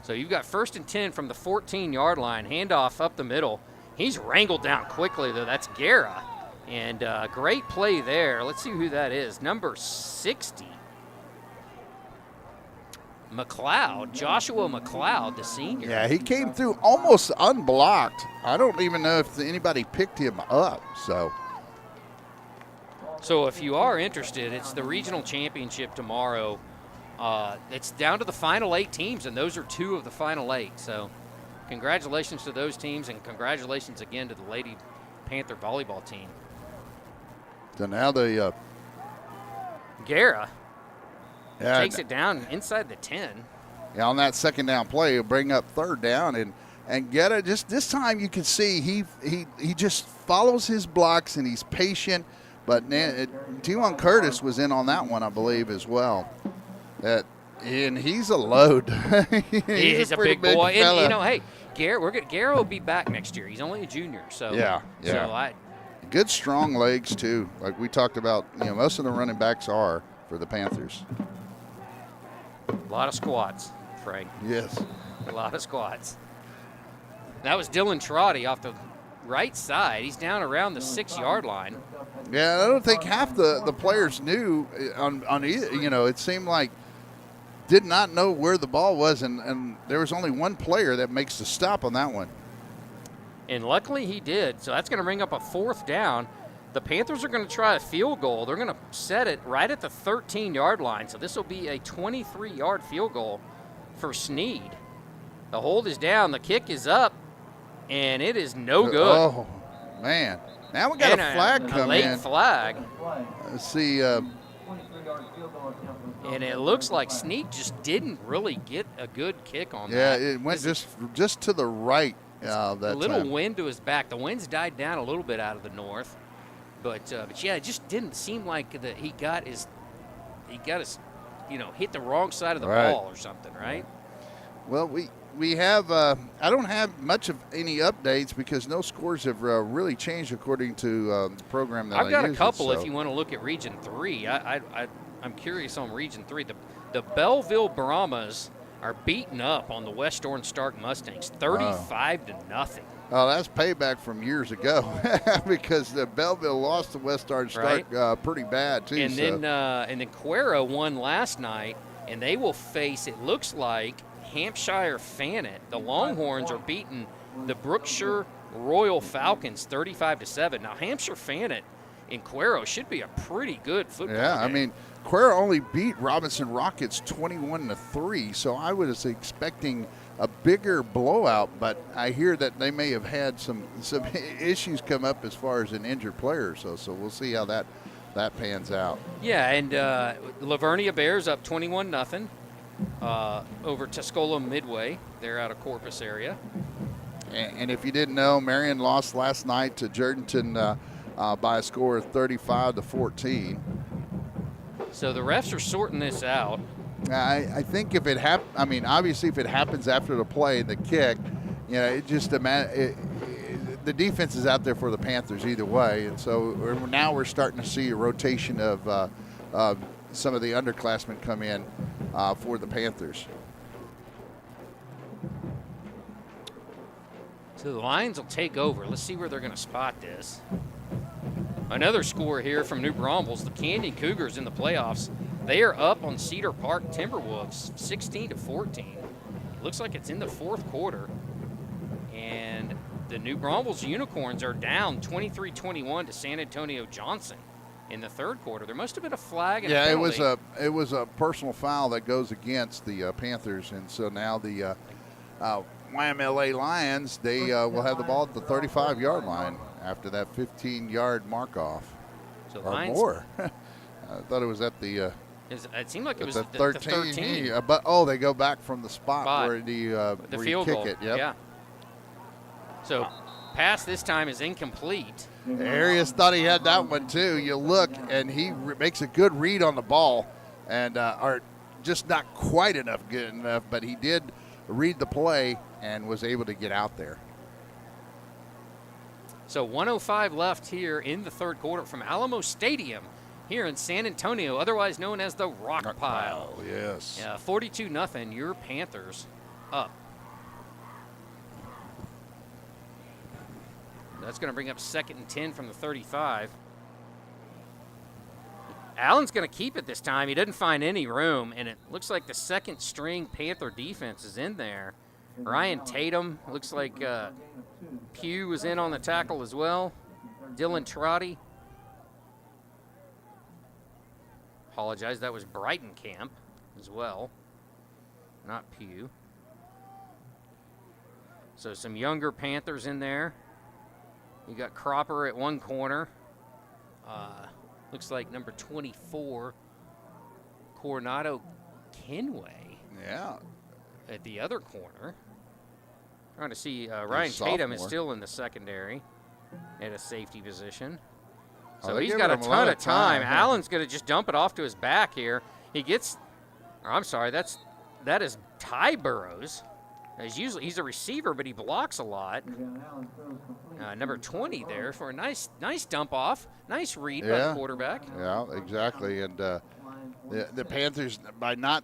So you've got 1st and 10 from the 14-yard line, handoff up the middle. He's wrangled down quickly, though. That's Guerra. And great play there. Let's see who that is. Number 60. McLeod, Joshua McLeod, the senior. Yeah, he came through almost unblocked. I don't even know if anybody picked him up. So if you are interested, it's the regional championship tomorrow. It's down to the final 8 teams, and those are 2 of the final 8. So congratulations to those teams, and congratulations again to the Lady Panther volleyball team. So now the Guerra takes it down inside the 10. Yeah, on that second down play, he'll bring up third down, and Guerra, just this time you can see he just follows his blocks and he's patient. But T1 Curtis was in on that one, I believe, as well. And he's a load. He's a big boy. Fella. And, hey, Guerra will be back next year. He's only a junior, so yeah. So good strong legs too, like we talked about. Most of the running backs are for the Panthers. A lot of squats, Frank. Yes. A lot of squats. That was Dylan Trotty off the right side. He's down around the 6-yard line. Yeah, I don't think half the players knew on either. It seemed like did not know where the ball was, and there was only one player that makes the stop on that one. And luckily he did. So that's going to bring up a 4th down. The Panthers are going to try a field goal. They're going to set it right at the 13-yard line. So this will be a 23-yard field goal for Sneed. The hold is down. The kick is up, and it is no good. Oh, man. Now we got a flag come late in. Flag. Let's see. And it looks like Sneed just didn't really get a good kick on that. Yeah, it went just to the right. A little wind to his back. The wind's died down a little bit out of the north, but yeah, it just didn't seem like that he got his, hit the wrong side of the ball or something, right? Well, we have. I don't have much of any updates because no scores have really changed according to the program that I've got a couple. So. If you want to look at Region 3, I'm curious on Region 3. The Belleville Brahmas are beaten up on the West Orange Stark Mustangs, 35-0. Oh, that's payback from years ago because the Belleville lost to West Orange Stark pretty bad too. And then Cuero won last night, and they will face. It looks like Hampshire Fannet. The Longhorns are beating the Brookshire Royal Falcons 35-7. Now Hampshire Fannet and Cuero should be a pretty good football game. I mean, Cuero only beat Robinson Rockets 21-3, so I was expecting a bigger blowout, but I hear that they may have had some issues come up as far as an injured player, so we'll see how that pans out. Yeah, and Lavernia Bears up 21-0 over Tuscola Midway. They're out of Corpus area. And if you didn't know, Marion lost last night to Jordanton by a score of 35-14. So the refs are sorting this out. I think if it obviously if it happens after the play, the kick, it just the defense is out there for the Panthers either way, and so now we're starting to see a rotation of some of the underclassmen come in for the Panthers. So the Lions will take over. Let's see where they're going to spot this. Another score here from New Braunfels. The Candy Cougars in the playoffs. They are up on Cedar Park Timberwolves, 16-14. Looks like it's in the 4th quarter. And the New Braunfels Unicorns are down 23-21 to San Antonio Johnson in the 3rd quarter. There must have been a flag. And a penalty. it was a personal foul that goes against the Panthers, and so now the YMLA Lions will have the ball at the 35-yard line after that 15-yard mark off, so or Lions, more. I thought it was at the. It seemed like it was the 13. But they go back from the spot where the field kick goal. It. Yep. Yeah. So pass this time is incomplete. Arias thought he had that one too. You look, and he makes a good read on the ball, and are just not quite good enough, but he did read the play and was able to get out there. So 1:05 left here in the 3rd quarter from Alamo Stadium here in San Antonio, otherwise known as the Rock Pile. Yes. 42-0, your Panthers up. That's going to bring up 2nd and 10 from the 35. Allen's going to keep it this time. He doesn't find any room, and it looks like the second string Panther defense is in there. Ryan Tatum, looks like Pugh was in on the tackle as well. Dylan Trotty. Apologize, that was Brighton Camp as well, not Pugh. So some younger Panthers in there. You got Cropper at one corner. Looks like number 24, Coronado Kenway. Yeah. At the other corner. Trying to see, Ryan Tatum is still in the secondary at a safety position. So he's got a ton of time. Allen's going to just dump it off to his back here. He gets, I'm sorry, that is Ty Burrows. He's a receiver, but he blocks a lot. Number 20 there for a nice dump off. Nice read by the quarterback. Yeah, exactly. And the Panthers, by not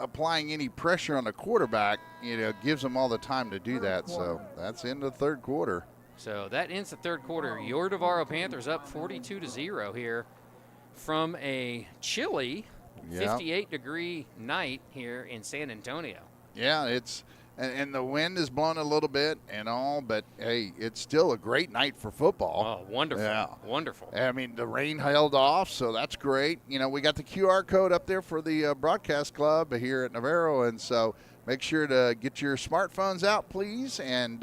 applying any pressure on the quarterback, gives them all the time to do that. So that's in the third quarter. So that ends the third quarter. Your Navarro Panthers up 42-0 here from a chilly 58-degree night here in San Antonio. Yeah, it's and the wind is blowing a little bit and all, but hey, it's still a great night for football. Oh, wonderful. Yeah. Wonderful. I mean, the rain held off, so that's great. We got the QR code up there for the broadcast club here at Navarro, and so make sure to get your smartphones out, please, and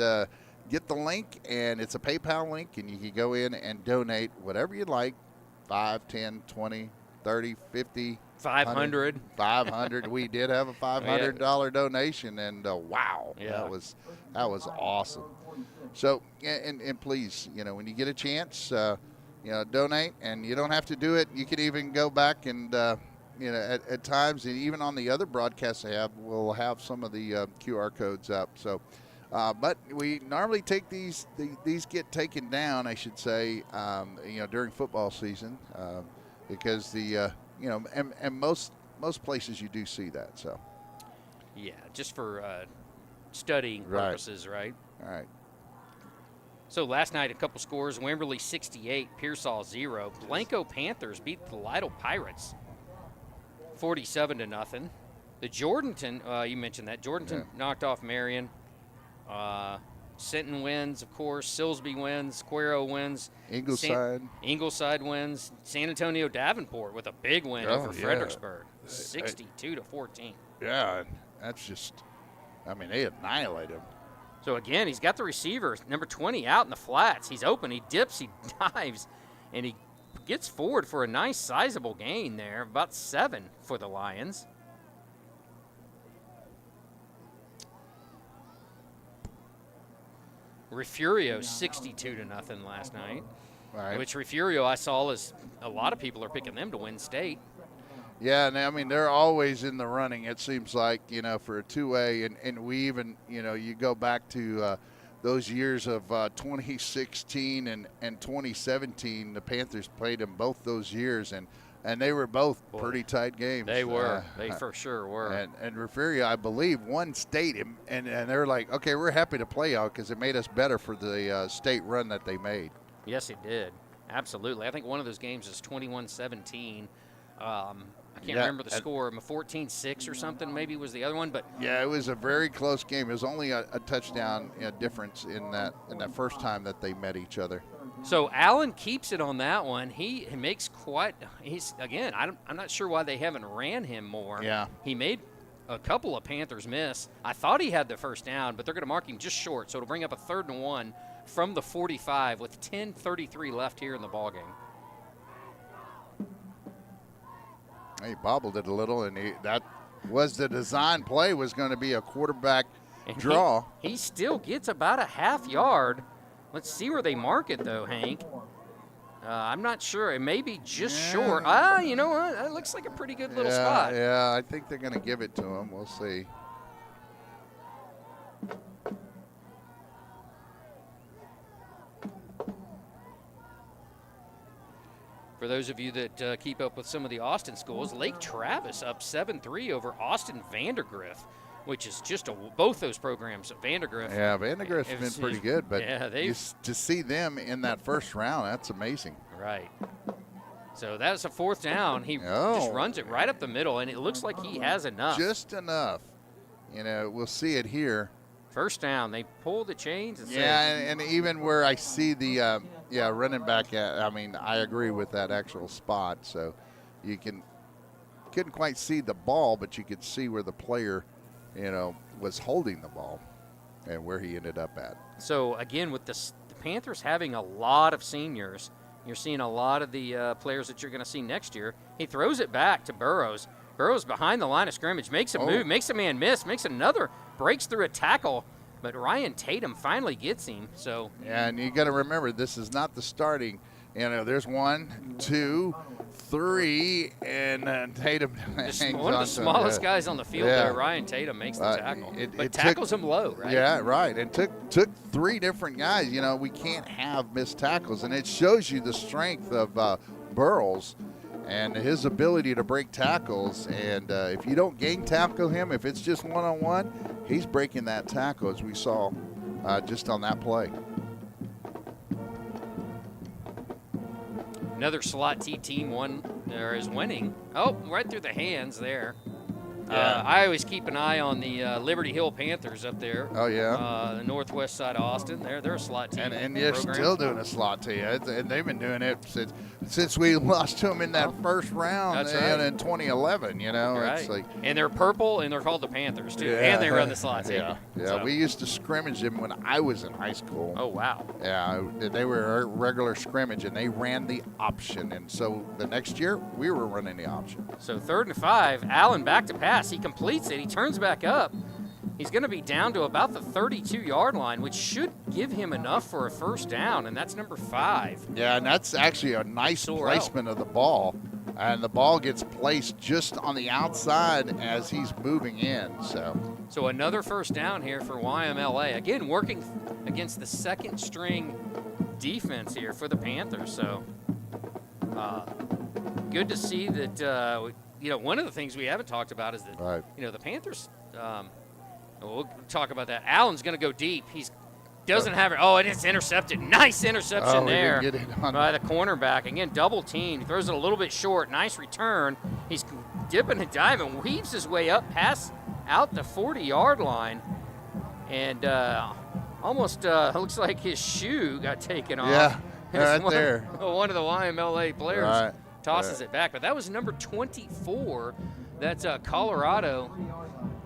get the link, and it's a PayPal link, and you can go in and donate whatever you'd like, 5, 10, 20, 30, 50, 500. 500. We did have a $500 donation, and wow, that was awesome. So, and please, when you get a chance, donate, and you don't have to do it. You can even go back and, at times, and even on the other broadcasts I have, we'll have some of the QR codes up. So, but we normally take these get taken down, I should say, during football season, because and most places you do see that. So, yeah, just for studying purposes, right? All right. So last night, a couple scores: Wimberley 68, Pearsall 0. Blanco Panthers beat the Lytle Pirates 47-0. The Jordanton, you mentioned that Jordanton knocked off Marion. Sinton wins, of course. Silsby wins. Cuero wins. Ingleside wins. San Antonio Davenport with a big win over Fredericksburg, 62-14. Yeah, that's just, they annihilate him. So again, he's got the receiver, number 20, out in the flats. He's open. He dips. He dives, and he gets forward for a nice, sizable gain there, about 7 for the Lions. Refugio 62-0 last night. Right. Which Refugio I saw is a lot of people are picking them to win state. Yeah, and they're always in the running. It seems like for a 2A, and we even you go back to those years of 2016 and 2017. The Panthers played them both those years, and they were both pretty tight games. They were. They for sure were. And Refugio, I believe, won state, and they're like, okay, we're happy to play y'all because it made us better for the state run that they made. Yes, it did. Absolutely. I think one of those games is 21-17. I can't remember the score. 14-6 or something maybe was the other one, but yeah, it was a very close game. It was only a touchdown difference in that first time that they met each other. So Allen keeps it on that one. He makes I'm not sure why they haven't ran him more. Yeah. He made a couple of Panthers miss. I thought he had the first down, but they're going to mark him just short, so it'll bring up a 3rd and 1 from the 45 with 10:33 left here in the ballgame. He bobbled it a little, and that was the design play, was going to be a quarterback draw. He still gets about a half yard. Let's see where they mark it, though, Hank. I'm not sure. It may be just short. You know what? That looks like a pretty good little spot. Yeah, I think they're going to give it to him. We'll see. For those of you that keep up with some of the Austin schools, Lake Travis up 7-3 over Austin Vandergrift. which is just both those programs. Vandergrift. Yeah, Vandergrift's been pretty good, but yeah, to see them in that first round, that's amazing. Right. So that's a 4th down. He just runs it right up the middle, and it looks like he has enough. Just enough. We'll see it here. First down. They pull the chains. And and even where I see the running back at, I agree with that actual spot. So you couldn't quite see the ball, but you could see where the player, was holding the ball and where he ended up at. So again, with the Panthers having a lot of seniors, you're seeing a lot of the players that you're going to see next year. He throws it back to Burrows. Burrows behind the line of scrimmage, makes a move, makes a man miss, makes another, breaks through a tackle, but Ryan Tatum finally gets him. So yeah, and you got to remember, this is not the starting. There's 1, 2, 3, and Tatum hangs one of the smallest guys on the field there. Ryan Tatum makes the tackle, but tackles him low, right? Yeah, right. And took 3 different guys. We can't have missed tackles, and it shows you the strength of Burrows and his ability to break tackles. And if you don't gang tackle him, if it's just one-on-one, he's breaking that tackle, as we saw just on that play. Another slot T team is winning. Oh, right through the hands there. Yeah. I always keep an eye on the Liberty Hill Panthers up there. Oh, yeah. The northwest side of Austin. They're a slot team. And they're still doing a slot team. And they've been doing it since we lost to them in that first round in 2011. Right. It's like, and they're purple, and they're called the Panthers, too. Yeah. And they run the slot team. Yeah. So. We used to scrimmage them when I was in high school. Oh, wow. Yeah, they were a regular scrimmage, and they ran the option. And so the next year, we were running the option. So 3rd and 5, Allen back to pass. He completes it. He turns back up. He's going to be down to about the 32-yard line, which should give him enough for a first down, and that's number 5. Yeah, and that's actually a nice placement of the ball. And the ball gets placed just on the outside as he's moving in. So another first down here for YMLA. Again, working against the second-string defense here for the Panthers. So good to see that, one of the things we haven't talked about is that, the Panthers, we'll talk about that. Allen's going to go deep. He doesn't have it. Oh, and it's intercepted. Nice interception there by the cornerback. Again, double team. He throws it a little bit short. Nice return. He's dipping and diving, weaves his way up past out the 40-yard line, and almost looks like his shoe got taken off. Yeah, right there. One of the YMLA players tosses it back, but that was number 24. That's Colorado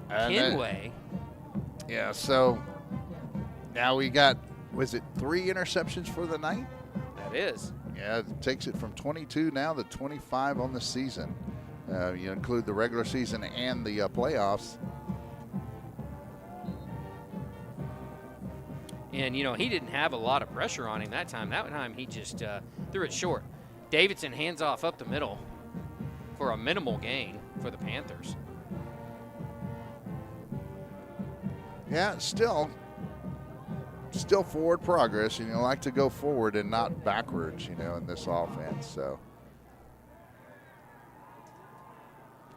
Kenway. Yeah, so now we got, was it 3 interceptions for the night? That is. Yeah, it takes it from 22 now to 25 on the season. You include the regular season and the playoffs. And, he didn't have a lot of pressure on him that time. That time he just threw it short. Davidson hands off up the middle for a minimal gain for the Panthers. Yeah, still forward progress. You like to go forward and not backwards, in this offense. So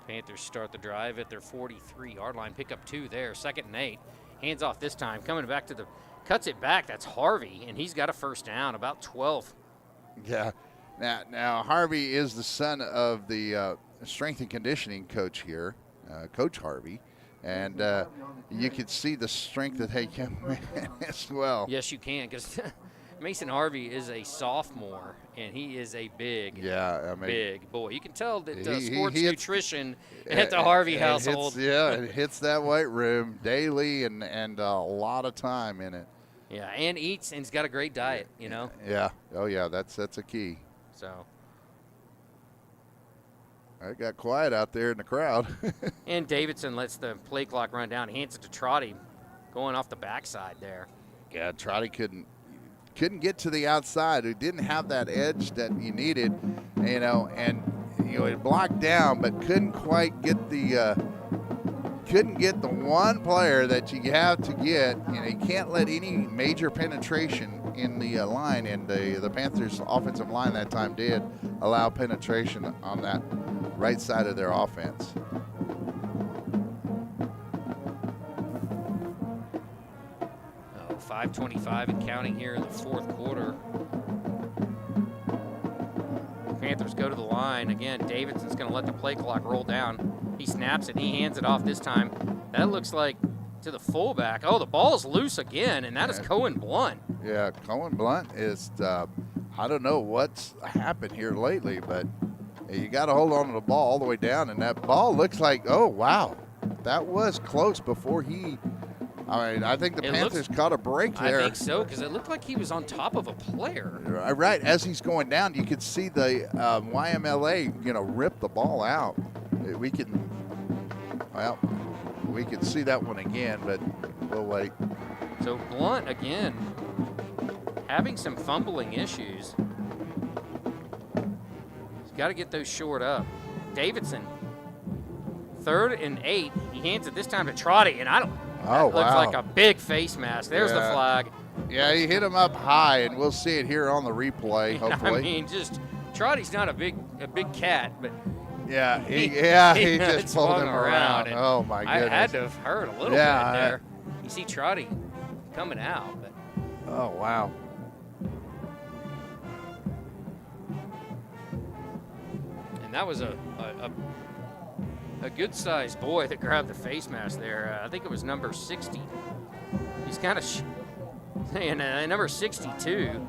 Panthers start the drive at their 43-yard line. Pick up 2 there. 2nd and 8. Hands off this time. Coming back to cuts it back. That's Harvey, and he's got a first down, about 12. Yeah. Now Harvey is the son of the strength and conditioning coach here, Coach Harvey. And you could see the strength that they can as well. Yes, you can, because Mason Harvey is a sophomore, and he is a big boy. You can tell that sports nutrition at the Harvey household. It hits that weight room daily and a lot of time in it. Yeah, and eats, and he's got a great diet, Yeah. Oh, yeah, that's a key. So. I got quiet out there in the crowd. And Davidson lets the play clock run down. He hands it to Trotty, going off the backside there. Yeah, Trotty couldn't get to the outside. He didn't have that edge that you needed, and it blocked down, but couldn't quite get the one player that you have to get. You can't let any major penetration in the line, and the Panthers' offensive line that time did allow penetration on that right side of their offense. 5:25 and counting here in the fourth quarter. Panthers go to the line. Again, Davidson's going to let the play clock roll down. He snaps it. He hands it off this time. That looks like to the fullback. Oh, the ball is loose again, and that is Cohen Blunt. Yeah, Cohen Blunt is, I don't know what's happened here lately, but you got to hold on to the ball all the way down, and that ball looks like, oh, wow, that was close before he, I mean, I think the Panthers caught a break there. I think so, because it looked like he was on top of a player. Right, as he's going down, you could see the YMLA, rip the ball out. We can see that one again, but we'll wait. So Blunt, again, having some fumbling issues. He's got to get those short up. Davidson, 3rd and 8. He hands it this time to Trotty, and looks like a big face mask. There's the flag. Yeah, he hit him up high, and we'll see it here on the replay, hopefully. I mean, Trotty's not a big cat, but he just pulled him around. Oh, my goodness. I had to have heard a little bit there. You see Trotty coming out. But. Oh, wow. And that was a good-sized boy that grabbed the face mask there. I think it was number 60. He's kind of saying number 62.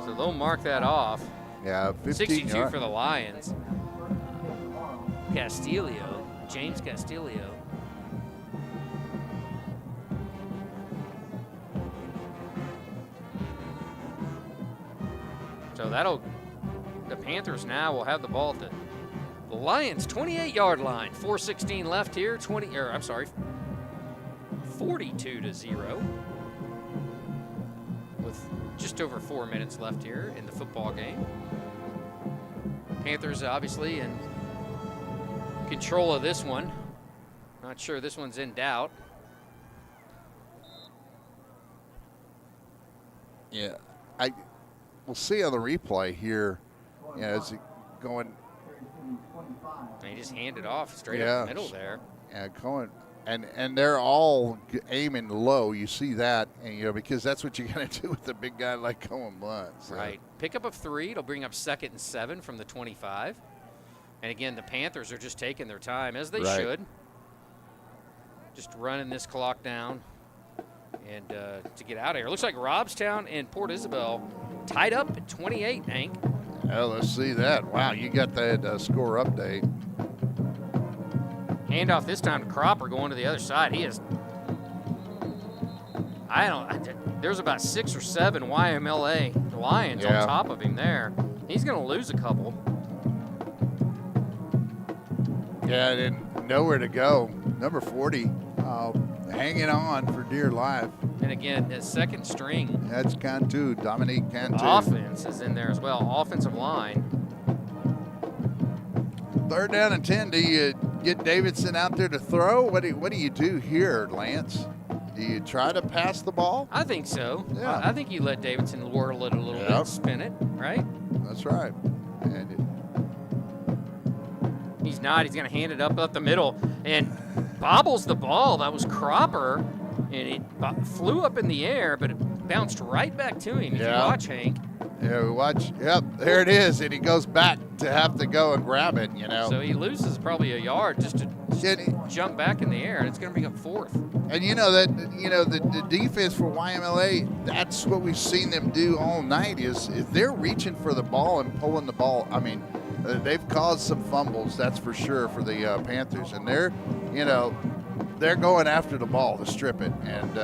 So they'll mark that off. Yeah, 62 for the Lions. James Castillo. So the Panthers now will have the ball at the Lions 28-yard line. 4:16 left here. 42-0. With just over 4 minutes left here in the football game. Panthers obviously in control of this one. Not sure this one's in doubt. Yeah, we'll see on the replay here. Is he going? And he just handed off straight up the middle there. Yeah, Cohen, and they're all aiming low. You see that, and because that's what you're gonna do with a big guy like Cohen Blunt. So. Right. Pickup of 3. It'll bring up 2nd and 7 from the 25. And again, the Panthers are just taking their time, as they should. Just running this clock down and to get out of here. It looks like Robstown and Port Isabel tied up at 28, Hank. Oh, let's see that. Wow, you got that score update. Handoff this time to Cropper going to the other side. He is. There's about 6 or 7 YMLA Lions on top of him there. He's going to lose a couple. Yeah, and nowhere to go. Number 40, hanging on for dear life. And again, his 2nd string. That's Cantu, Dominique Cantu. Offense is in there as well. Offensive line. 3rd down and 10. Do you get Davidson out there to throw? What do you do here, Lance? Do you try to pass the ball? I think so. Yeah. I think you let Davidson whirl it a little bit, spin it, right? That's right. And he's not. He's going to hand it up the middle and bobbles the ball. That was Cropper, and it flew up in the air, but it bounced right back to him. If you watch, Hank. Yeah, we watch. Yep, there it is, and he goes back to have to go and grab it, So he loses probably a yard just to jump back in the air, and it's going to bring up 4th. And the defense for YMLA, that's what we've seen them do all night is they're reaching for the ball and pulling the ball. I mean, they've caused some fumbles, that's for sure, for the Panthers, and they're going after the ball to strip it, and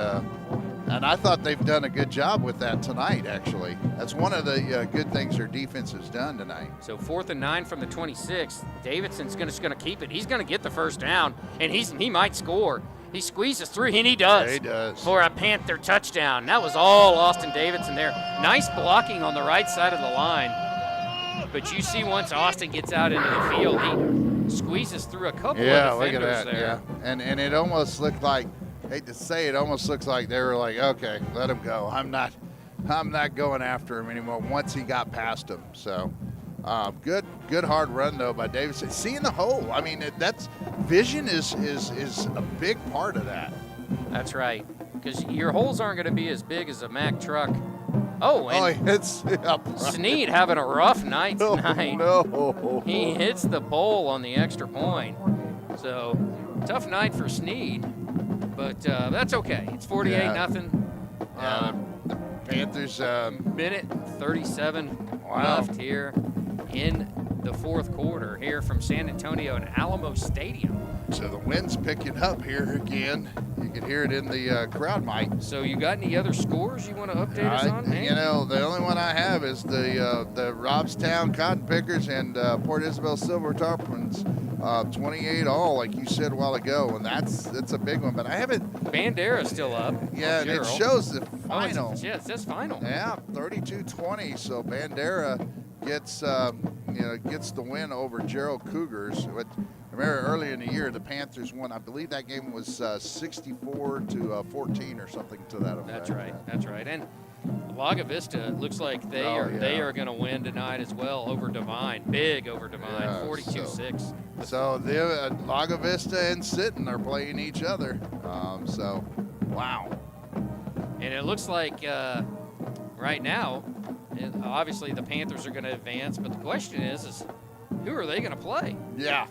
I thought they've done a good job with that tonight, actually. That's one of the good things their defense has done tonight. So 4th and 9 from the 26. Davidson's just going to keep it. He's going to get the first down, and he might score. He squeezes through, and he does. Yeah, he does. For a Panther touchdown. That was all Austin Davidson there. Nice blocking on the right side of the line. But you see once Austin gets out into the field, he squeezes through a couple of defenders look at that. there. Yeah, and it almost looked like, hate to say it, almost looks like they were like, okay, let him go. I'm not going after him anymore once he got past him. So good hard run though by Davidson. Seeing the hole. I mean, that's vision is a big part of that. That's right. because your holes aren't going to be as big as a Mack truck. Oh, and it's Snead having a rough night tonight. No. He hits the pole on the extra point. So, tough night for Snead, but that's okay. It's 48-0. Yeah, the Panthers. Minute 37 Wow. left here in the fourth quarter here from San Antonio and Alamo Stadium. So the wind's picking up here again. You can hear it in the crowd mic. So you got any other scores you want to update us on, man? You know, the only one I have is the Robstown Cotton Pickers and Port Isabel Silver Tarpons, 28 all, like you said a while ago, and that's a big one. But I haven't. Bandera's still up. Yeah, and it shows the final. Yeah, it says final. Yeah, 32-20. So Bandera gets gets the win over Gerald Cougars. But remember earlier in the year the Panthers won. I believe that game was 64-14 or something to that effect. That's right. And Laga Vista looks like they are going to win tonight as well over Divine. Big over Divine, 42-6. So the Laga Vista and Sitten are playing each other. So, wow. And it looks like right now, obviously the Panthers are going to advance, but the question is who are they going to play? Yeah.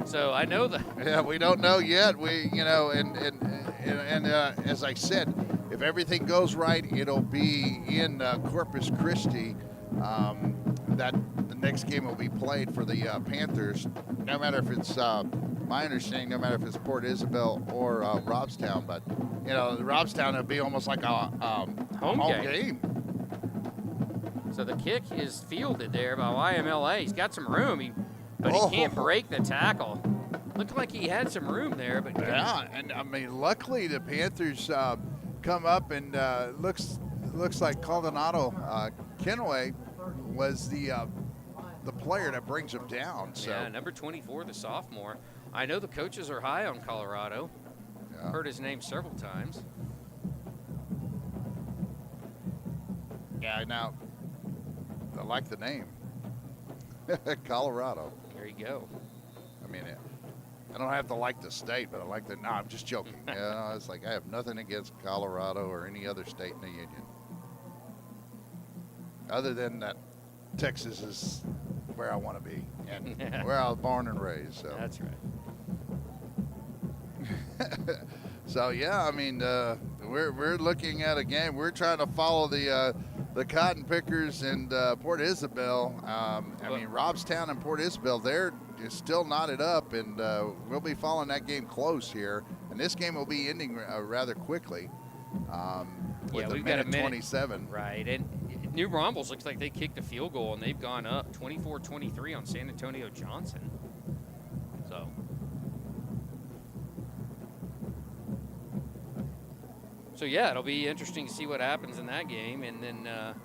So I know that. Yeah, we don't know yet. And as I said, if everything goes right, it'll be in Corpus Christi. That the next game will be played for the Panthers. No matter if it's my understanding, no matter if it's Port Isabel or Robstown, but Robstown will be almost like a home game. So the kick is fielded there by YMLA. He's got some room, but he can't break the tackle. Looked like he had some room there, but yeah. And I mean, luckily the Panthers come up and looks like Coldonado Kenway was the player that brings him down. So yeah, number 24, the sophomore. I know the coaches are high on Colorado. Yeah. Heard his name several times. Yeah, now I like the name. Colorado. There you go. I mean, I don't have to like the state, but I like the. No, I'm just joking. It's like I have nothing against Colorado or any other state in the union. Other than that, Texas is where I want to be and where I was born and raised. So. That's right. So yeah, I mean, we're looking at a game. We're trying to follow the Cotton Pickers and Port Isabel. I mean, Robstown and Port Isabel, they're still knotted up, and we'll be following that game close here. And this game will be ending rather quickly. With we've got a minute 27. Right, and New Braunfels looks like they kicked a field goal, and they've gone up 24-23 on San Antonio Johnson. So yeah, it'll be interesting to see what happens in that game, and then and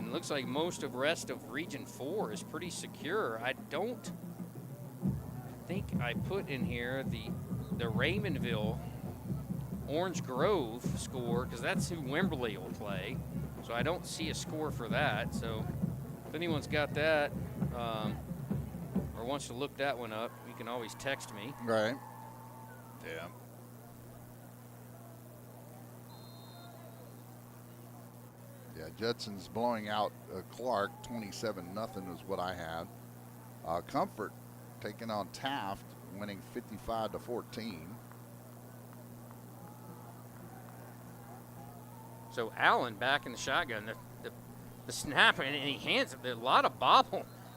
it looks like most of rest of Region 4 is pretty secure. I don't think I put in here the Raymondville Orange Grove score, because that's who Wimberley will play. So I don't see a score for that. So if anyone's got that or wants to look that one up, you can always text me. Right. Yeah. Yeah, Judson's blowing out Clark 27-0 is what I have. Comfort taking on Taft, winning 55-14. So Allen back in the shotgun. The snap, and he hands it. A lot of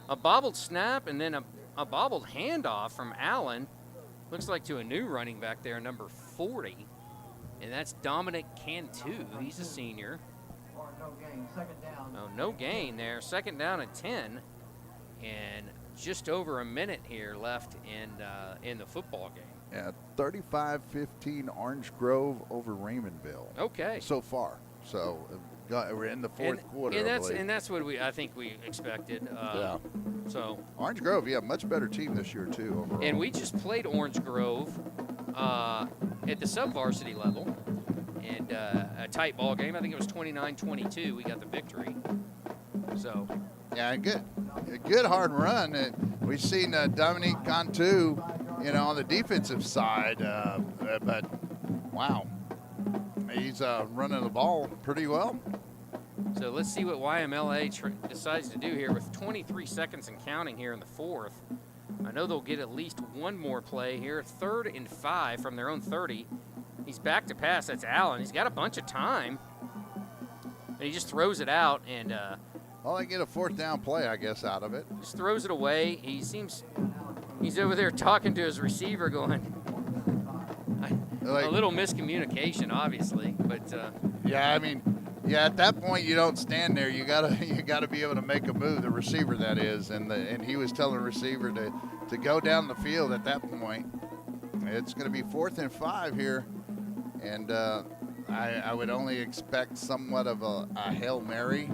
a bobbled snap, and then a bobbled handoff from Allen. Looks like to a new running back there, number 40, and that's Dominic Cantu. He's a senior. No gain, second down. Oh, no gain there. Second down and 10, and just over a minute here left in the football game. Yeah, 35-15 Orange Grove over Raymondville. Okay. So far. So we're in the fourth quarter. And that's what I think we expected. Yeah. So Orange Grove, yeah, much better team this year too overall. And we just played Orange Grove at the sub-varsity level, and a tight ball game. I think it was 29-22. We got the victory. So. Yeah, a good hard run. We've seen Dominique Cantu, on the defensive side, but wow, he's running the ball pretty well. So let's see what YMLA decides to do here with 23 seconds and counting here in the fourth. I know they'll get at least one more play here. 3rd and 5 from their own 30. He's back to pass. That's Allen. He's got a bunch of time. And he just throws it out and well, they get a 4th down play, I guess, out of it. Just throws it away. He's over there talking to his receiver going, a little miscommunication, obviously, but yeah, I mean, yeah, at that point you don't stand there. You gotta be able to make a move. The receiver, that is, and he was telling the receiver to go down the field at that point. It's going to be 4th and 5 here, and I would only expect somewhat of a Hail Mary,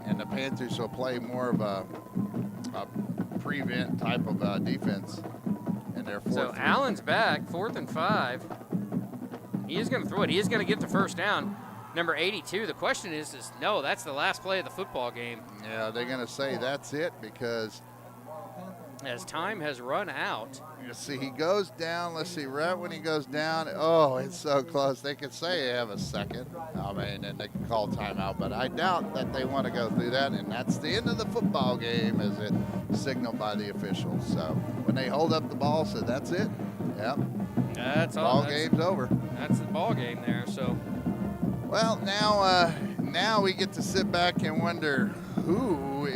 and the Panthers will play more of a prevent type of defense. And they're 4th. So Allen's back, 4th and 5. He is going to throw it. He is going to get the first down. Number 82. The question is no, that's the last play of the football game. Yeah, they're going to say that's it because as time has run out. You see, he goes down. Let's see, right when he goes down. Oh, it's so close. They could say they have a second. I mean, and they can call timeout, but I doubt that they want to go through that. And that's the end of the football game, as it signaled by the officials. So when they hold up the ball, so that's it. Yep. That's all. Game's over. That's the ball game there. So. Well, now we get to sit back and wonder who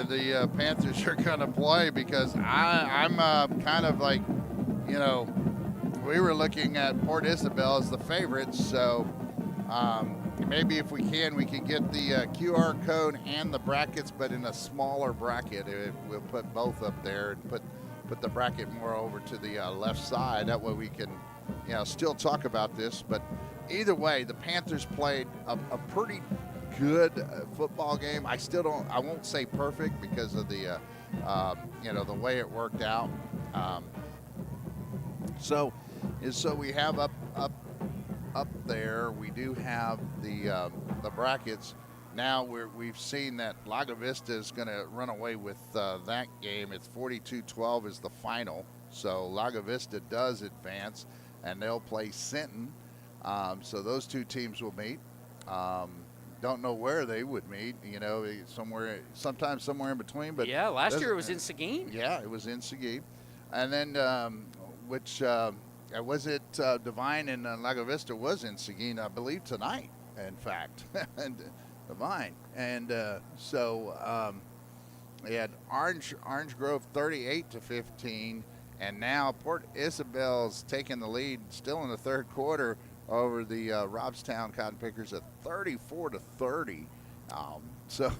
the Panthers are going to play, because I'm kind of like, you know, we were looking at Port Isabel as the favorites, so maybe if we can get the QR code and the brackets, but in a smaller bracket. We'll put both up there and put the bracket more over to the left side. That way we can, you know, still talk about this. But either way, the Panthers played a pretty good football game. I won't say perfect because of the, you know, the way it worked out. So we have up there, we do have the brackets. Now we've seen that Lago Vista is going to run away with that game. It's 42-12 is the final. So Lago Vista does advance, and they'll play Sinton. So those two teams will meet. Don't know where they would meet, you know, sometimes somewhere in between. But yeah, last year it was in Seguin. Yeah, it was in Seguin. And then, was it Divine and Lago Vista was in Seguin, I believe, tonight, in fact, and Divine. And they had Orange Grove 38-15, and now Port Isabel's taking the lead still in the third quarter over the Robstown Cotton Pickers at 34-30. So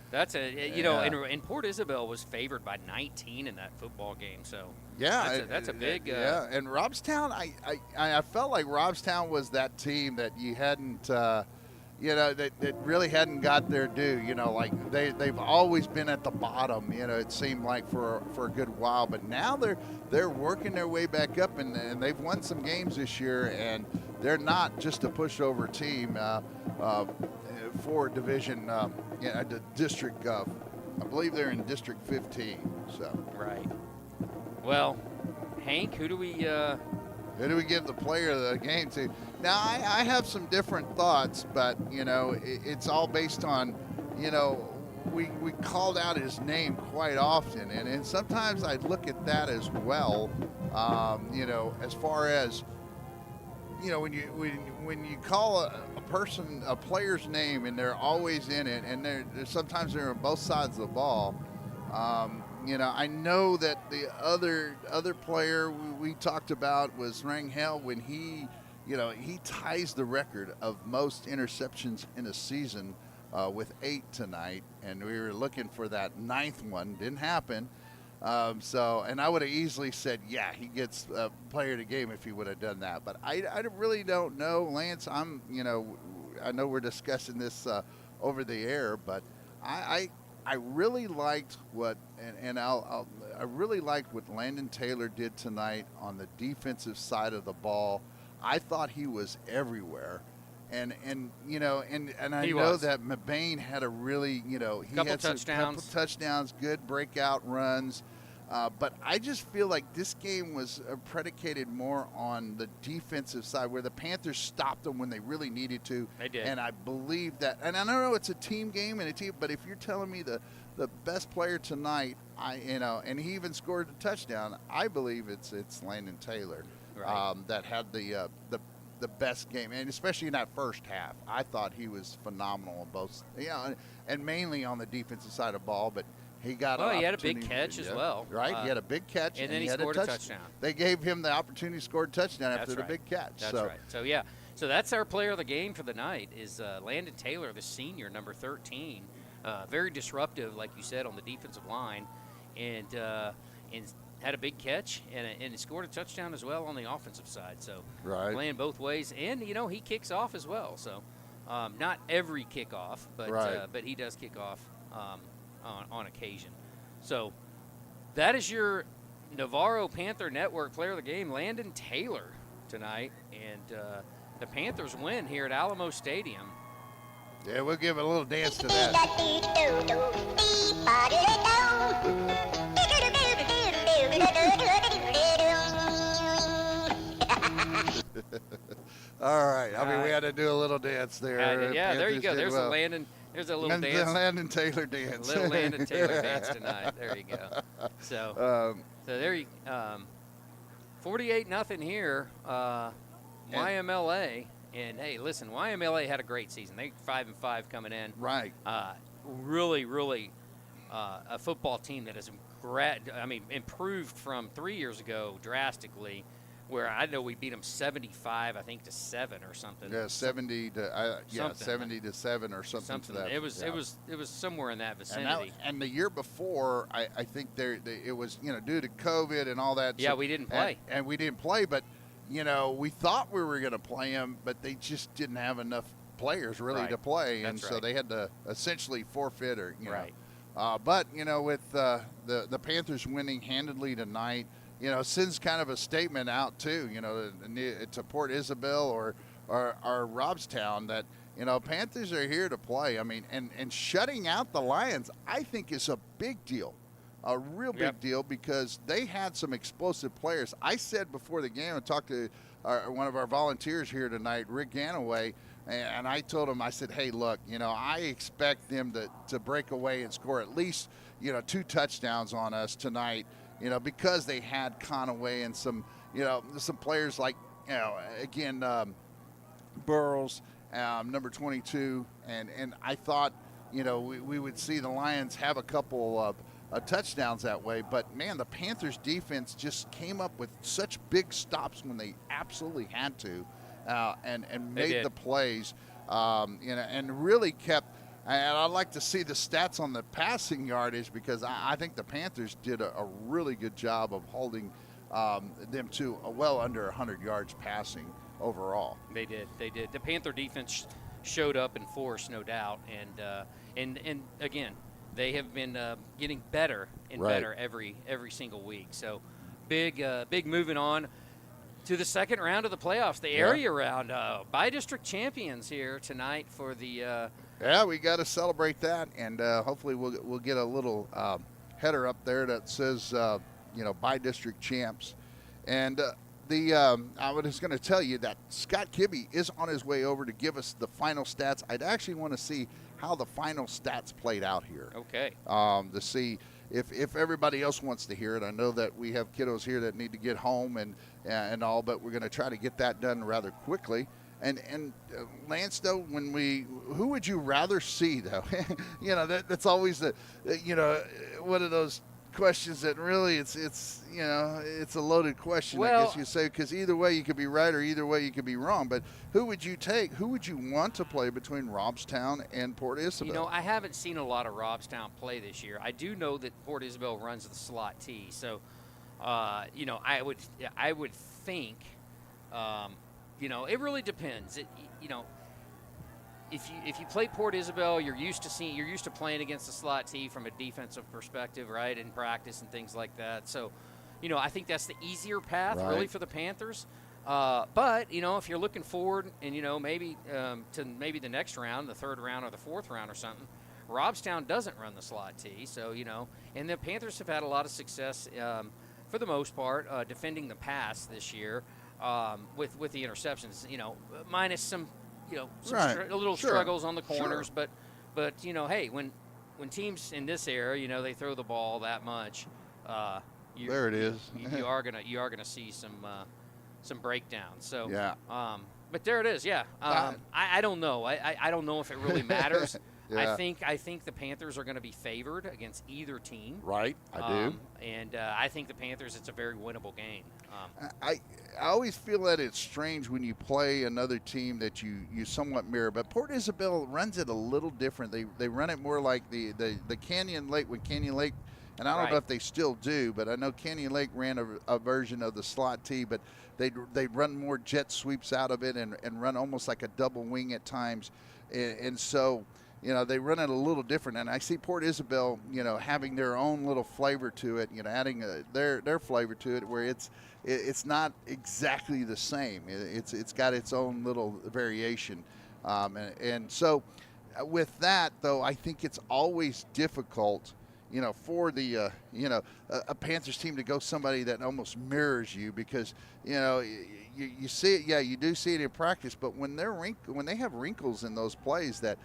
that's and Port Isabel was favored by 19 in that football game. So yeah, that's a big yeah. And Robstown, I felt like Robstown was that team that you hadn't. You know, that really hadn't got their due. You know, like they've always been at the bottom. You know, it seemed like for a good while, but now they're working their way back up, and they've won some games this year, and they're not just a pushover team for division. The district. I believe they're in District 15. So right. Well, Hank, who do we give the player of the game to? Now, I have some different thoughts, but, you know, it's all based on, you know, we called out his name quite often, and sometimes I look at that as well, you know, as far as, you know, when you call a player's name and they're always in it, and sometimes they're on both sides of the ball. You know, I know that the other player we talked about was Rangel when he ties the record of most interceptions in a season with 8 tonight, and we were looking for that 9th one. Didn't happen. And I would have easily said, yeah, he gets player of the game if he would have done that. But I really don't know, Lance. I know we're discussing this over the air, but I really liked I really liked what Landon Taylor did tonight on the defensive side of the ball. I thought he was everywhere, and I know that Mabane had a really, he couple had touchdowns, good breakout runs. But I just feel like this game was predicated more on the defensive side, where the Panthers stopped them when they really needed to. They did. And I believe that. And I know it's a team game and a team, but if you're telling me the best player tonight, and he even scored a touchdown, I believe it's Landon Taylor, Right. that had the best game, and especially in that first half. I thought he was phenomenal on both, and mainly on the defensive side of the ball, but he got Well, an he had a big opportunity- catch as well. Right, he had a big catch, and then he had scored a touchdown. They gave him the opportunity to score a touchdown That's after the right. big catch. That's so, right. So, yeah. So that's our player of the game for the night is Landon Taylor, the senior, number 13. Very disruptive, like you said, on the defensive line, and had a big catch and he scored a touchdown as well on the offensive side. So Right. playing both ways, and he kicks off as well. So not every kickoff, but Right. but he does kick off on occasion. So that is your Navarro Panther Network player of the game, Landon Taylor, tonight, and the Panthers win here at Alamo Stadium. Yeah, we'll give a little dance to that. All right. I mean, we had to do a little dance there. Yeah, there you Panthers go. did There's well. a Landon. There's a little And the dance. Landon Taylor dance. Little Landon Taylor dance tonight. There you go. So, so there you. 48-0 here. YMLA, and hey, listen, YMLA had a great season. They 5-5 coming in. Right. Really, a football team that has improved from 3 years ago drastically. Where I know we beat them 75, I think, to 7 or something. Yeah, 70 to something. 70 to 7 or something. To that. It was somewhere in that vicinity. And the year before, I think it was due to COVID and all that. Yeah, so, we didn't play. And we didn't play, but we thought we were going to play them, but they just didn't have enough players really Right. to play, That's and so right. they had to essentially forfeit or Right. But with the Panthers winning handedly tonight, sends kind of a statement out too, to Port Isabel or Robstown that Panthers are here to play. I mean, and shutting out the Lions, I think, is a big deal, a real big deal, because they had some explosive players. I said before the game, I talked to one of our volunteers here tonight, Rick Ganaway, and I told him, I said, hey, look, I expect them to break away and score at least 2 touchdowns on us tonight. Because they had Conaway and some players like, again, Burrows, number 22, and I thought, we would see the Lions have a couple of touchdowns that way. But man, the Panthers defense just came up with such big stops when they absolutely had to, and made the plays, and really kept. And I'd like to see the stats on the passing yardage, because I think the Panthers did a really good job of holding them to well under 100 yards passing overall. They did. The Panther defense showed up in force, no doubt, and again, they have been getting better and better every single week. So big moving on to the second round of the playoffs, the area round. By-district champions here tonight for the. Yeah, we got to celebrate that, and hopefully we'll get a little header up there that says by-district champs. And I was just going to tell you that Scott Kibbe is on his way over to give us the final stats. I'd actually want to see how the final stats played out here. Okay. To see if everybody else wants to hear it. I know that we have kiddos here that need to get home and all, but we're going to try to get that done rather quickly. And Lance, though, who would you rather see, though? That's always one of those questions that really it's a loaded question, I guess you say, because either way you could be right or either way you could be wrong. But who would you take? Who would you want to play between Robstown and Port Isabel? I haven't seen a lot of Robstown play this year. I do know that Port Isabel runs the slot T, so I would think. It really depends. If you play Port Isabel, you're used to playing against the slot T from a defensive perspective, right, in practice and things like that. So, I think that's the easier path really for the Panthers. But if you're looking forward and maybe to the next round, the third round or the fourth round or something, Robstown doesn't run the slot T, so and the Panthers have had a lot of success for the most part defending the pass this year with the interceptions. Minus some little struggles on the corners, but hey, when teams in this era, they throw the ball that much, there it is. you are gonna see some breakdowns. So yeah. But there it is. Yeah. I don't know. I don't know if it really matters. Yeah. I think the Panthers are going to be favored against either team. Right. I do. And I think the Panthers. It's a very winnable game. I always feel that it's strange when you play another team that you somewhat mirror, but Port Isabel runs it a little different. They run it more like the Canyon Lake when Canyon Lake. And I don't know if they still do, but I know Canyon Lake ran a version of the slot T, but they'd run more jet sweeps out of it and run almost like a double wing at times. And so, they run it a little different. And I see Port Isabel, having their own little flavor to it, adding their flavor to it where it's not exactly the same. It's got its own little variation. And so with that, though, I think it's always difficult for the, a Panthers team to go somebody that almost mirrors you because, you see it, you do see it in practice, but when they have wrinkles in those plays that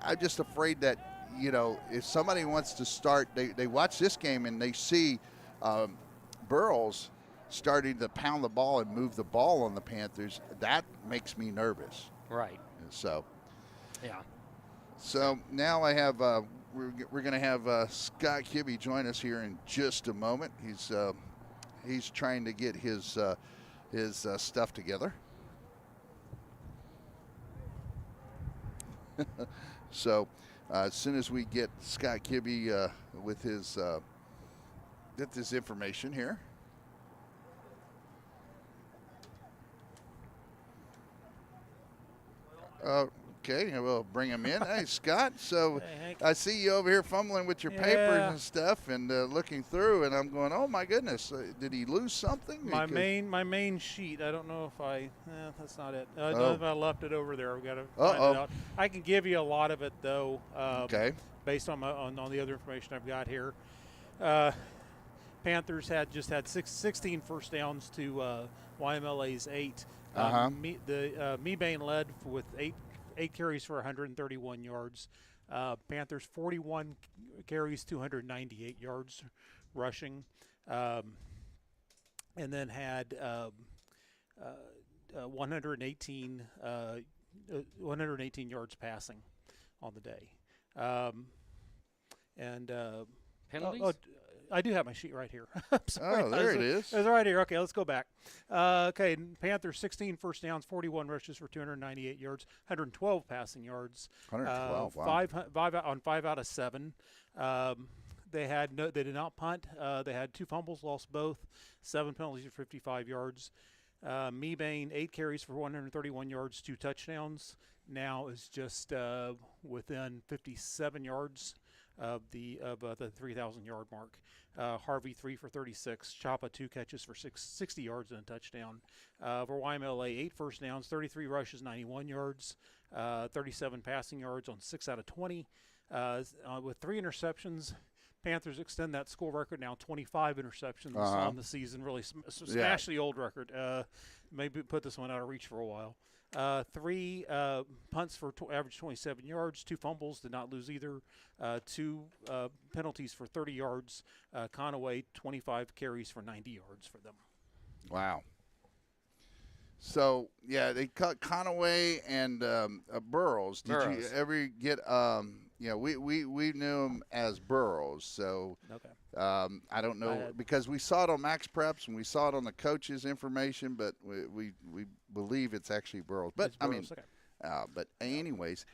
I'm just afraid that, if somebody wants to start, they watch this game and they see Burrows starting to pound the ball and move the ball on the Panthers, that makes me nervous. Right. So. Yeah. So now I have we're going to have Scott Kibbe join us here in just a moment. He's trying to get his stuff together. So as soon as we get Scott Kibbe with get this information here. Okay, we'll bring him in. Hey, Scott. So hey, I see you over here fumbling with your papers and stuff and looking through, and I'm going, oh, my goodness. Did he lose something? My main sheet. I don't know if that's not it. I left it over there. We've got to find it out. I can give you a lot of it, though, okay. Based on the other information I've got here. Panthers had 16 first downs to YMLA's 8. Mebane led with 8 carries for 131 yards. Panthers 41 carries, 298 yards rushing, and then had 118 yards passing on the day. Penalties? I do have my sheet right here. I'm sorry. Oh, there it is. It's right here. Okay, let's go back. Okay, Panthers 16 first downs, 41 rushes for 298 yards, 112 passing yards. 112. Wow. 5 out of 7. They did not punt. They had 2 fumbles, lost both. 7 penalties for 55 yards. Mebane 8 carries for 131 yards, 2 touchdowns. Now is just within 57 yards of the 3,000 yard mark. Harvey 3 for 36. Chapa 2 catches for 60 yards and a touchdown. For YMLA 8 first downs, 33 rushes, 91 yards, 37 passing yards on 6 out of 20. With 3 interceptions, Panthers extend that school record now 25 interceptions on the season. Really smash the old record. Maybe put this one out of reach for a while. 3 punts for average 27 yards, 2 fumbles, did not lose either, 2 penalties for 30 yards. Conaway 25 carries for 90 yards for them. Wow. So yeah, they cut Conaway and Burrows. Did you ever get? We knew him as Burrows. So okay. I don't know because we saw it on Max Preps and we saw it on the coach's information, but we believe it's actually Burrows. But Burrows, okay. But anyways,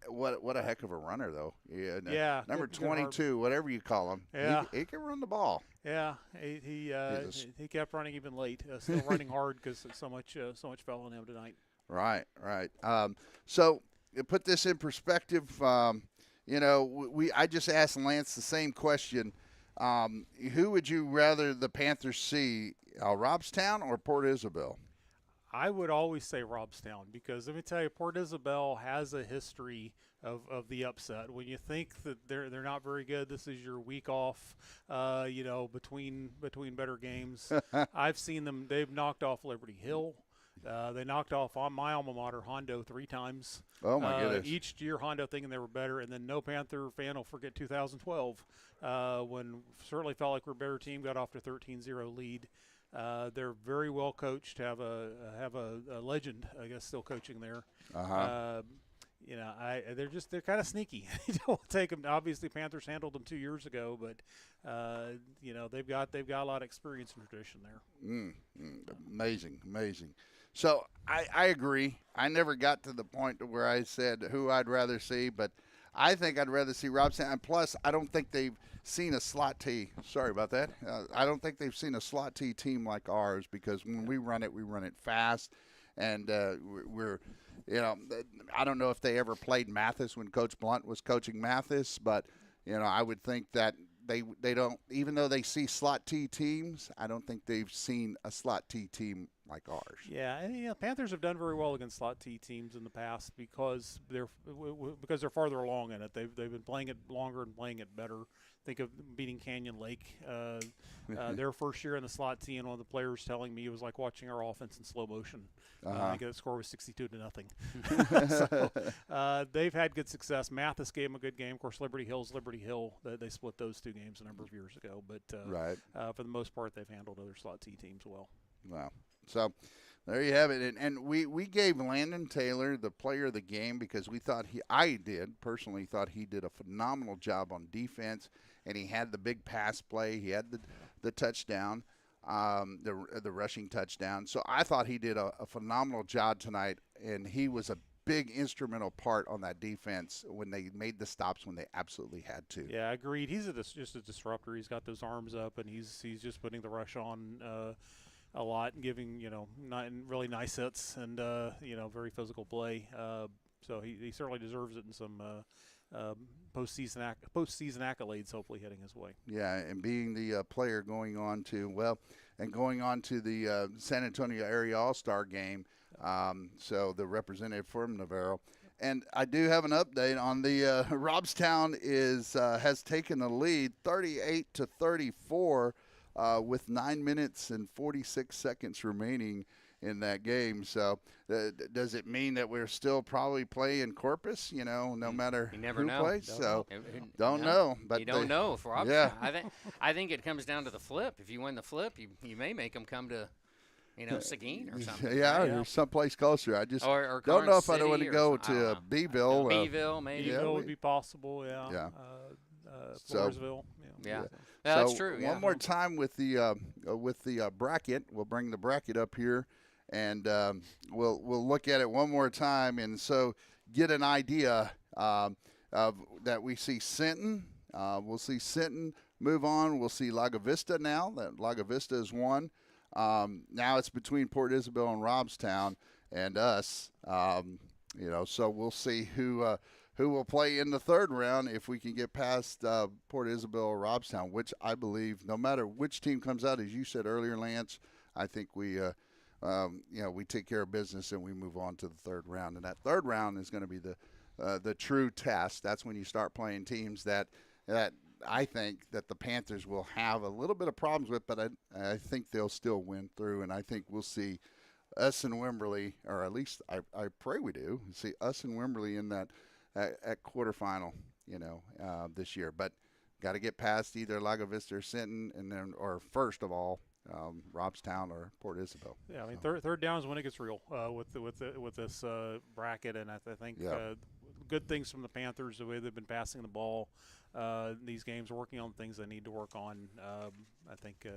what a heck of a runner though. Yeah. Number 22, whatever you call him. Yeah. He can run the ball. Yeah. He kept running even late. Still running hard because so much fell on him tonight. Right. So put this in perspective. I just asked Lance the same question. Who would you rather the Panthers see, Robstown or Port Isabel? I would always say Robstown, because let me tell you, Port Isabel has a history of the upset. When you think that they're not very good, this is your week off, between better games. I've seen them. They've knocked off Liberty Hill. They knocked off on my alma mater, Hondo, 3 times. Oh, my goodness. Each year, Hondo thinking they were better. And then no Panther fan will forget 2012, when certainly felt like we're a better team, got off to 13-0 lead. They're very well coached, have a legend, I guess, still coaching there. They're kind of sneaky. You don't take them. Obviously, Panthers handled them 2 years ago, but they've got a lot of experience and tradition there. Amazing. So I agree. I never got to the point where I said who I'd rather see, but I think I'd rather see Robstown. And plus, I don't think they've seen a slot T. Sorry about that. I don't think they've seen a slot T team like ours, because when we run it fast, and we're. I don't know if they ever played Mathis when Coach Blunt was coaching Mathis, but I would think that they don't, even though they see slot T teams, I don't think they've seen a slot T team like ours. Yeah, and Panthers have done very well against slot T teams in the past because they're farther along in it. They've been playing it longer and playing it better. Think of beating Canyon Lake their first year in the slot T, and one of the players telling me it was like watching our offense in slow motion. I think the score was 62-0. So they've had good success. Mathis gave them a good game. Of course, Liberty Hill. They split those 2 games a number of years ago. But for the most part, they've handled other slot T teams well. Wow. So there you have it. And we gave Landon Taylor the player of the game because I personally thought he did a phenomenal job on defense, and he had the big pass play. He had the touchdown, the rushing touchdown. So I thought he did a phenomenal job tonight, and he was a big instrumental part on that defense when they made the stops when they absolutely had to. Yeah, agreed. He's just a disruptor. He's got those arms up, and he's just putting the rush on a lot, and giving really nice hits and very physical play. So he certainly deserves it in some postseason accolades, hopefully heading his way. Yeah, and being the player going on to the San Antonio area All-Star game. So the representative from Navarro. And I do have an update on the Robstown has taken the lead 38-34 with 9 minutes and 46 seconds remaining in that game. So does it mean that we're still probably playing Corpus, no matter who plays? Don't know. But you don't know for Robstown. Yeah. I think it comes down to the flip. If you win the flip, you may make them come to Seguin or something. Yeah, or someplace closer. I just don't know if I want to go to Beeville. Beeville, maybe. Beeville would be possible, yeah. Floresville. Yeah. That's true. One more time with the bracket. We'll bring the bracket up here, and we'll look at it one more time, and so get an idea of that we see Sinton. We'll see Sinton move on. We'll see Lago Vista now. That Lago Vista is one. Now it's between Port Isabel and Robstown and us. So we'll see who will play in the third round if we can get past Port Isabel or Robstown, which I believe no matter which team comes out, as you said earlier, Lance, I think we take care of business and we move on to the third round. And that third round is going to be the true test. That's when you start playing teams that I think that the Panthers will have a little bit of problems with, but I think they'll still win through, and I think we'll see us and Wimberley, or at least I pray we do, see us and Wimberley in that at quarterfinal, this year. But got to get past either Lago Vista or Sinton, and then, or first of all, Robstown or Port Isabel. Yeah, I mean, third down is when it gets real with this bracket, and I think good things from the Panthers, the way they've been passing the ball these games, working on things they need to work on. I think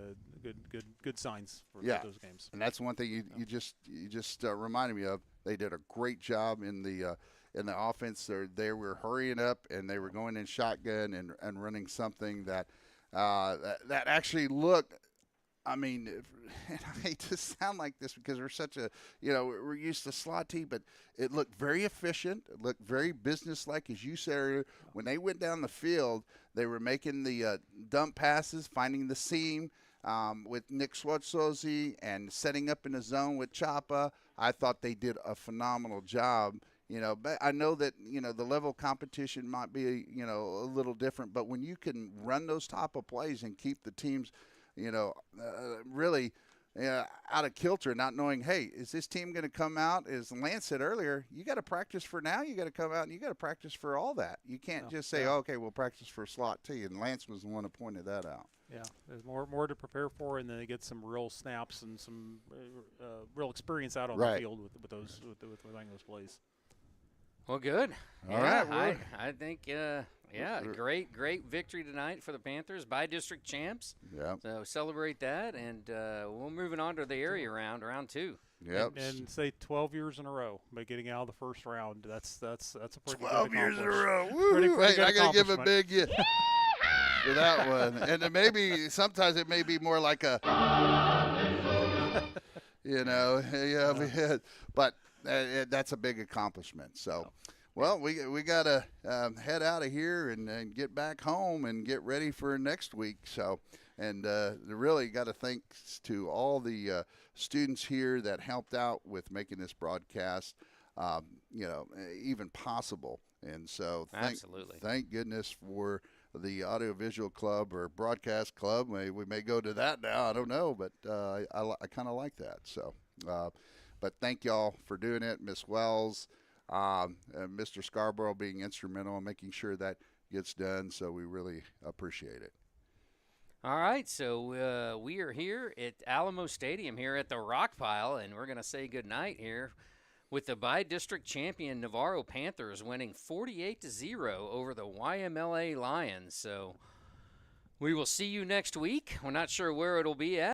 good signs for those games. And that's one thing you just reminded me of. They did a great job in the offense. They were hurrying up and they were going in shotgun and running something that actually looked. I mean, and I hate to sound like this because we're such a, we're used to slot T, but it looked very efficient. It looked very businesslike, as you said earlier. When they went down the field, they were making the dump passes, finding the seam with Nick Schwartzosi and setting up in the zone with Chapa, I thought they did a phenomenal job. But I know that, the level of competition might be, a little different. But when you can run those type of plays and keep the teams, really out of kilter, not knowing, hey, is this team going to come out? As Lance said earlier, you got to practice for now. You got to come out and you got to practice for all that. You can't just say, oh, okay, we'll practice for slot T. And Lance was the one who pointed that out. Yeah, there's more to prepare for, and then they get some real snaps and some real experience out on the field with running those plays. Well, good. All right. I think, great victory tonight for the Panthers by district champs. Yeah. So celebrate that, and we're moving on to the area round 2. Yep. And say 12 years in a row by getting out of the first round. That's a pretty 12 years in a row. Pretty I got to give a accomplishment. big for that one. And then maybe sometimes it may be more like a, but that's a big accomplishment. So, well, we got to head out of here and get back home and get ready for next week. So, and really got to thanks to all the students here that helped out with making this broadcast, even possible. And so, Absolutely. Thank goodness for the audiovisual club or broadcast club. We may go to that now. I don't know, but I kind of like that. So, but thank y'all for doing it, Miss Wells, and Mr. Scarborough being instrumental in making sure that gets done. So we really appreciate it. All right, so we are here at Alamo Stadium here at the Rock Pile, and we're going to say goodnight here with the by-district champion Navarro Panthers winning 48-0 over the YMLA Lions. So we will see you next week. We're not sure where it'll be at.